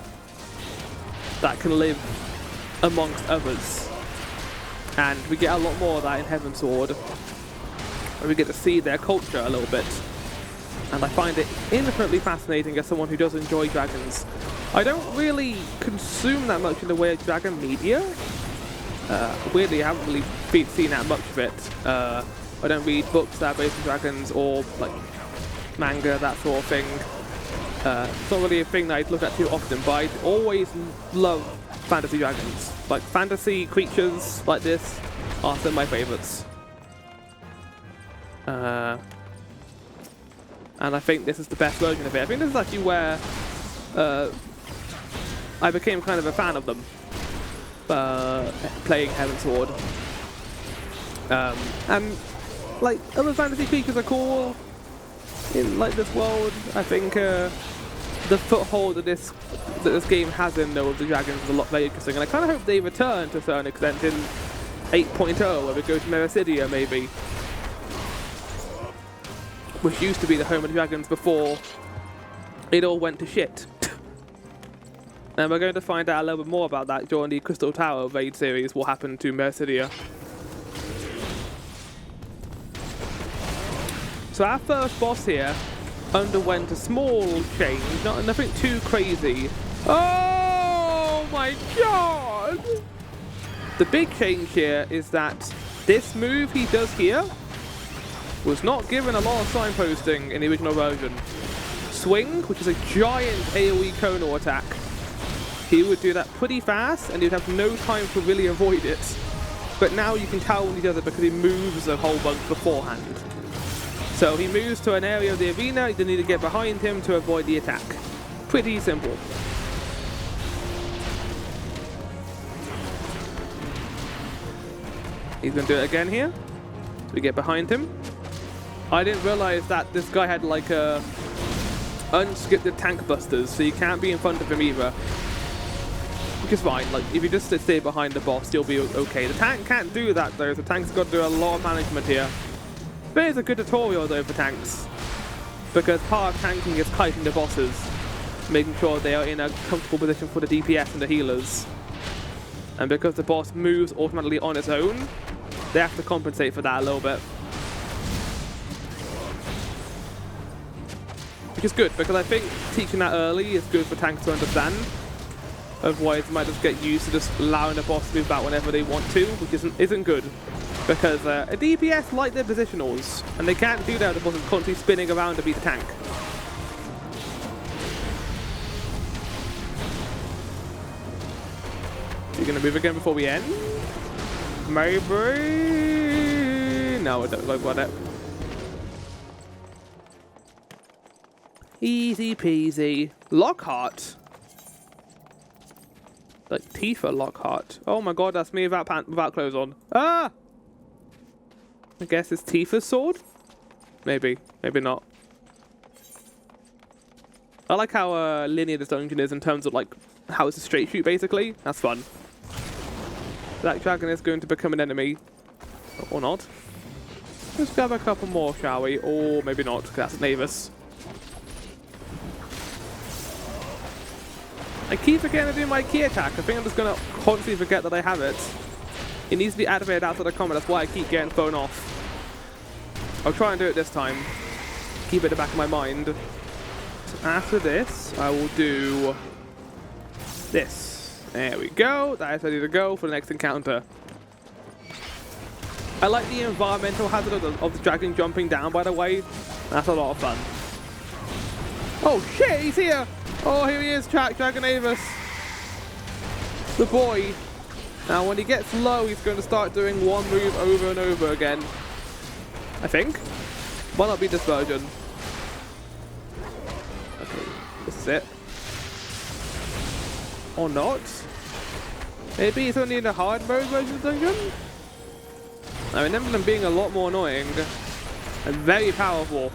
that can live amongst others, and we get a lot more of that in Heavensward, where we get to see their culture a little bit, and I find it infinitely fascinating as someone who does enjoy dragons. I don't really consume that much in the way of dragon media. Weirdly, I haven't really seen that much of it. I don't read books that are based on dragons or like manga, that sort of thing. It's not really a thing that I look at too often, but I always love fantasy dragons. Like, fantasy creatures like this are some of my favourites. And I think this is the best version of it. I think this is actually where I became kind of a fan of them. Playing Heavensward. And like other fantasy creatures are cool in like this world. I think the foothold that this game has in though of the dragons is a lot very interesting, and I kind of hope they return to a certain extent in 8.0, where we go to Mericidia maybe, which used to be the home of the dragons before it all went to shit. And we're going to find out a little bit more about that during the Crystal Tower raid series, what happened to Mericidia. So our first boss here underwent a small change, nothing too crazy. Oh my god! The big change here is that this move he does here was not given a lot of signposting in the original version. Swing, which is a giant AoE Kono attack. He would do that pretty fast and you'd have no time to really avoid it. But now you can tell when he does it because he moves a whole bunch beforehand. So he moves to an area of the arena, you need to get behind him to avoid the attack. Pretty simple. He's going to do it again here. We get behind him. I didn't realize that this guy had like a unscripted tank busters, so you can't be in front of him either. Which is fine, like if you just stay behind the boss, you'll be okay. The tank can't do that though, the tank's got to do a lot of management here. But it's a good tutorial though for tanks, because part of tanking is kiting the bosses, making sure they are in a comfortable position for the DPS and the healers. And because the boss moves automatically on its own, they have to compensate for that a little bit. Which is good, because I think teaching that early is good for tanks to understand. Otherwise, you might just get used to just allowing the boss to move back whenever they want to, which isn't good. Because a DPS like their positionals, and they can't do that if the boss is constantly spinning around to beat the tank. Are you going to move again before we end? Maybe? No, I don't look like it. Easy peasy. Lockhart. Like Tifa Lockhart. Oh my god, that's me without clothes on. Ah! I guess it's Tifa's sword? Maybe. Maybe not. I like how linear this dungeon is in terms of like how it's a straight shoot basically. That's fun. That dragon is going to become an enemy. Or not. Let's grab a couple more, shall we? Or maybe not, because that's Navis. I keep forgetting to do my key attack. I think I'm just going to constantly forget that I have it. It needs to be activated outside the combat. That's why I keep getting thrown off. I'll try and do it this time. Keep it in the back of my mind. So after this, I will do this. There we go. That is ready to go for the next encounter. I like the environmental hazard of the dragon jumping down, by the way. That's a lot of fun. Oh shit, he's here! Oh, here he is, Dragon Avis. The boy. Now, when he gets low, he's going to start doing one move over and over again. I think. Might not be this version. Okay, this is it. Or not. Maybe it's only in the hard mode version of the dungeon? I remember them being a lot more annoying and very powerful.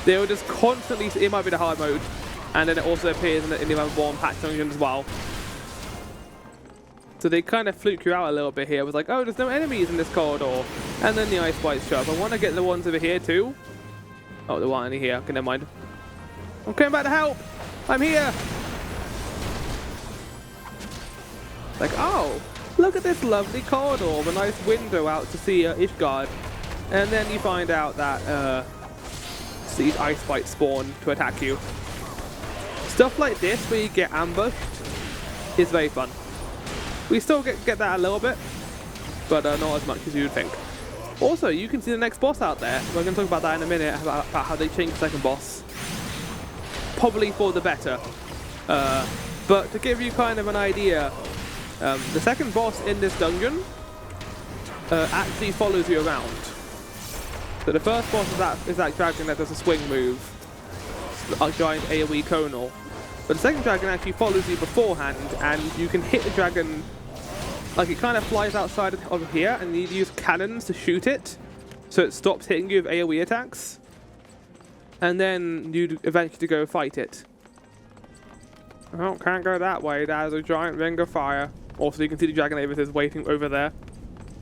They were just constantly, it might be the hard mode, and then it also appears in the Realm Reborn patch dungeon as well. So they kind of fluke you out a little bit here. It was like, oh, there's no enemies in this corridor. And then the ice sprites show up. I want to get the ones over here too. Oh, there aren't any here. Okay, never mind. I'm coming back to help. I'm here. Like, oh, look at this lovely corridor with a nice window out to see Ishgard. And then you find out that these ice sprites spawn to attack you. Stuff like this where you get ambushed is very fun. We still get that a little bit, but not as much as you would think. Also, you can see the next boss out there. We're going to talk about that in a minute, about how they changed the second boss. Probably for the better. But to give you kind of an idea, the second boss in this dungeon actually follows you around. So the first boss is that dragon that does a swing move, a giant AoE conal. But the second dragon actually follows you beforehand, and you can hit the dragon, like it kind of flies outside of here, and you use cannons to shoot it, so it stops hitting you with AoE attacks. And then you eventually go fight it. Oh, can't go that way. There's a giant ring of fire. Also, you can see the dragon is waiting over there.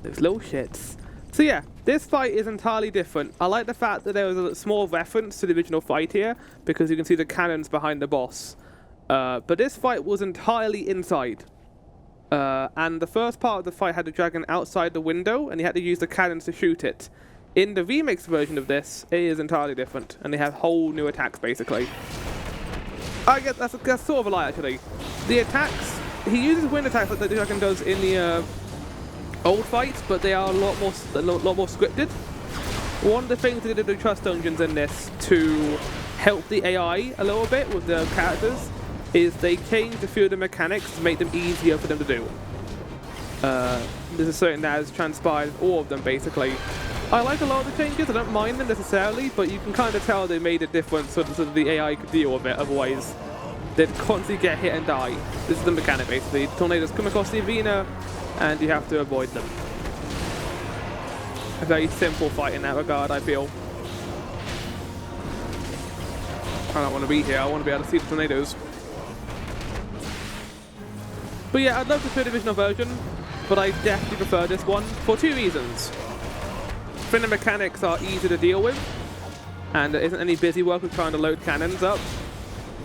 Those little shits. So yeah, this fight is entirely different. I like the fact that there was a small reference to the original fight here, because you can see the cannons behind the boss. But this fight was entirely inside. And the first part of the fight had the dragon outside the window, and you had to use the cannons to shoot it. In the remix version of this, it is entirely different, and they have whole new attacks, basically. I guess that's sort of a lie, actually. The attacks, he uses wind attacks like the dragon does in the old fights, but they are a lot more scripted. One of the things they did in the Trust Dungeons in this to help the AI a little bit with the characters is they changed a few of the mechanics to make them easier for them to do. This is something that has transpired all of them, basically. I like a lot of the changes, I don't mind them necessarily, but you can kind of tell they made it different so that the AI could deal with it, otherwise they'd constantly get hit and die. This is the mechanic, basically. Tornadoes come across the arena, and you have to avoid them. A very simple fight in that regard, I feel. I don't want to be here, I want to be able to see the tornadoes. But yeah, I'd love the 3rd divisional version, but I definitely prefer this one for 2 reasons. I think the mechanics are easy to deal with, and there isn't any busy work with trying to load cannons up.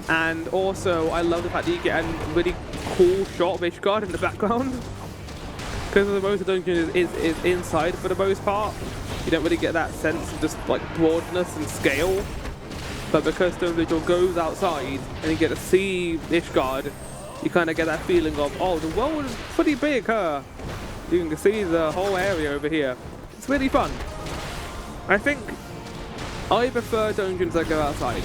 And also, I love the fact that you get a really cool shot of Ishgard in the background. Because the most of the dungeon is inside for the most part, you don't really get that sense of just like broadness and scale. But because the Vigil goes outside and you get to see Ishgard, you kind of get that feeling of, oh, the world is pretty big, huh? You can see the whole area over here. It's really fun. I think I prefer dungeons that go outside.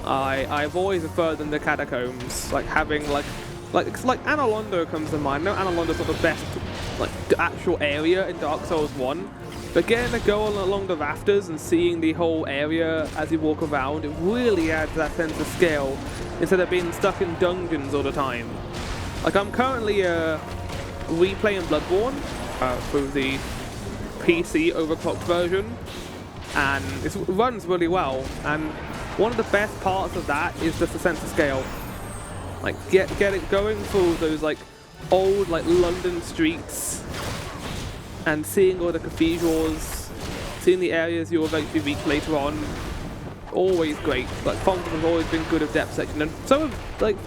I've always preferred them the catacombs, like having like Analondo comes to mind. No, Analondo's not the best like actual area in Dark Souls 1, but getting to go along the rafters and seeing the whole area as you walk around, it really adds that sense of scale instead of being stuck in dungeons all the time. Like I'm currently replaying Bloodborne through the PC overclocked version, and it runs really well, and one of the best parts of that is just the sense of scale. Like get it going through those like old like London streets and seeing all the cathedrals, seeing the areas you'll eventually reach later on. Always great. Like Cont has always been good at depth section, and so have like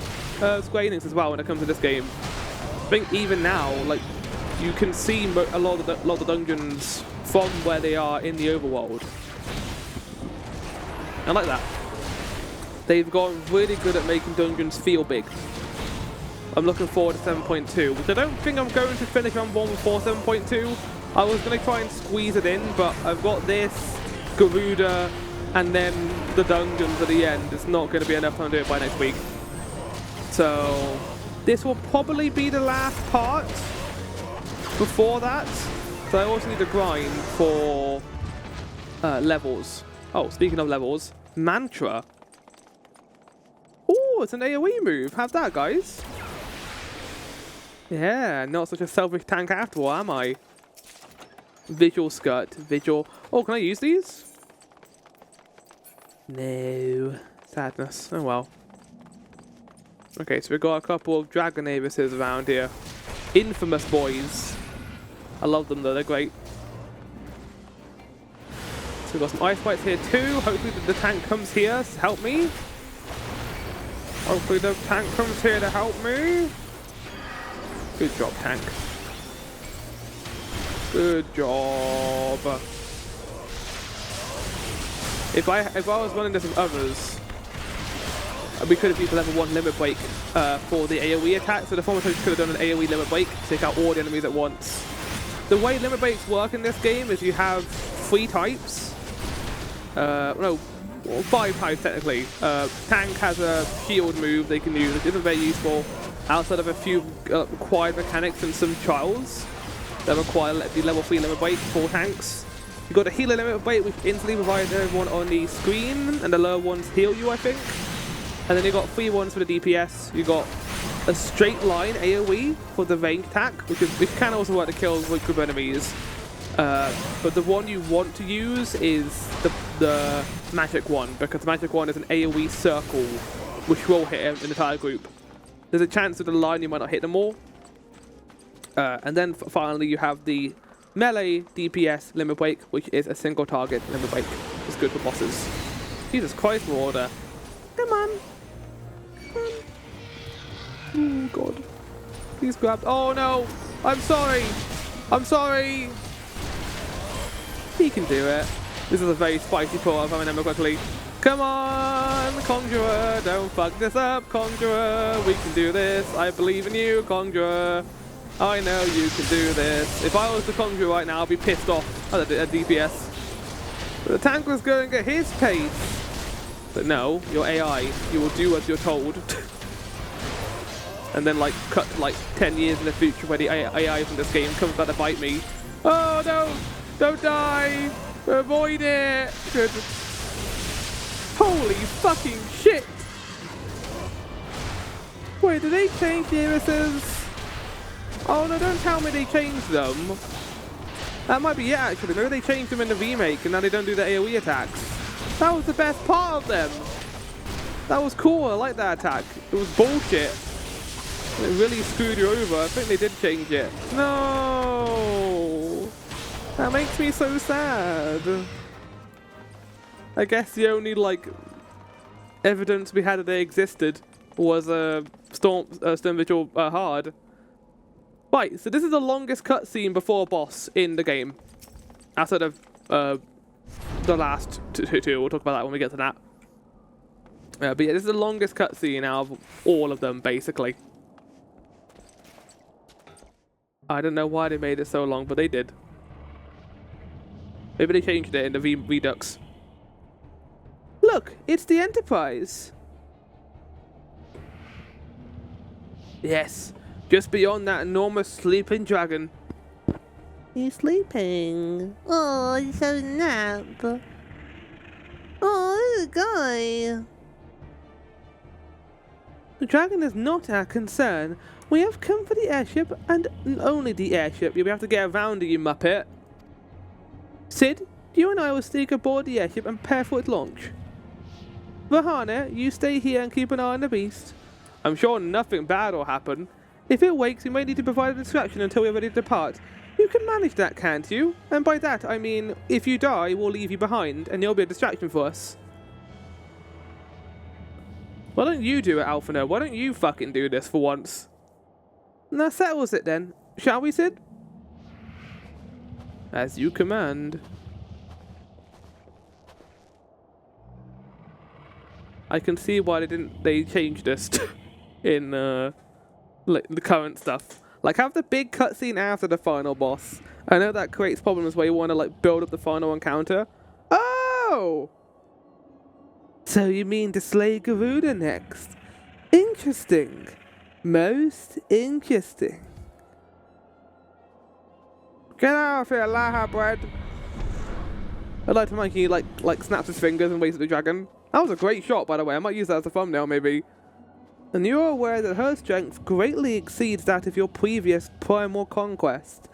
Square Enix as well when it comes to this game. I think even now, like you can see a lot of the dungeons from where they are in the overworld. I like that. They've gotten really good at making dungeons feel big. I'm looking forward to 7.2, which I don't think I'm going to finish on 1 before 7.2. I was going to try and squeeze it in, but I've got this, Garuda, and then the dungeons at the end. It's not going to be enough time to do it by next week. So this will probably be the last part before that. So I also need to grind for levels. Oh, speaking of levels, Mantra. Oh, it's an AoE move. Have that, guys. Yeah, not such a selfish tank after all, am I? Vigil skirt. Vigil. Oh, can I use these? No. Sadness. Oh well. Okay, so we've got a couple of Dragon Avises around here. Infamous boys. I love them though, they're great. So we've got some ice fights here too. Hopefully the tank comes here to help me. Hopefully the tank comes here to help me. Good job, tank. Good job. If I was running this with others, we could have used a level 1 limit break for the AoE attack, so the former coach could have done an AoE limit break to take out all the enemies at once. The way limit breaks work in this game is you have 3 types. No, 5 types technically. Tank has a shield move they can use, which isn't very useful, outside of a few required mechanics and some trials that require the level 3 limit break for tanks. You got a healer limit break, which instantly provides everyone on the screen, and the lower ones heal you, I think. And then you got 3 ones for the DPS. You got a straight line AoE for the ranged attack, which can also work to kill group of enemies. But the one you want to use is the magic one, because the magic one is an AoE circle, which will hit an entire group. There's a chance with the line you might not hit them all. And then finally you have the melee DPS limit break, which is a single target limit break. It's good for bosses. Jesus Christ, Marauder. Come on. Come on. Oh god. Please grab. Oh no! I'm sorry! I'm sorry! He can do it. This is a very spicy pull. I'll remember quickly. Come on, Conjurer! Don't fuck this up, Conjurer! We can do this. I believe in you, Conjurer. I know you can do this. If I was the Conjurer right now, I'd be pissed off at DPS. But the tank was going at his pace. But no, you're AI. You will do as you're told. And then like cut to like 10 years in the future where the AI from this game comes back to bite me. Oh no! Don't die! Avoid it! Good. Holy fucking shit! Wait, did they change the irises? Oh no, don't tell me they changed them. That might be it actually. Maybe they changed them in the remake and now they don't do the AoE attacks. That was the best part of them. That was cool, I like that attack. It was bullshit. It really screwed you over. I think they did change it. No! That makes me so sad. I guess the only like evidence we had that they existed was Storm Vigil hard. Right, so this is the longest cutscene before boss in the game. Outside of the last two. We'll talk about that when we get to that. But yeah, this is the longest cutscene out of all of them, basically. I don't know why they made it so long, but they did. Maybe they changed it in the Redux. Look, it's the Enterprise. Yes, just beyond that enormous sleeping dragon. He's sleeping. Oh, he's having a nap. Oh, this guy. The dragon is not our concern. We have come for the airship, and only the airship. You'll have to get around it, you muppet. Cid, you and I will sneak aboard the airship and prepare for its launch. Vahana, you stay here and keep an eye on the beast. I'm sure nothing bad will happen. If it wakes, we may need to provide a distraction until we're ready to depart. You can manage that, can't you? And by that, I mean, if you die, we'll leave you behind, and you'll be a distraction for us. Why don't you do it, Alphino? Why don't you fucking do this for once? That settles it then. Shall we, Cid? As you command. I can see why they changed this in like the current stuff. Like have the big cutscene after the final boss. I know that creates problems where you want to like build up the final encounter. Oh! So you mean to slay Garuda next? Interesting. Most interesting. Get out of here, Laha bread. I'd like to make he like snaps his fingers and waves at the dragon. That was a great shot, by the way. I might use that as a thumbnail, maybe. And you're aware that her strength greatly exceeds that of your previous primal conquest.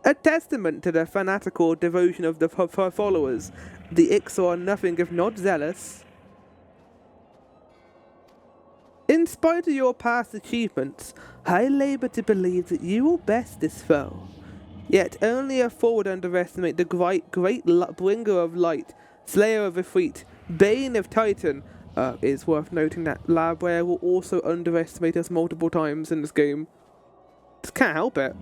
A testament to the fanatical devotion of her followers. The Ix are nothing if not zealous. In spite of your past achievements, I labor to believe that you will best this foe. Yet only a fool would underestimate the great bringer of light, slayer of Ifrit, bane of Titan. It's worth noting that Labrare will also underestimate us multiple times in this game. Just can't help it.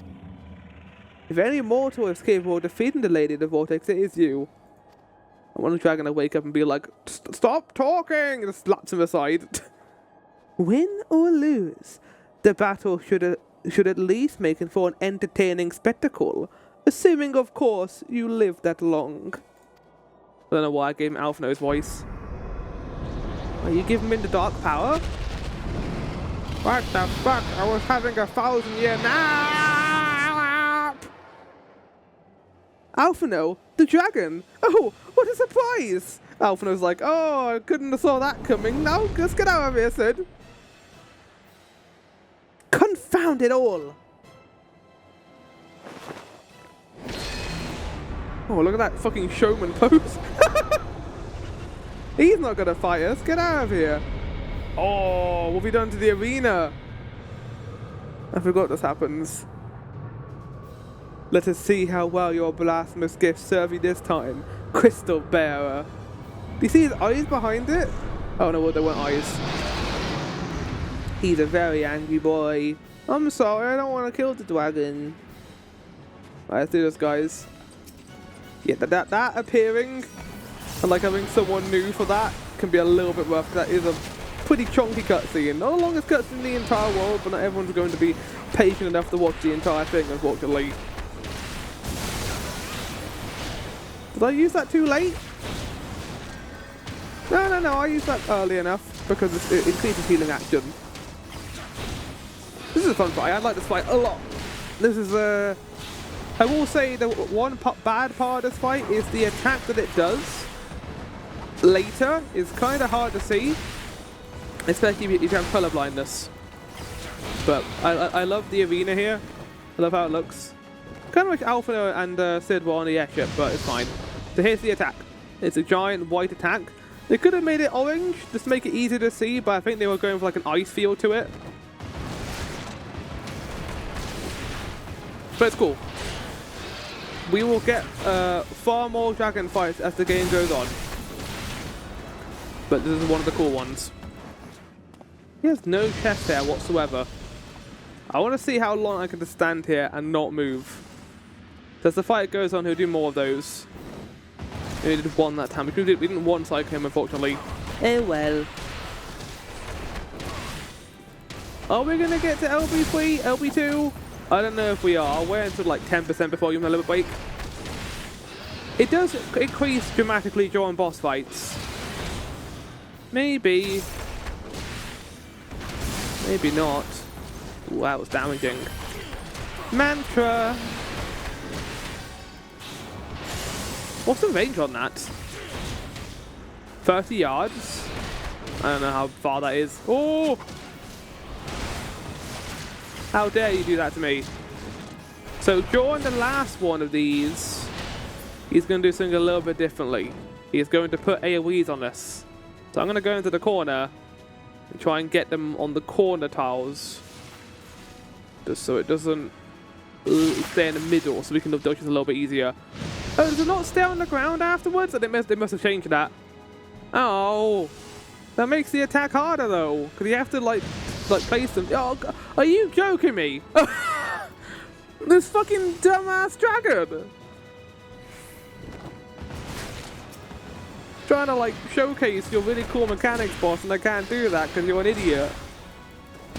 If any mortal is capable of defeating the Lady of the Vortex, it is you. I want the dragon to wake up and be like, stop talking! And slaps him aside. Win or lose, the battle should at least make it for an entertaining spectacle, assuming, of course, you live that long. I don't know why I gave him Alphino's voice. Are you giving him the dark power? What the fuck? I was having a 1,000-year nap! Alphino, the dragon. Oh, what a surprise! Alphino's like, oh, I couldn't have saw that coming. No, let's get out of here, Cid. Confound it all! Oh, look at that fucking showman pose. He's not gonna fight us. Get out of here. Oh, what have we done to the arena? I forgot this happens. Let us see how well your blasphemous gifts serve you this time, Crystal Bearer. Do you see his eyes behind it? Oh no, well, they weren't eyes. He's a very angry boy. I'm sorry, I don't want to kill the dragon. Alright, let's do this, guys. Yeah, that appearing and like having someone new for that can be a little bit rough. That is a pretty chunky cutscene. Not the longest cutscene in the entire world, but not everyone's going to be patient enough to watch the entire thing, unfortunately. Did I use that too late? No, I used that early enough because it increases healing action. This is a fun fight. I like this fight a lot. This is I will say the one bad part of this fight is the attack that it does later is kind of hard to see, especially if you have color blindness. But I love the arena here. I love how it looks. Kind of like Alpha and Cid were on the airship, but it's fine. So here's the attack. It's a giant white attack. They could have made it orange, just to make it easier to see, but I think they were going for like an ice feel to it. But it's cool. We will get far more dragon fights as the game goes on. But this is one of the cool ones. He has no chest hair whatsoever. I want to see how long I can just stand here and not move. So as the fight goes on, he'll do more of those. We did one that time. We didn't one-cycle him, unfortunately. Oh well. Are we going to get to LB3, LB2? I don't know if we are. We're until like 10% before you have a limit break. It does increase dramatically during boss fights. Maybe. Maybe not. Ooh, that was damaging. Mantra. What's the range on that? 30 yards? I don't know how far that is. Oh! How dare you do that to me? So during the last one of these, he's going to do something a little bit differently. He's going to put AoEs on us. So I'm going to go into the corner and try and get them on the corner tiles. Just so it doesn't stay in the middle, so we can dodge it a little bit easier. Oh, does it not stay on the ground afterwards? They must have changed that. Oh, that makes the attack harder though, because you have to like place them. Oh, are you joking me? This fucking dumbass dragon. Trying to like showcase your really cool mechanics, boss, and I can't do that because you're an idiot.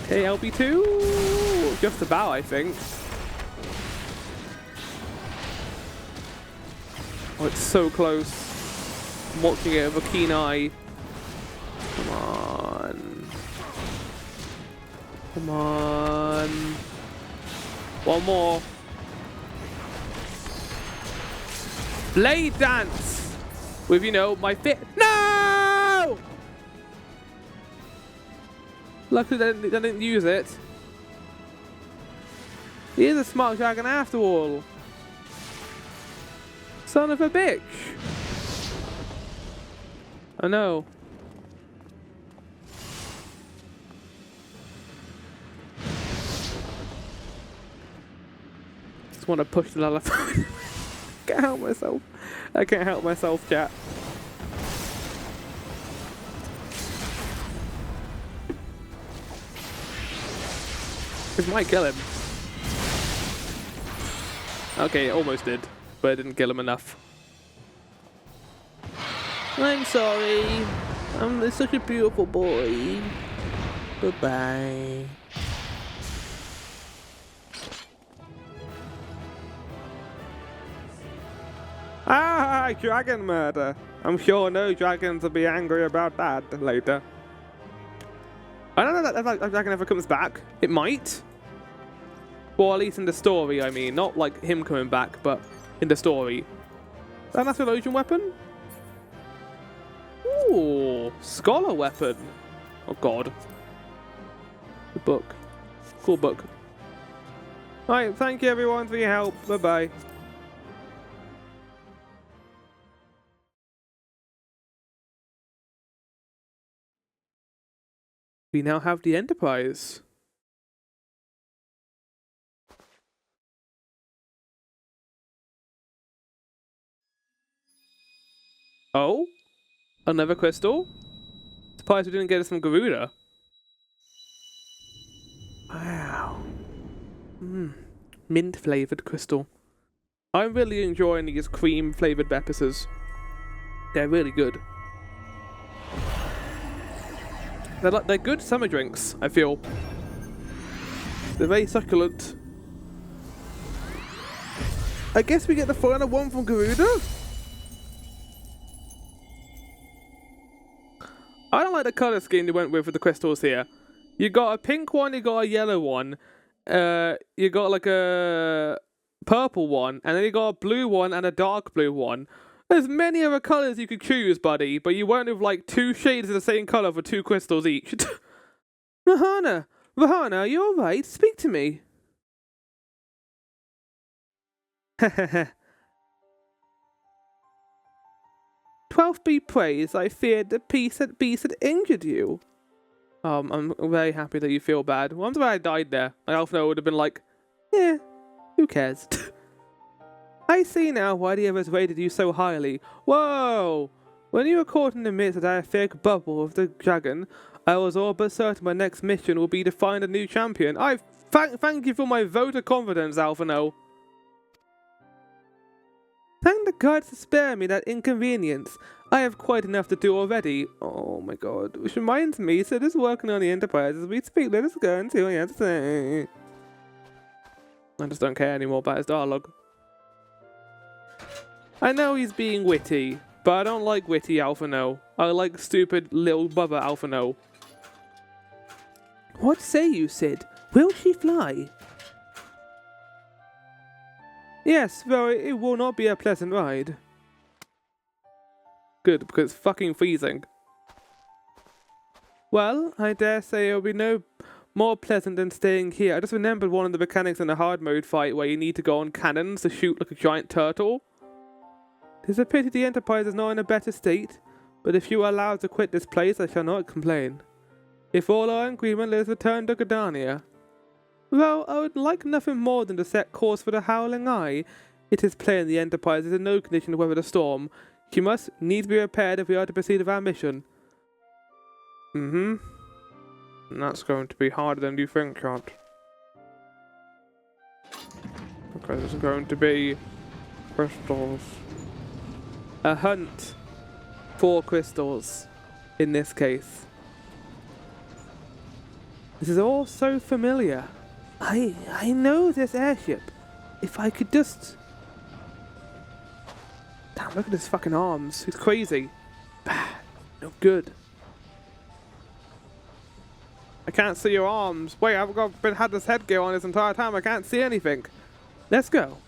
Okay, LB2, just about, I think. Oh, it's so close. I'm watching it with a keen eye. Come on. Come on. One more. Blade dance! With, you know, my fit. No! Luckily they didn't use it. He is a smart dragon after all. Son of a bitch. I know. Just want to push the lullaby. Can't help myself. I can't help myself, chat. This might kill him. Okay, it almost did, but it didn't kill him enough. I'm sorry. I'm such a beautiful boy. Goodbye. Ah, dragon murder. I'm sure no dragons will be angry about that later. I don't know if that dragon ever comes back. It might. Well, at least in the story, I mean. Not like him coming back, but in the story. Is that an explosion weapon? Ooh, scholar weapon. Oh god. The book. Cool book. Right, thank you everyone for your help. Bye-bye. We now have the Enterprise. Oh? Another crystal? Surprised we didn't get it from Garuda. Wow. Mint flavoured crystal. I'm really enjoying these cream flavoured Bepises. They're really good. They're good summer drinks, I feel. They're very succulent. I guess we get the final one from Garuda? I don't like the colour scheme they went with the crystals here. You got a pink one, you got a yellow one, you got like a purple one, and then you got a blue one and a dark blue one. There's many other colours you could choose, buddy, but you went with like 2 shades of the same colour for 2 crystals each. Rahana, are you alright? Speak to me. 12th be praised, I feared the beast had injured you. I'm very happy that you feel bad. Well, I'm sorry I died there. My Alphino would have been like, yeah, who cares? I see now why the others rated you so highly. Whoa! When you were caught in the midst of that fake bubble of the dragon, I was all but certain my next mission will be to find a new champion. I thank you for my vote of confidence, Alphino. Thank the gods to spare me that inconvenience. I have quite enough to do already. Oh my god. Which reminds me, Cid is working on the Enterprise as we speak. Let us go and see what he has to say. I just don't care anymore about his dialogue. I know he's being witty, but I don't like witty Alphino. I like stupid little brother Alphino. What say you, Cid? Will she fly? Yes, though it will not be a pleasant ride. Good, because it's fucking freezing. Well, I dare say it will be no more pleasant than staying here. I just remembered one of the mechanics in the hard mode fight where you need to go on cannons to shoot like a giant turtle. It's a pity the Enterprise is not in a better state, but if you are allowed to quit this place, I shall not complain. If all are in agreement, let us return to Gardania. Well, I would like nothing more than to set course for the Howling Eye. It is plain the Enterprise is in no condition to weather the storm. She must needs be repaired if we are to proceed with our mission. And that's going to be harder than you think, Cont. Because it's going to be crystals. A hunt for crystals, in this case. This is all so familiar. I know this airship. If I could just... Damn, look at his fucking arms. He's crazy. Bad. No good. I can't see your arms. Wait, I've had this headgear on this entire time. I can't see anything. Let's go.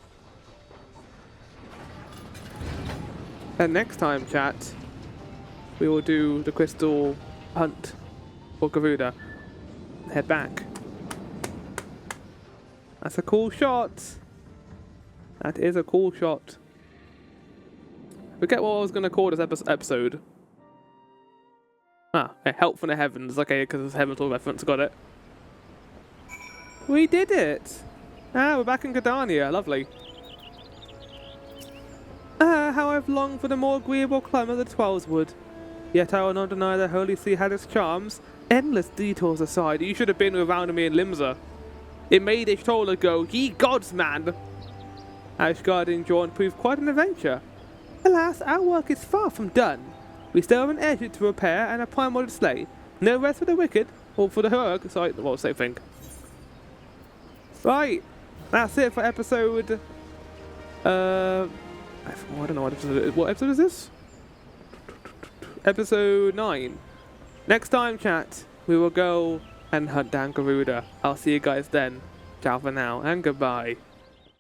And next time, chat, we will do the crystal hunt for Garuda. Head back. That's a cool shot. That is a cool shot. Forget what I was going to call this episode. Help from the Heavens. Okay, because it's Heaven's reference. Got it. We did it. We're back in Gardania. Lovely. How I've longed for the more agreeable climate of the Twelves would. Yet I will not deny the Holy See had its charms. Endless detours aside, you should have been around me in Limsa. It made Ishtola go, ye gods, man! Ishgard and Jorn proved quite an adventure. Alas, our work is far from done. We still have an airship to repair and a primal to slay. No rest for the wicked, or for the heroic, sorry, well, same thing. Right, that's it for episode... I don't know what episode it is. What episode is this? Episode 9. Next time, chat, we will go and hunt down Garuda. I'll see you guys then. Ciao for now, and goodbye.